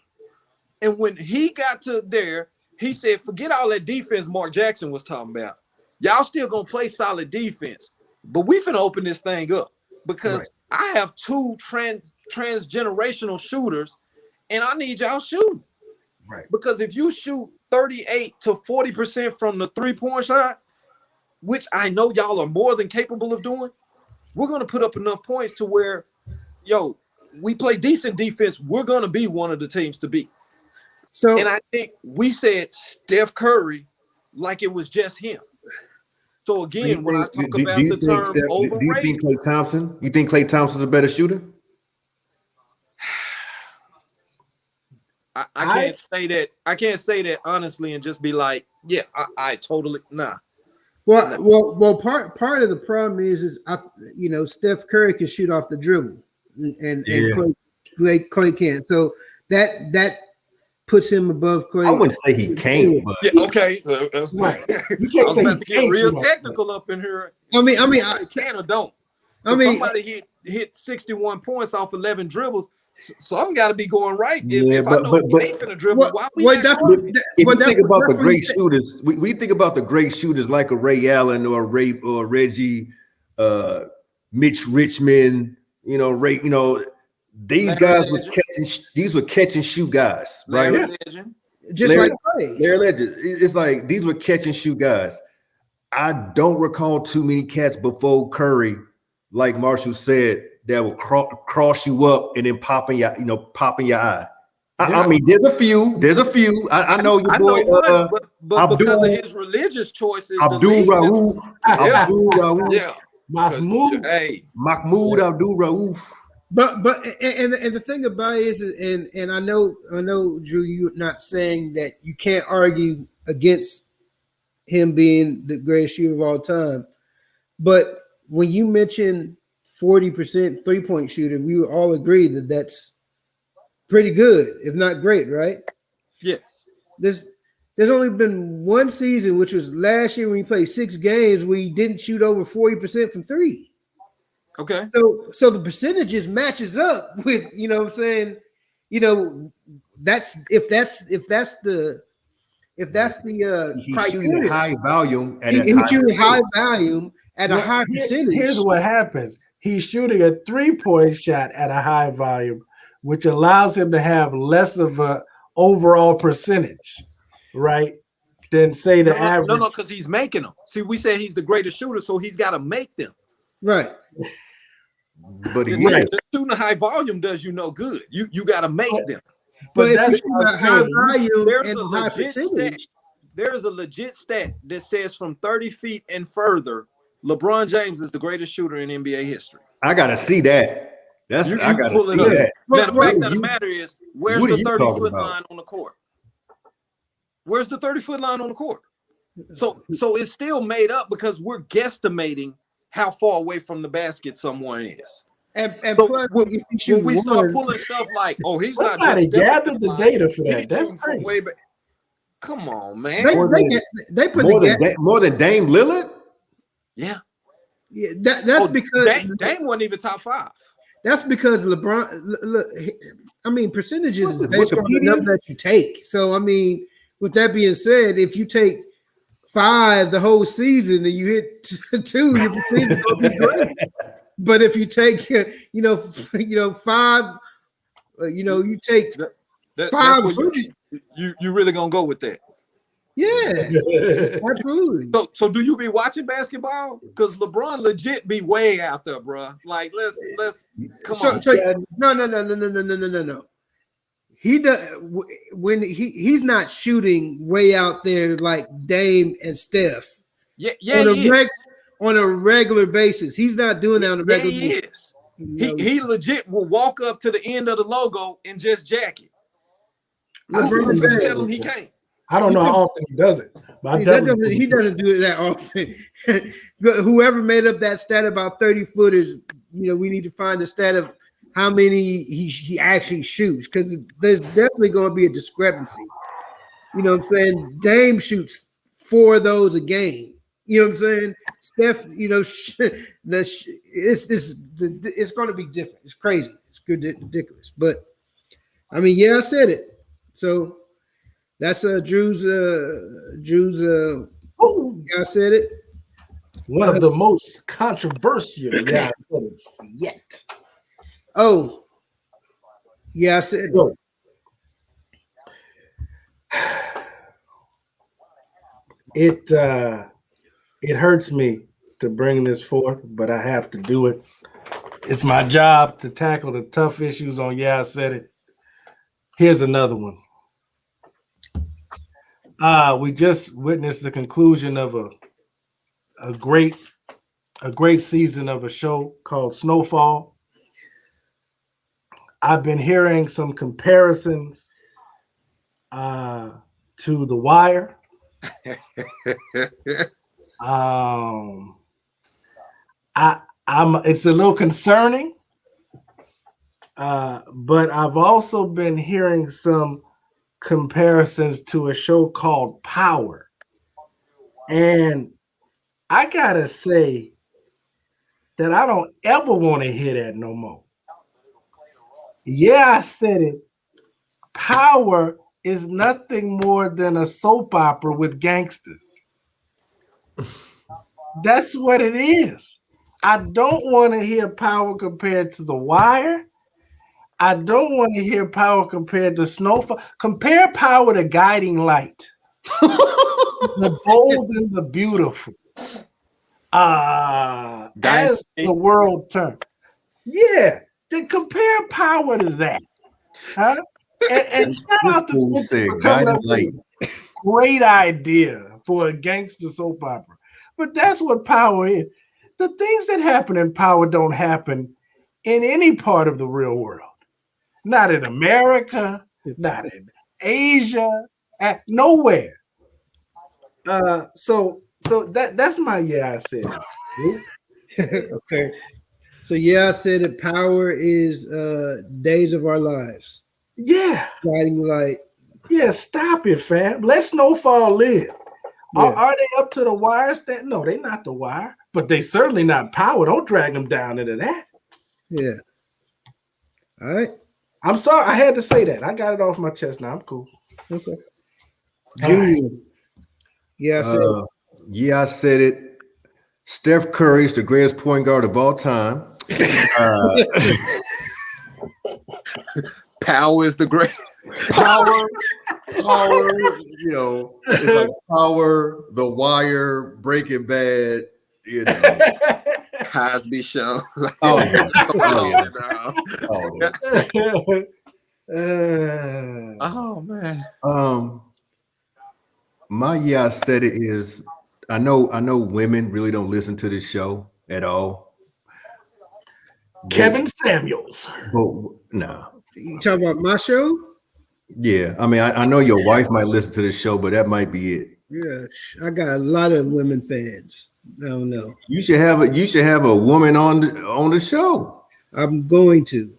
And when he got to there, he said, forget all that defense Mark Jackson was talking about. Y'all still going to play solid defense. But we finna open this thing up because I have two transgenerational shooters, and I need y'all shooting. Right. Because if you shoot 38 to 40% from the three-point shot, which I know y'all are more than capable of doing, we're going to put up enough points to where, we play decent defense. We're going to be one of the teams to beat. So, and I think we said Steph Curry like it was just him. So again, when I talk about the term overrated, do you think Klay Thompson? You think Klay Thompson's a better shooter? I can't say that. I can't say that honestly and just be like, yeah, I totally nah. Well. Part of the problem is Steph Curry can shoot off the dribble, and Klay can't. So that puts him above Klay. I wouldn't say he can't, but okay. Right. You can't say he can't real technical up in here. I mean, can or don't. Somebody hit 61 points off 11 dribbles. Some got to be going right. If I know he ain't finna dribble, why we not talking? If you think about the great shooters, we think about the great shooters like a Ray Allen or Reggie, Mitch Richmond. These guys were catch and shoot guys, right? Like Klay. They're legends. It's like these were catch and shoot guys. I don't recall too many cats before Curry, like Marshall said, that will cross you up and then pop in your eye. I mean, there's a few. I know your boy. But because of his religious choices, Abdul Rauf. Yeah. Mahmoud Abdul Rauf. But the thing about it is, and I know, Drew, you're not saying that you can't argue against him being the greatest shooter of all time, but when you mention 40% 3-point shooter, we would all agree that that's pretty good, if not great, right? Yes. There's only been one season, which was last year when he played 6 games, where he didn't shoot over 40% from 3. Okay. So the percentages matches up with, what I'm saying, that's the he's criteria. Shooting high volume at he's shooting high volume at a high percentage. Here's what happens. He's shooting a 3-point shot at a high volume, which allows him to have less of a overall percentage, right? Than say the average. No, because he's making them. See, we said he's the greatest shooter, so he's got to make them. Right. But shooting a high volume does you no good. You got to make them. But if you're high volume and high percentage, there's a legit stat that says from 30 feet and further, LeBron James is the greatest shooter in NBA history. I gotta see that. I gotta see that. Now, the fact of the matter is, where's the 30-foot line on the court? Where's the 30-foot line on the court? So it's still made up because we're guesstimating how far away from the basket someone is. And so plus, when we start pulling stuff like, he's not just gathered the data for that. That's crazy. Come on, man. They put more than Dame Lillard. Yeah. Yeah, that's because Dame wasn't even top 5. That's because LeBron. Look, I mean, percentages is based on the number that you take. So, I mean, with that being said, if you take 5 the whole season and you hit 2, your percentage will be great. But if you take, 5, you take 5. You really gonna go with that? Yeah, absolutely. So do you be watching basketball? Because LeBron legit be way out there, bro. Like let's come on. No. He does when he's not shooting way out there like Dame and Steph. Yeah, on a regular basis. He's not doing that on a regular basis. He is. He legit will walk up to the end of the logo and just jack it. Tell him he can't. I don't know how often he does it. But he doesn't do it that often. Whoever made up that stat about 30-footers, we need to find the stat of how many he actually shoots, because there's definitely going to be a discrepancy. You know what I'm saying? Dame shoots 4 of those a game. You know what I'm saying? Steph, it's going to be different. It's crazy. It's good, ridiculous. But I mean, yeah, I said it. So that's Drew's. I said it. One of the most controversial yet. Oh, yeah, I said it. It hurts me to bring this forth, but I have to do it. It's my job to tackle the tough issues on Yeah, I Said It. Here's another one. We just witnessed the conclusion of a great season of a show called Snowfall. I've been hearing some comparisons to The Wire. It's a little concerning, but I've also been hearing some comparisons to a show called Power, and I gotta say that I don't ever want to hear that no more. Yeah, I said it. Power is nothing more than a soap opera with gangsters. That's what it is. I don't want to hear Power compared to The Wire. I don't want to hear Power compared to Snowfall. Compare Power to Guiding Light. The bold and the beautiful. As the world turns. Yeah, then compare Power to that. Huh? And shout out to Guiding Light. Great idea for a gangster soap opera. But that's what Power is. The things that happen in Power don't happen in any part of the real world. Not in America, not in Asia, nowhere. So that's my Yeah, I Said it. Okay. So yeah, I said that Power is Days of Our Lives. Yeah. Guiding Light. Yeah, stop it, fam. Let Snowfall live. Yeah. Are they up to The Wire? No, they're not The Wire, but they certainly not Power. Don't drag them down into that. Yeah. All right. I'm sorry. I had to say that. I got it off my chest now. I'm cool. Okay. Junior. Yeah, I said it. Yeah, I said it. Steph Curry is the greatest point guard of all time. Power is the greatest. Power, you know, it's like Power, The Wire, Breaking Bad, you know. Cosby Show. Oh man. My Yeah, I Said It is I know women really don't listen to this show at all. Kevin Samuels. But no. You talking about my show? Yeah, I mean, I know your wife might listen to this show, but that might be it. Yeah, I got a lot of women fans. I don't know. You should have a woman on the show. I'm going to.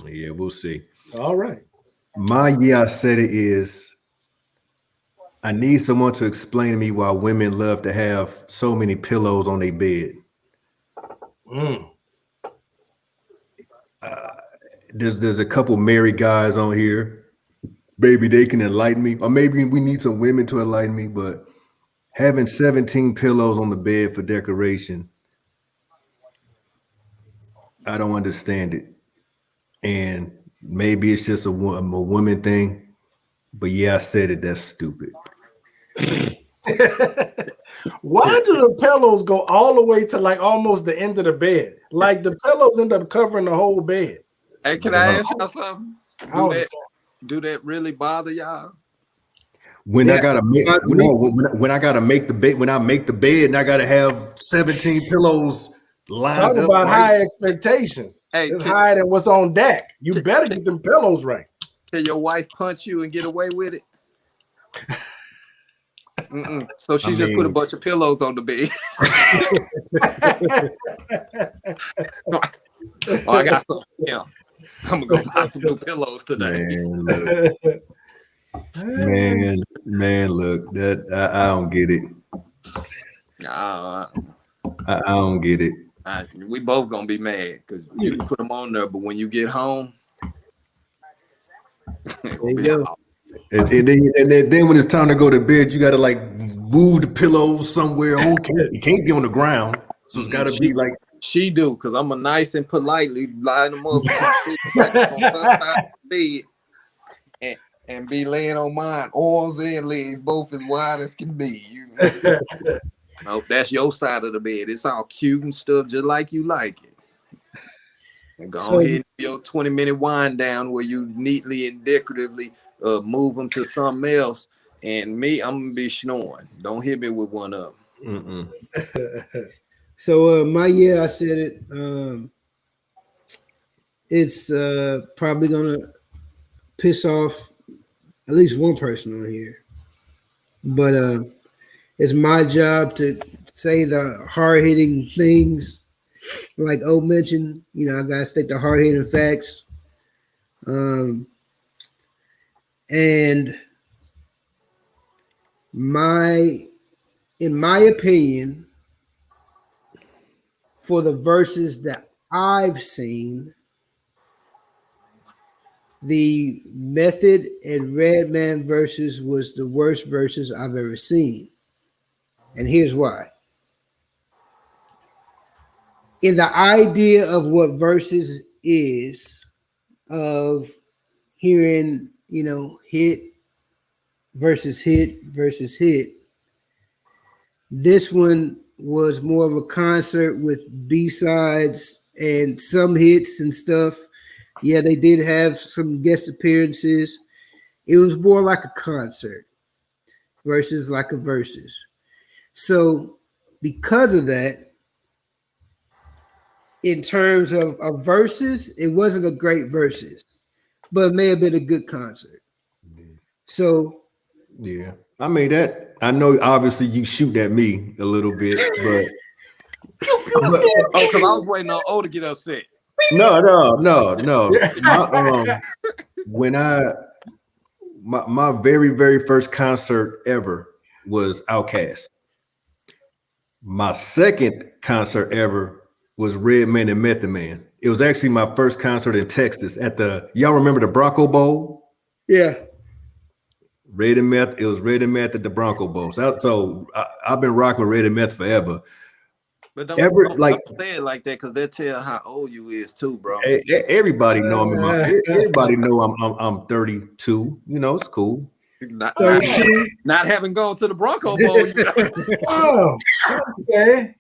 Yeah, we'll see. All right. My Yeah, I Said It is I need someone to explain to me why women love to have so many pillows on their bed. There's a couple married guys on here. Maybe they can enlighten me, or maybe we need some women to enlighten me. But having 17 pillows on the bed for decoration, I don't understand it. And maybe it's just a woman thing. But yeah, I said it. That's stupid. Why do the pillows go all the way to like almost the end of the bed? Like the pillows end up covering the whole bed. Hey, can I ask y'all something? Do that really bother y'all? When I gotta make when I gotta make the bed, when I make the bed and I gotta have 17 pillows lined up. Talk about high expectations. Hey, it's higher than what's on deck. You better get them pillows right. Can your wife punch you and get away with it? So she just put a bunch of pillows on the bed. Oh, I got some. Yeah, I'm gonna go buy some new pillows today. Man, look, that I don't get it. Uh, I don't get it. we both gonna be mad because you can put them on there, but when you get home, There you go. And then when it's time to go to bed, you got to like move the pillows somewhere. Okay, you can't be on the ground, so it's got to be like she do, because I'm a nice and politely line them up right on her side of the bed and be laying on mine, arms and legs both as wide as can be. You know? Nope, that's your side of the bed. It's all cute and stuff, just like you like it. And go ahead and do your 20-minute wind down where you neatly and decoratively move them to something else. And me, I'm gonna be snoring. Don't hit me with one of them. So my year, I said it. It's probably gonna piss off at least one person on here, but it's my job to say the hard hitting things. Like O mentioned, you know, I gotta stick to hard hitting facts. And in my opinion, for the verses that I've seen, the Method and Redman verses was the worst verses I've ever seen. And here's why. In the idea of what verses is, of hearing, you know, hit versus hit versus hit, this one was more of a concert with B-sides and some hits and stuff. Yeah, they did have some guest appearances. It was more like a concert versus like a versus. So because of that, in terms of verses, it wasn't a great verses, but it may have been a good concert. So yeah, I made that. I know obviously you shoot at me a little bit, but because I was waiting on O to get upset. No. When my very, very first concert ever was Outkast. My second concert ever was Redman and Method Man. It was actually my first concert in Texas at y'all remember the Bronco Bowl? Yeah. Red and Meth, it was Red and Meth at the Bronco Bowl. So I've been rocking with Red and Meth forever. But don't say it like that, because they tell how old you is too, bro. Everybody know everybody know I'm 32. You know, it's cool. Not having gone to the Bronco Bowl. You know? Oh, okay.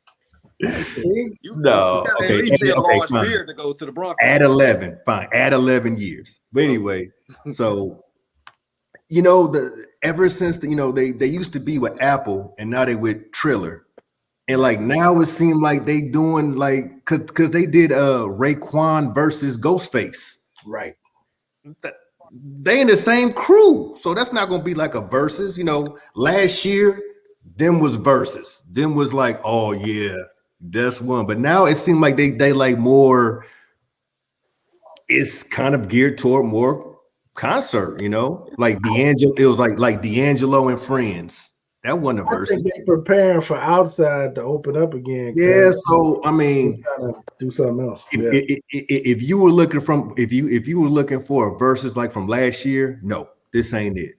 No, at least be a large beard to go to the Bronco. At 11, fine. At 11 years. But anyway, so you know, ever since they used to be with Apple and now they with Triller. And like now it seemed like they doing like because they did Raekwon versus Ghostface. Right. They in the same crew. So that's not gonna be like a versus. You know, last year, them was versus. Them was like, oh yeah, that's one. But now it seemed like they like more, it's kind of geared toward more concert, you know, like D'Angelo. It was like D'Angelo and Friends. That wasn't a verse. They're preparing for Outside to open up again. Yeah, so I mean, do something else. If you were looking for a versus like from last year, no, this ain't it.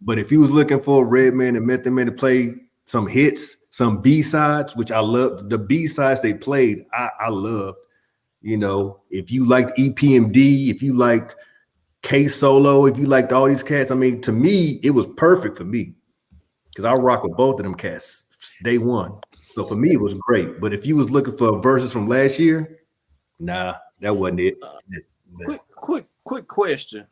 But if you was looking for Redman and Method Man to play some hits, some B-sides, which I loved, the B-sides they played, I loved. You know, if you liked EPMD, if you liked K Solo, if you liked all these cats, I mean, to me, it was perfect for me. Because I rock with both of them cats day one. So for me, it was great. But if you was looking for verses from last year, nah, that wasn't it. Quick question.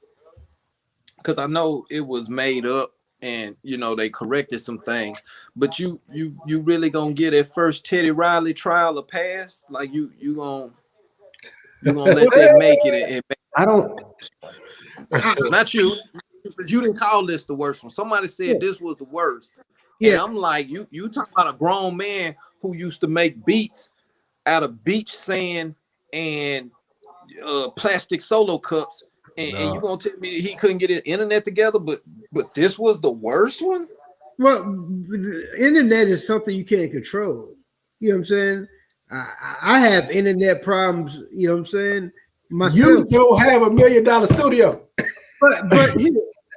Because I know it was made up and, you know, they corrected some things. But you really going to get that first Teddy Riley trial a pass? Like you going to let that make it? I don't. Not you. Because you didn't call this the worst one. Somebody said this was the worst. Yeah. And I'm like, you talking about a grown man who used to make beats out of beach sand and plastic solo cups. And you gonna tell me he couldn't get his internet together, but this was the worst one? Well, the internet is something you can't control. You know what I'm saying? I have internet problems. You know what I'm saying? Myself. You don't have $1 million studio. But here,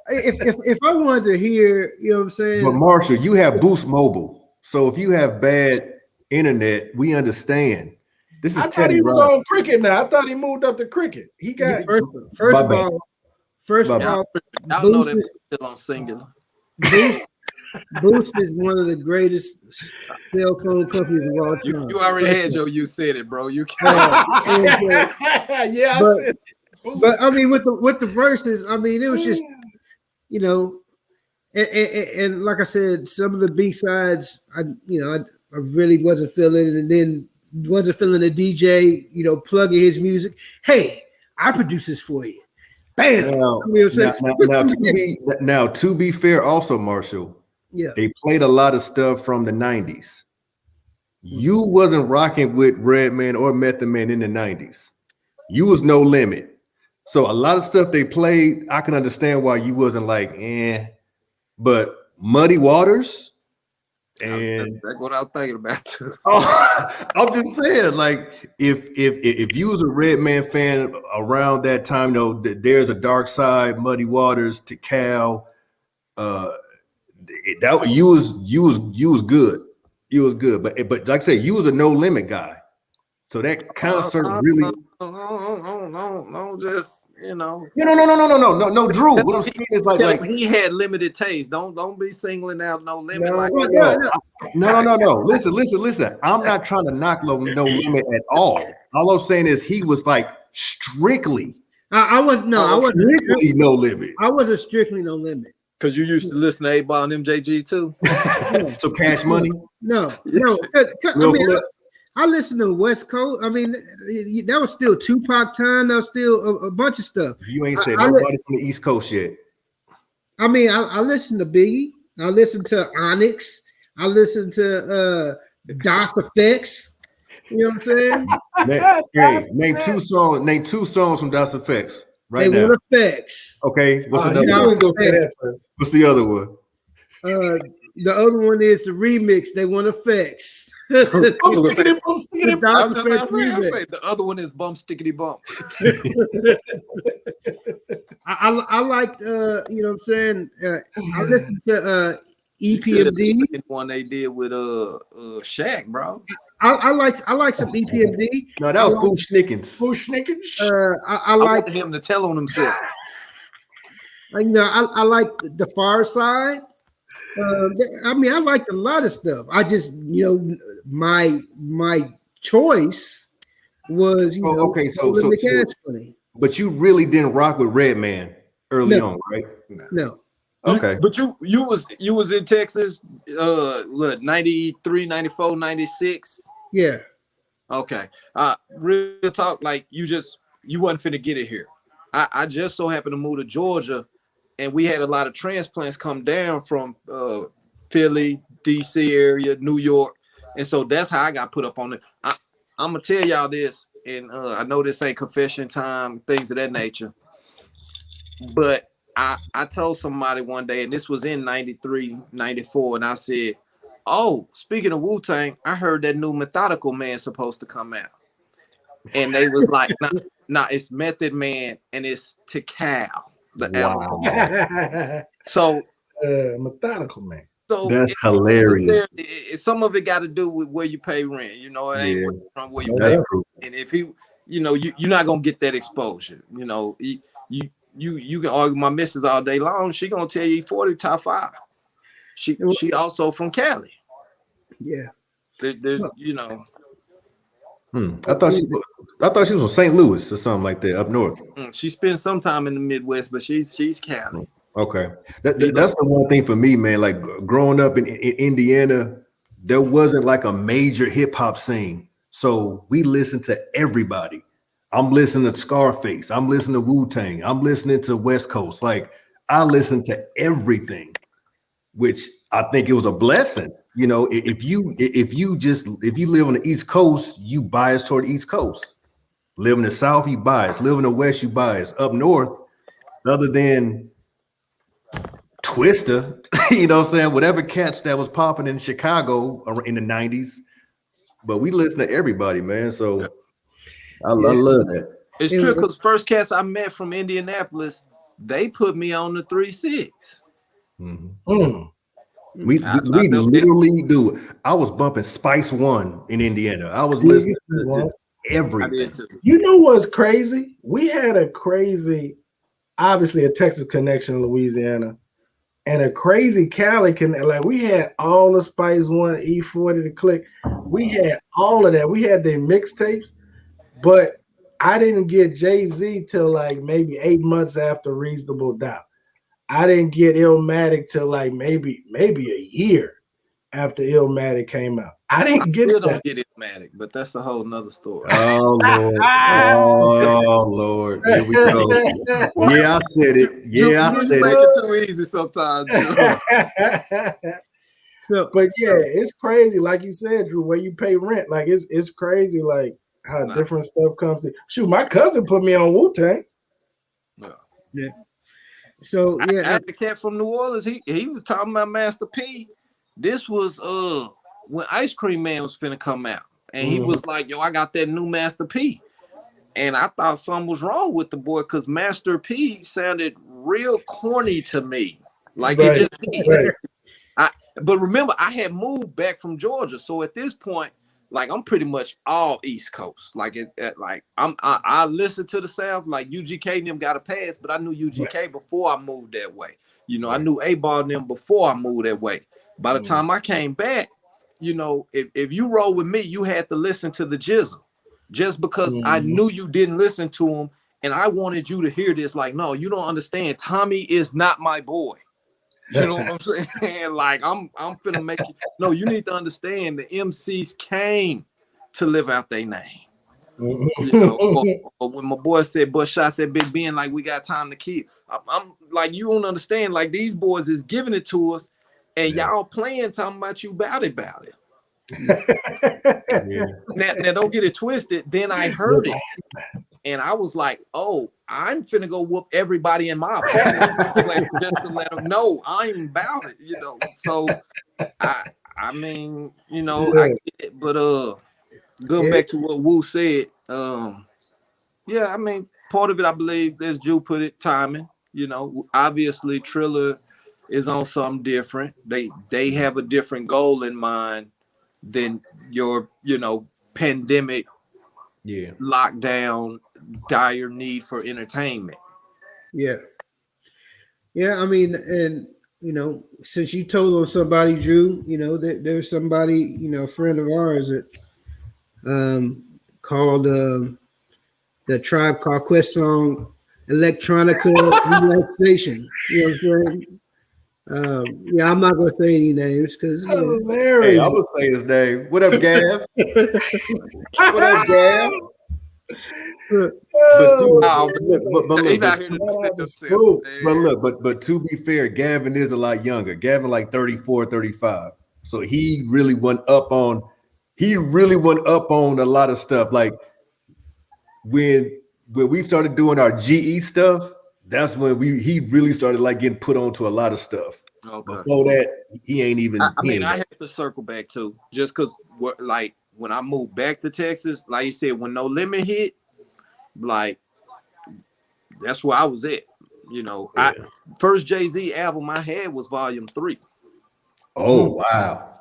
if I wanted to hear, you know what I'm saying? But Marshall, you have Boost Mobile, so if you have bad internet, we understand. This is I thought Teddy he was Rock. on cricket now. I thought he moved up to cricket. He got First of all, Y'all know that still on singular. Boost is one of the greatest cell phone companies of all time. You already had you said it, bro. You can't. Yeah, but I mean, with the verses, I mean, it was just, you know, and like I said, some of the B sides, I really wasn't feeling, and then wasn't feeling the DJ, you know, plugging his music. Hey, I produce this for you. Bam. Now, to be fair, also, Marshall, they played a lot of stuff from the 90s. You wasn't rocking with Redman or Method Man in the 90s. You was No Limit. So a lot of stuff they played, I can understand why you wasn't like, but Muddy Waters, and that's what I was thinking about too. I'm just saying, like, if you was a Redman fan around that time, though, There's a Dark Side, Muddy Waters, to Cal, that you was good. You was good, but like I said, you was a No Limit guy. So that concert really. No, just No, Drew. What I'm saying is like he had limited taste. Don't be singling out No Limit. No. Listen. I'm not trying to knock No Limit at all. All I'm saying is he was like strictly. I wasn't strictly No Limit. I wasn't strictly No Limit. Because you used to listen to 8-Ball and MJG too. So Cash Money. No. I listened to West Coast. I mean, that was still Tupac time. That was still a bunch of stuff. You ain't said nobody from the East Coast yet. I mean, I listened to Biggie. I listened to Onyx. I listened to DOS Effects. You know what I'm saying? Name two songs from DOS Effects right now. They want effects. Okay. What's the other one? The other one is the remix. They want effects. The other one is Bump Stickity Bump. I liked you know what I'm saying? I listened to EPMD. One they did with Shaq, bro. I like some EPMD. No, that was Foo Schnickens. I like him to tell on himself. I like the Far Side. I mean, I liked a lot of stuff. I just, my choice was, okay. So but you really didn't rock with Redman early on, right? No. Okay. But you was in Texas, 93, 94, 96? Yeah. Okay. Real talk, like you wasn't finna get it here. I just so happened to move to Georgia, and we had a lot of transplants come down from Philly, DC area, New York. And so that's how I got put up on it. I'm gonna tell y'all this, and I know this ain't confession time, things of that nature. But I told somebody one day, and this was in 93, 94, and I said, oh, speaking of Wu-Tang, I heard that new Methodical Man supposed to come out. And they was like, nah, it's Method Man and it's Tikal, the album. So Methodical Man. So that's hilarious. Some of it got to do with where you pay rent. It ain't from where you pay. True. And if you're not gonna get that exposure. You can argue my missus all day long. She gonna tell you 40 top 5. She also from Cali. Yeah. There's I thought she was from St. Louis or something like that up north. She spent some time in the Midwest, but she's Cali. Okay, that's the one thing for me, man. Like growing up in Indiana, there wasn't like a major hip hop scene, so we listened to everybody. I'm listening to Scarface. I'm listening to Wu-Tang. I'm listening to West Coast. Like I listened to everything, which I think it was a blessing. If you live on the East Coast, you bias toward the East Coast. Live in the South, you bias. Live in the West, you bias. Up north, other than Twister, you know what I'm saying? Whatever cats that was popping in Chicago in the 90s. But we listen to everybody, man. So I love that. It's true because first cats I met from Indianapolis, they put me on the 3-6. We literally do. I was bumping Spice One in Indiana. I was listening to everything. You know what's crazy? We had a crazy, obviously a Texas connection in Louisiana, and a crazy Cali connection. Like we had all the Spice One, E40, the Click. We had all of that. We had their mixtapes, but I didn't get Jay-Z till like maybe 8 months after Reasonable Doubt. I didn't get Illmatic till like maybe a year after Illmatic came out. I didn't get that. Don't get Illmatic, but that's a whole nother story. Oh Lord, oh Lord, here we go. Yeah, I said it. Yeah, I said make it too easy sometimes. So, but yeah, it's crazy. Like you said, Drew, where you pay rent, like it's crazy. Like how different stuff comes to. Shoot, my cousin put me on Wu-Tang. Yeah. So I had a cat from New Orleans. He was talking about Master P. This was when Ice Cream Man was finna come out, and he was like, "Yo, I got that new Master P," and I thought something was wrong with the boy because Master P sounded real corny to me, like it just did. Right. But remember, I had moved back from Georgia, so at this point, like I'm pretty much all East Coast. Like I listen to the South, like UGK and them got a pass, but I knew UGK before I moved that way. You know, I knew A-Ball and them before I moved that way. By the time I came back, you know, if you roll with me, you had to listen to the Jizzle, just because I knew you didn't listen to him, and I wanted you to hear this. Like, no, you don't understand. Tommy is not my boy. You know what I'm saying? Like, I'm finna make you. No, you need to understand the MCs came to live out their name. You know, or when my boy said, "Bush shot," said Big Ben, like we got time to keep. I'm like, you don't understand. Like these boys is giving it to us, and y'all playing talking about you about it. Now don't get it twisted. Then I heard it, and I was like, "Oh, I'm finna go whoop everybody in my apartment just to let them know I'm about it." You know, so I mean, you know, I get it, but going back to what Wu said, yeah, I mean, part of it, I believe, as Jew put it, timing. You know, obviously Triller is on something different. They have a different goal in mind than your, you know, pandemic, lockdown, dire need for entertainment. Yeah. I mean, and you know, since you told on somebody, Drew, you know, there's somebody, you know, a friend of ours that called the Tribe Called Quest song Electronica Relaxation. You know what I'm saying? Yeah, I'm not gonna say any names because hey, I'm gonna say his name. What up, Gav? What up, Gav? But to be fair, Gavin is a lot younger. Gavin like 34, 35. So he really went up on a lot of stuff. Like when we started doing our GE stuff, that's when he really started like getting put onto a lot of stuff. Okay. Before that, he ain't even. I mean, I have to circle back too, just because like when I moved back to Texas, like you said, when No Limit hit, like that's where I was at. You know, first Jay-Z album I had was Volume 3. Oh wow.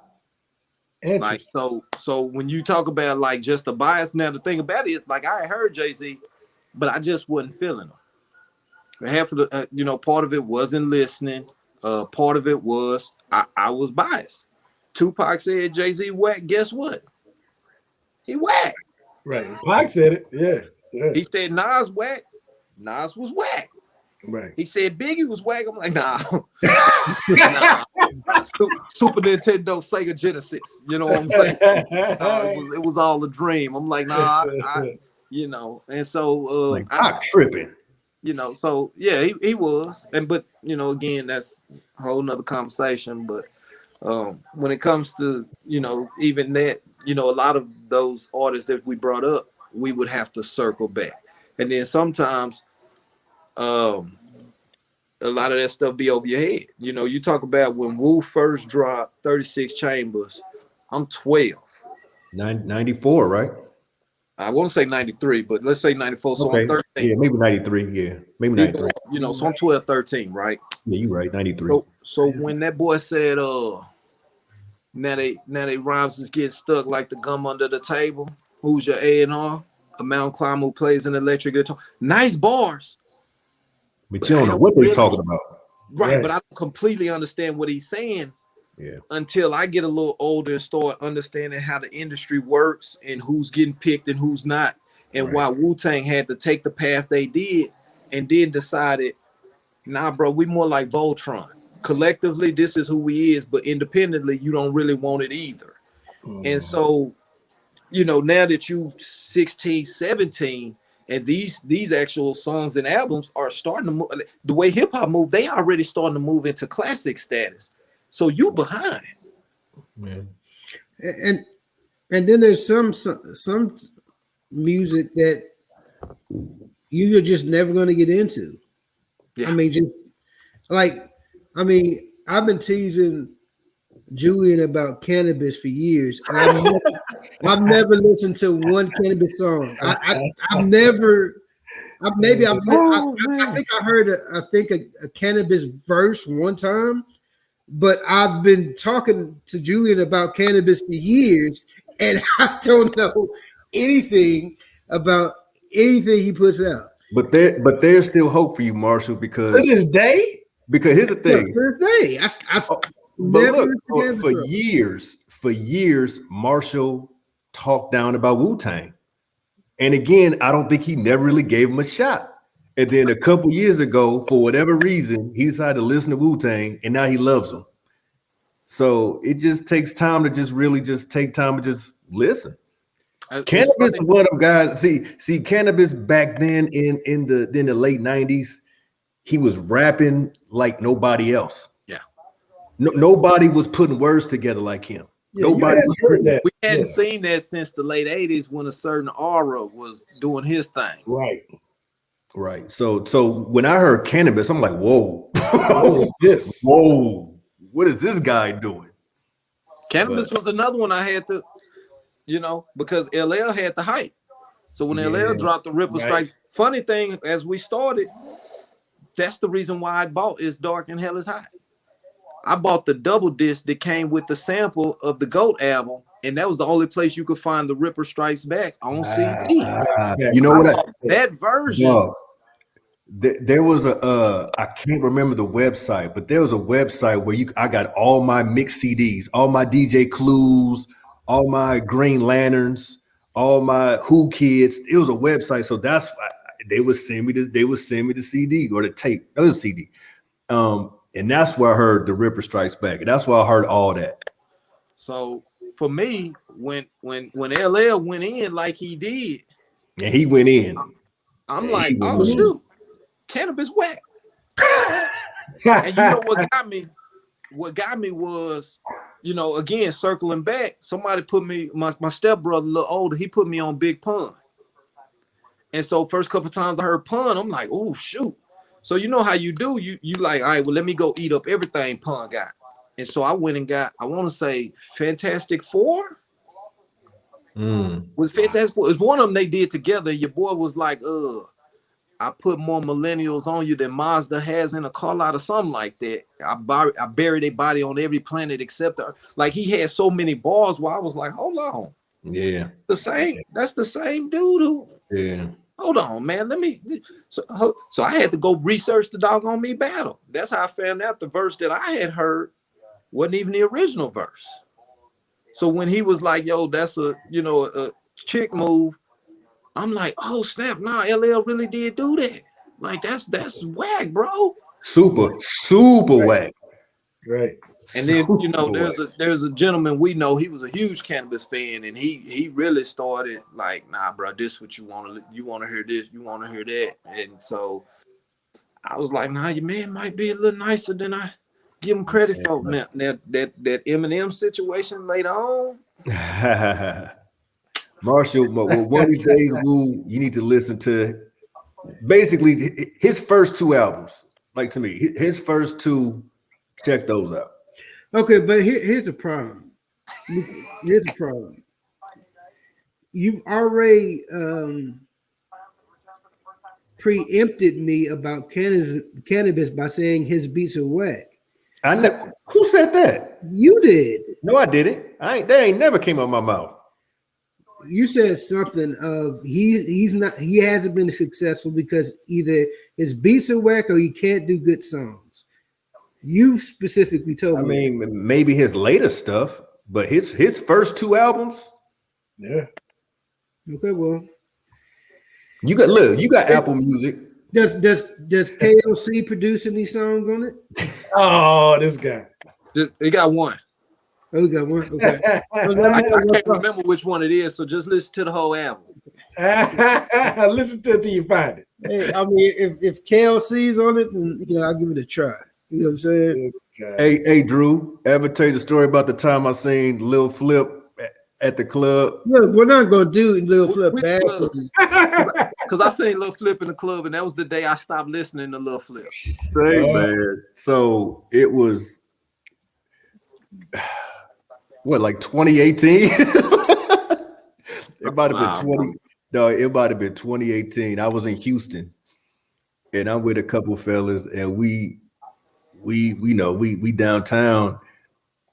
Like so when you talk about like just the bias, now the thing about it is like I heard Jay-Z, but I just wasn't feeling him. Half of the you know, part of it wasn't listening. Part of it was I was biased. Tupac said Jay-Z whack. Guess what? He whack. Right. Pac said it. Yeah. He said Nas whack. Nas was whack. Right. He said Biggie was whack. I'm like, nah. Super Nintendo, Sega Genesis. You know what I'm saying? It was all a dream. I'm like, nah, you know. And so like I'm tripping. You know, so yeah, he was. But you know, again, that's a whole nother conversation. But when it comes to, you know, even that, you know, a lot of those artists that we brought up, we would have to circle back. And then sometimes a lot of that stuff be over your head. You know, you talk about when Wu first dropped 36 Chambers, I'm 12. 94, right? I won't say 93, but let's say 94. So Okay. I'm 13. Yeah, maybe 93. Yeah, maybe 93. You know, so I'm 12, 13, right? Yeah, you're right. 93. So when that boy said, now they rhymes is getting stuck like the gum under the table. Who's your A&R? A mountain climber who plays an electric guitar. Nice bars. But you don't know what they're talking about. Right, but I don't completely understand what he's saying. Yeah. Until I get a little older and start understanding how the industry works and who's getting picked and who's not, and why Wu-Tang had to take the path they did, and then decided, nah, bro, we more like Voltron. Collectively, this is who we is, but independently, you don't really want it either. And so, you know, now that you 16, 17, and these actual songs and albums are starting to move, the way hip-hop move, they already starting to move into classic status. So you behind. Man. And then there's some music that you're just never going to get into. Yeah. I mean, I've been teasing Julian about cannabis for years, and I've never listened to one cannabis song. I think I heard a cannabis verse one time. But I've been talking to Julian about cannabis for years, and I don't know anything about anything he puts out. But there's still hope for you, Marshall, because to this day. Because here's the thing. Yeah, to this day, but look, for years, Marshall talked down about Wu-Tang, and again, I don't think he never really gave him a shot. And then a couple years ago, for whatever reason, he decided to listen to Wu-Tang, and now he loves them. So it just takes time to just really just take time to just listen. Cannabis is one of them guys. See, Cannabis back then in the late 90s, he was rapping like nobody else. Yeah. Nobody was putting words together like him. Yeah, nobody was doing that. We hadn't seen that since the late 80s when a certain aura was doing his thing. Right. So when I heard Cannabis, I'm like, whoa. What is this? Whoa. What is this guy doing? Cannabis was another one I had to, because LL had the hype. So when LL dropped the Ripple Strike, funny thing, as we started, that's the reason why I bought It's Dark and Hell Is Hot. I bought the double disc that came with the sample of the GOAT album, and that was the only place you could find the Ripper Strikes Back on CD. You know what? That version. No, there was I can't remember the website, but there was a website where I got all my mix CDs, all my DJ Clues, all my Green Lanterns, all my Who Kids. It was a website, so that's why they would send me this. They would send me the CD or the tape. That was a CD. And that's where I heard the Ripper Strikes Back. And that's why I heard all that. So for me, when LL went in like he did, and he went in, I'm like, oh shoot, Cannabis whack. And you know what got me? What got me was, again, circling back, somebody put me, my stepbrother, a little older, he put me on Big Pun. And so first couple times I heard Pun, I'm like, oh shoot. So you know how you do, you like, all right, well, let me go eat up everything Pun got. And so I went and got, I want to say Fantastic Four. Was Fantastic Four. It was one of them they did together. Your boy was like, I put more millennials on you than Mazda has in a car lot or something like that. I buried their body on every planet except the Earth. Like he had so many bars where I was like, hold on. Yeah. That's the same dude who. Yeah. Hold on, man. Let me. So I had to go research the Doggone Me battle. That's how I found out the verse that I had heard wasn't even the original verse. So when he was like, "Yo, that's a chick move," I'm like, "Oh snap! Nah, LL really did do that. Like that's whack, bro. Super whack. Right. And then there's a gentleman we know. He was a huge Cannabis fan, and he really started like, nah, bro, this what you want to hear this, you want to hear that, and so I was like, nah, your man might be a little nicer than I give him credit for. Now that Eminem situation later on. Marshall, one of these days, you need to listen to basically his first two albums. Like to me, his first two, check those out. Okay, but here's a problem. Here's a problem. You've already preempted me about cannabis by saying his beats are whack. Who said that? You did. No, I didn't. They ain't never came out my mouth. You said something of he hasn't been successful because either his beats are whack or he can't do good songs. You specifically told me. I mean, maybe his later stuff, but his first two albums. Yeah. Okay, well, you got Apple Music. Does KLC produce any songs on it? Oh, this guy. He got one. Oh, we got one. Okay. I can't remember which one it is, so just listen to the whole album. Listen to it till you find it. Hey, I mean, if KLC's on it, then I'll give it a try. You know what I'm saying? Hey, Drew, ever tell you the story about the time I seen Lil Flip at the club? Look, we're not gonna do Lil Flip bad. Because I seen Lil Flip in the club, and that was the day I stopped listening to Lil Flip. Man. So it was what, like 2018? It might have been 20. No, it might have been 2018. I was in Houston, and I'm with a couple fellas, and we downtown,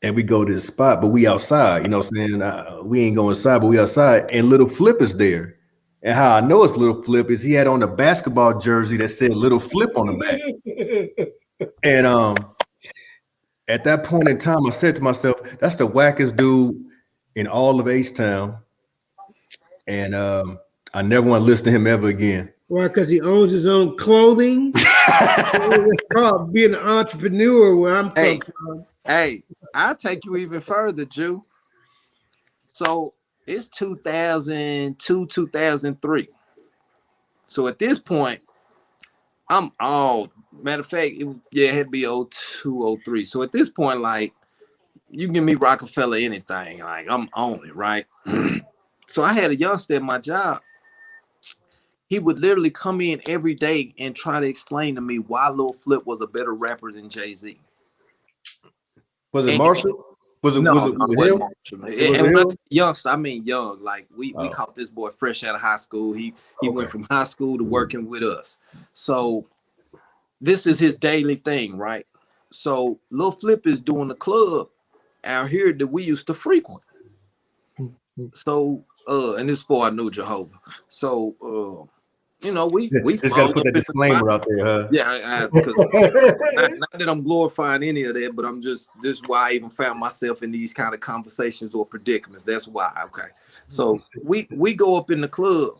and we go to the spot, but we outside. You know what I'm saying? We ain't going inside, but we outside, and Little Flip is there. And how I know it's Little Flip is he had on a basketball jersey that said Little Flip on the back. And at that point in time, I said to myself, that's the wackest dude in all of H-Town. And I never want to listen to him ever again. Why? Because he owns his own clothing. It's called being an entrepreneur where I'm coming from. Hey, I'll take you even further, Jew. So it's 2002, 2003. So at this point, I'm all, matter of fact, it had to be 02, 03. So at this point, like, you give me Rockefeller anything, like, I'm on it, right? So I had a youngster at my job. He would literally come in every day and try to explain to me why Lil Flip was a better rapper than Jay-Z. Was it Marshall? Was it him? And when I say youngster, I mean young. Like we caught this boy fresh out of high school. He went from high school to working with us. So this is his daily thing, right? So Lil Flip is doing the club out here that we used to frequent. So and this is before I knew Jehovah. So we just gotta put that disclaimer out there, huh? Yeah, because not that I'm glorifying any of that, but this is why I even found myself in these kind of conversations or predicaments. That's why. Okay. So we go up in the club,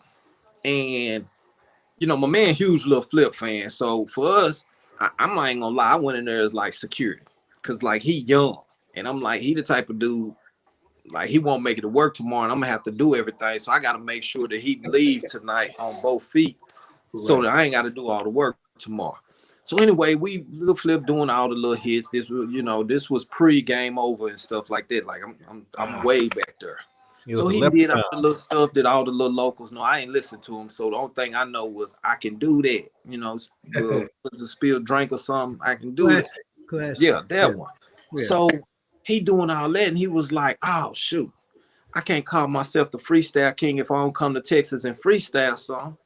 and my man huge Lil Flip fan. So for us, I'm not even gonna lie, I went in there as like security. Cause like he young. And I'm like, he the type of dude, like he won't make it to work tomorrow, and I'm gonna have to do everything. So I gotta make sure that he leave tonight on both feet, so that I ain't gotta do all the work tomorrow. So anyway, we Lil Flip doing all the little hits. This was, this was pre-game over and stuff like that. Like I'm way back there. So he did all the little stuff that all the little locals know. I ain't listen to him. So the only thing I know was I can do that. To spill drink or something, I can do it. Yeah, that one. Yeah. So he doing all that, and he was like, oh, shoot, I can't call myself the freestyle king if I don't come to Texas and freestyle something.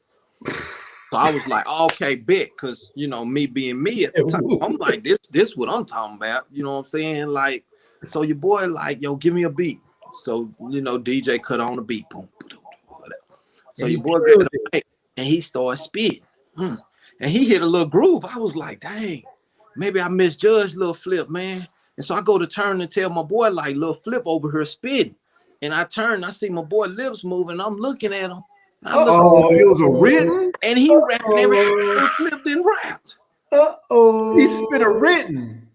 So I was like, okay, bet, because, me being me at the time, I'm like, this what I'm talking about. You know what I'm saying? Like, so your boy like, yo, give me a beat. So, DJ cut on the beat. Boom, boom, whatever. So your boy grabbed the mic, and he started spitting. And he hit a little groove. I was like, dang, maybe I misjudged Lil Flip, man. And so I go to turn and tell my boy, like, Lil Flip over here spitting. And I turn, I see my boy lips moving. I'm looking at him. It was a written? And he rapped everything Lil Flip didn't rap. He spit a written.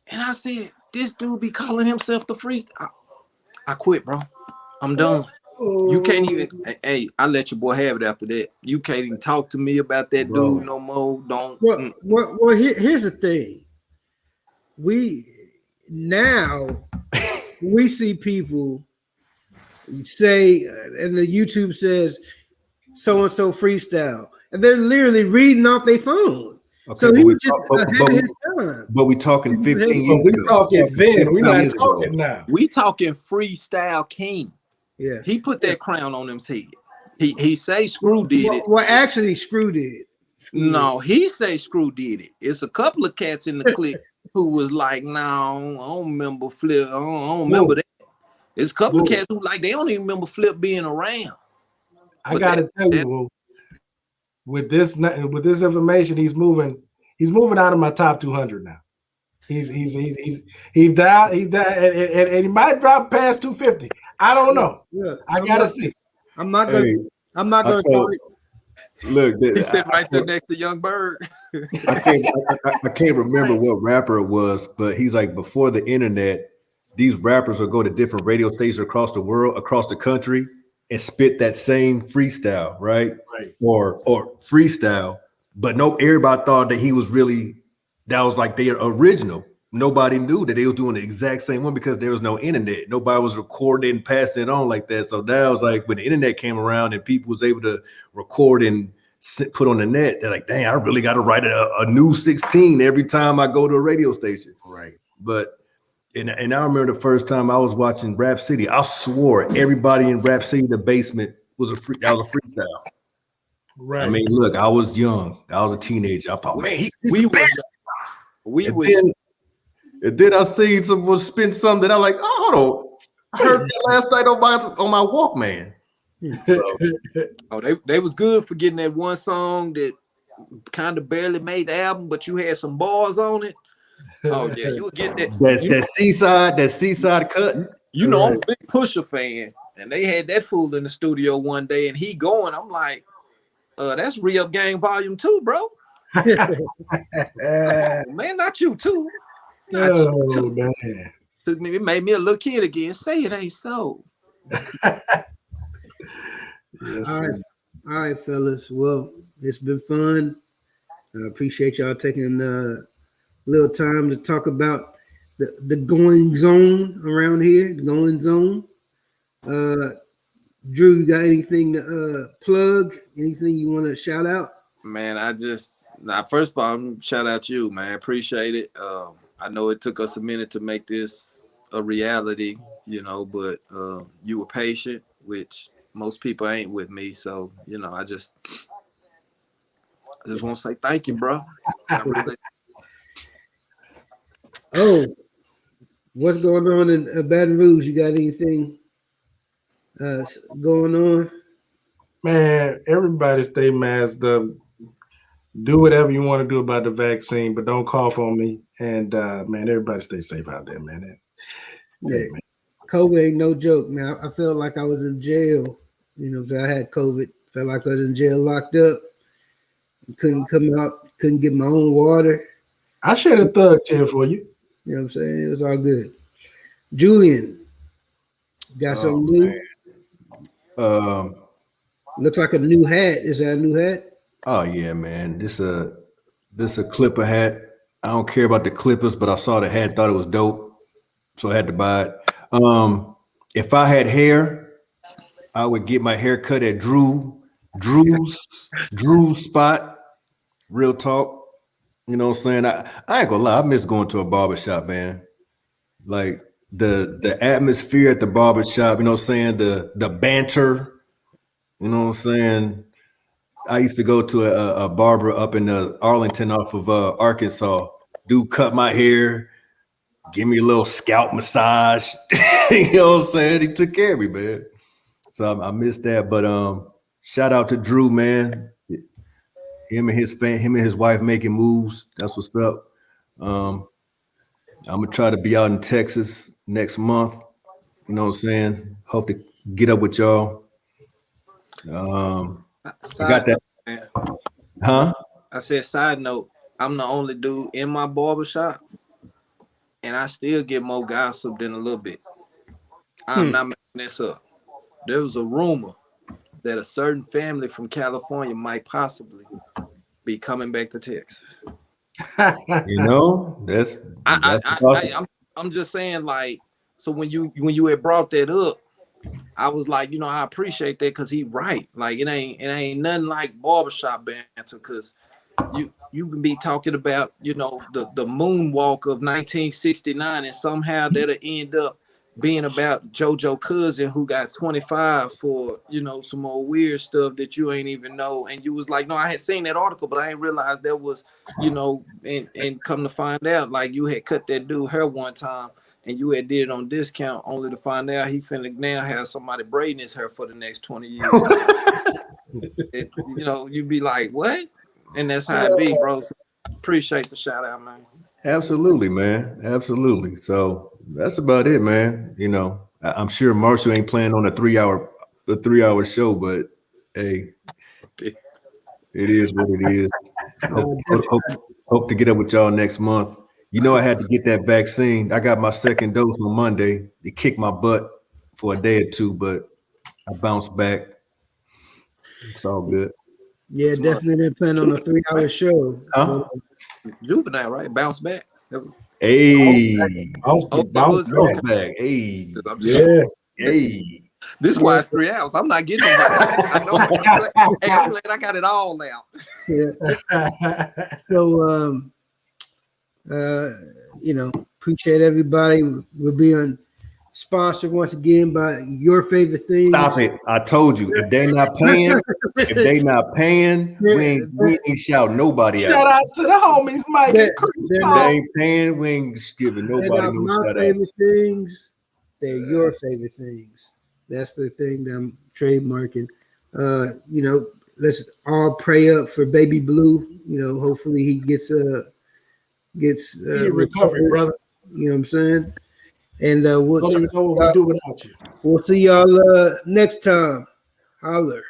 And I said, this dude be calling himself the freestyle. I quit, bro. I'm done. You can't even, hey, I let your boy have it after that. You can't even talk to me about that dude no more. Don't. Well, here's the thing. We see people say, and the YouTube says so-and-so freestyle, and they're literally reading off their phone. Okay, So but he we was just talk, ahead of his time. but we talking 15 But years we ago. talking then. We're 15 not years ago. talking now. We talking freestyle king. Yeah. He put that crown on him's head. He say Screw did it. Well, actually, Screw did. No, he say Screw did it. It's a couple of cats in the clique who was like, no, I don't remember Flip. I don't remember that. It's a couple of cats who like they don't even remember Flip being around. I gotta tell you, Woo, with this information, he's moving out of my top 200 now. He's down, and he might drop past 250. I don't know. Yeah, I gotta see. I'm not gonna. Hey, I'm not gonna talk. Look, He's sitting right there next to Young Bird. I can't remember what rapper it was, but he's like, before the internet, these rappers would go to different radio stations across the world, across the country, and spit that same freestyle, right? Or freestyle. But everybody thought that he was that was like their original. Nobody knew that they was doing the exact same one because there was no internet. Nobody was recording and passing it on like that. So that was like when the internet came around and people was able to record and put on the net, they're like, dang, I really got to write a new 16 every time I go to a radio station. Right. But and I remember the first time I was watching Rap City, I swore everybody in Rap City, the basement, was a freestyle. Right. I mean, look, I was young. I was a teenager. I thought, man, and then I seen someone spin something that I like, oh, hold on. I heard that last night on my Walkman. Oh, they was good for getting that one song that kind of barely made the album, but you had some bars on it. Oh yeah, you would get that. That seaside cut. You know, I'm a big Pusha fan, and they had that fool in the studio one day, and he going. I'm like, that's Re-Up Gang Volume 2, bro. Man, not you too. Not you too. Man. It made me a little kid again. Say it ain't so. Yes, all right, fellas. Well, it's been fun. I appreciate y'all taking a little time to talk about the going zone around here. The going zone. Drew, you got anything to plug? Anything you want to shout out? Man, first of all, shout out you, man. Appreciate it. I know it took us a minute to make this a reality, but you were patient, which most people ain't with me. So, I just want to say thank you, bro. Oh, what's going on in Baton Rouge? You got anything going on? Man, everybody stay masked up. Do whatever you want to do about the vaccine, but don't cough on me. And man, everybody stay safe out there, man. Yeah, man. COVID ain't no joke. Now I felt like I was in jail. I had COVID. Felt like I was in jail, locked up. Couldn't come out. Couldn't get my own water. I shed a thug tear for you. You know what I'm saying? It was all good. Julian, got something new? Looks like a new hat. Is that a new hat? Oh yeah, man. This a Clipper hat. I don't care about the Clippers, but I saw the hat, thought it was dope, so I had to buy it. If I had hair, I would get my hair cut at Drew's spot. Real talk. You know what I'm saying? I ain't gonna lie, I miss going to a barbershop, man. Like the atmosphere at the barbershop, you know what I'm saying? The banter, you know what I'm saying? I used to go to a barber up in Arlington off of Arkansas. Dude cut my hair, give me a little scalp massage. You know what I'm saying? He took care of me, man. So I missed that. But shout out to Drew, man. Him and his wife making moves. That's what's up. I'm gonna try to be out in Texas next month. You know what I'm saying? Hope to get up with y'all. I got that. Man. Huh? I said, side note, I'm the only dude in my barbershop, and I still get more gossip than a little bit. I'm not making this up. There was a rumor that a certain family from California might possibly be coming back to Texas. I'm just saying, like, so when you had brought that up, I was like, I appreciate that because he right. Like it ain't nothing like barbershop banter because you can be talking about, you know, the moonwalk of 1969, and somehow that'll end up being about JoJo cousin who got 25 for, you know, some more weird stuff that you ain't even know. And you was like, no, I had seen that article, but I didn't realize that was, you know, and come to find out, like you had cut that dude hair one time and you had did it on discount, only to find out he finna now have somebody braiding his hair for the next 20 years. You know, you'd be like, what? And that's how it be, bro. So appreciate the shout out, man. Absolutely, man. Absolutely. So that's about it, man. You know, I'm sure Marshall ain't planning on a 3-hour show, but hey, it is what it is. Hope to get up with y'all next month. You know, I had to get that vaccine. I got my second dose on Monday. It kicked my butt for a day or two, but I bounced back. It's all good. Yeah, definitely didn't plan on a 3-hour show. Huh? Juvenile, right? Bounce back. Hey, Bounce back. Hey, yeah. Hey. This is why it's 3 hours. I'm not getting it. I know. Hey, I'm glad I got it all out. Yeah. So, you know, appreciate everybody. We're being sponsored once again by Your Favorite Things. Stop it. I told you. If they're not paying, we ain't shout nobody out. Shout out to the homies, Mike and Chris. If they ain't paying, we ain't giving nobody no my shout favorite out. things, they're your favorite things. That's the thing that I'm trademarking. You know, let's all pray up for Baby Blue. You know, hopefully he gets recovery, brother. You know what I'm saying? And we'll don't even know what we do without you. We'll see y'all next time. Holler.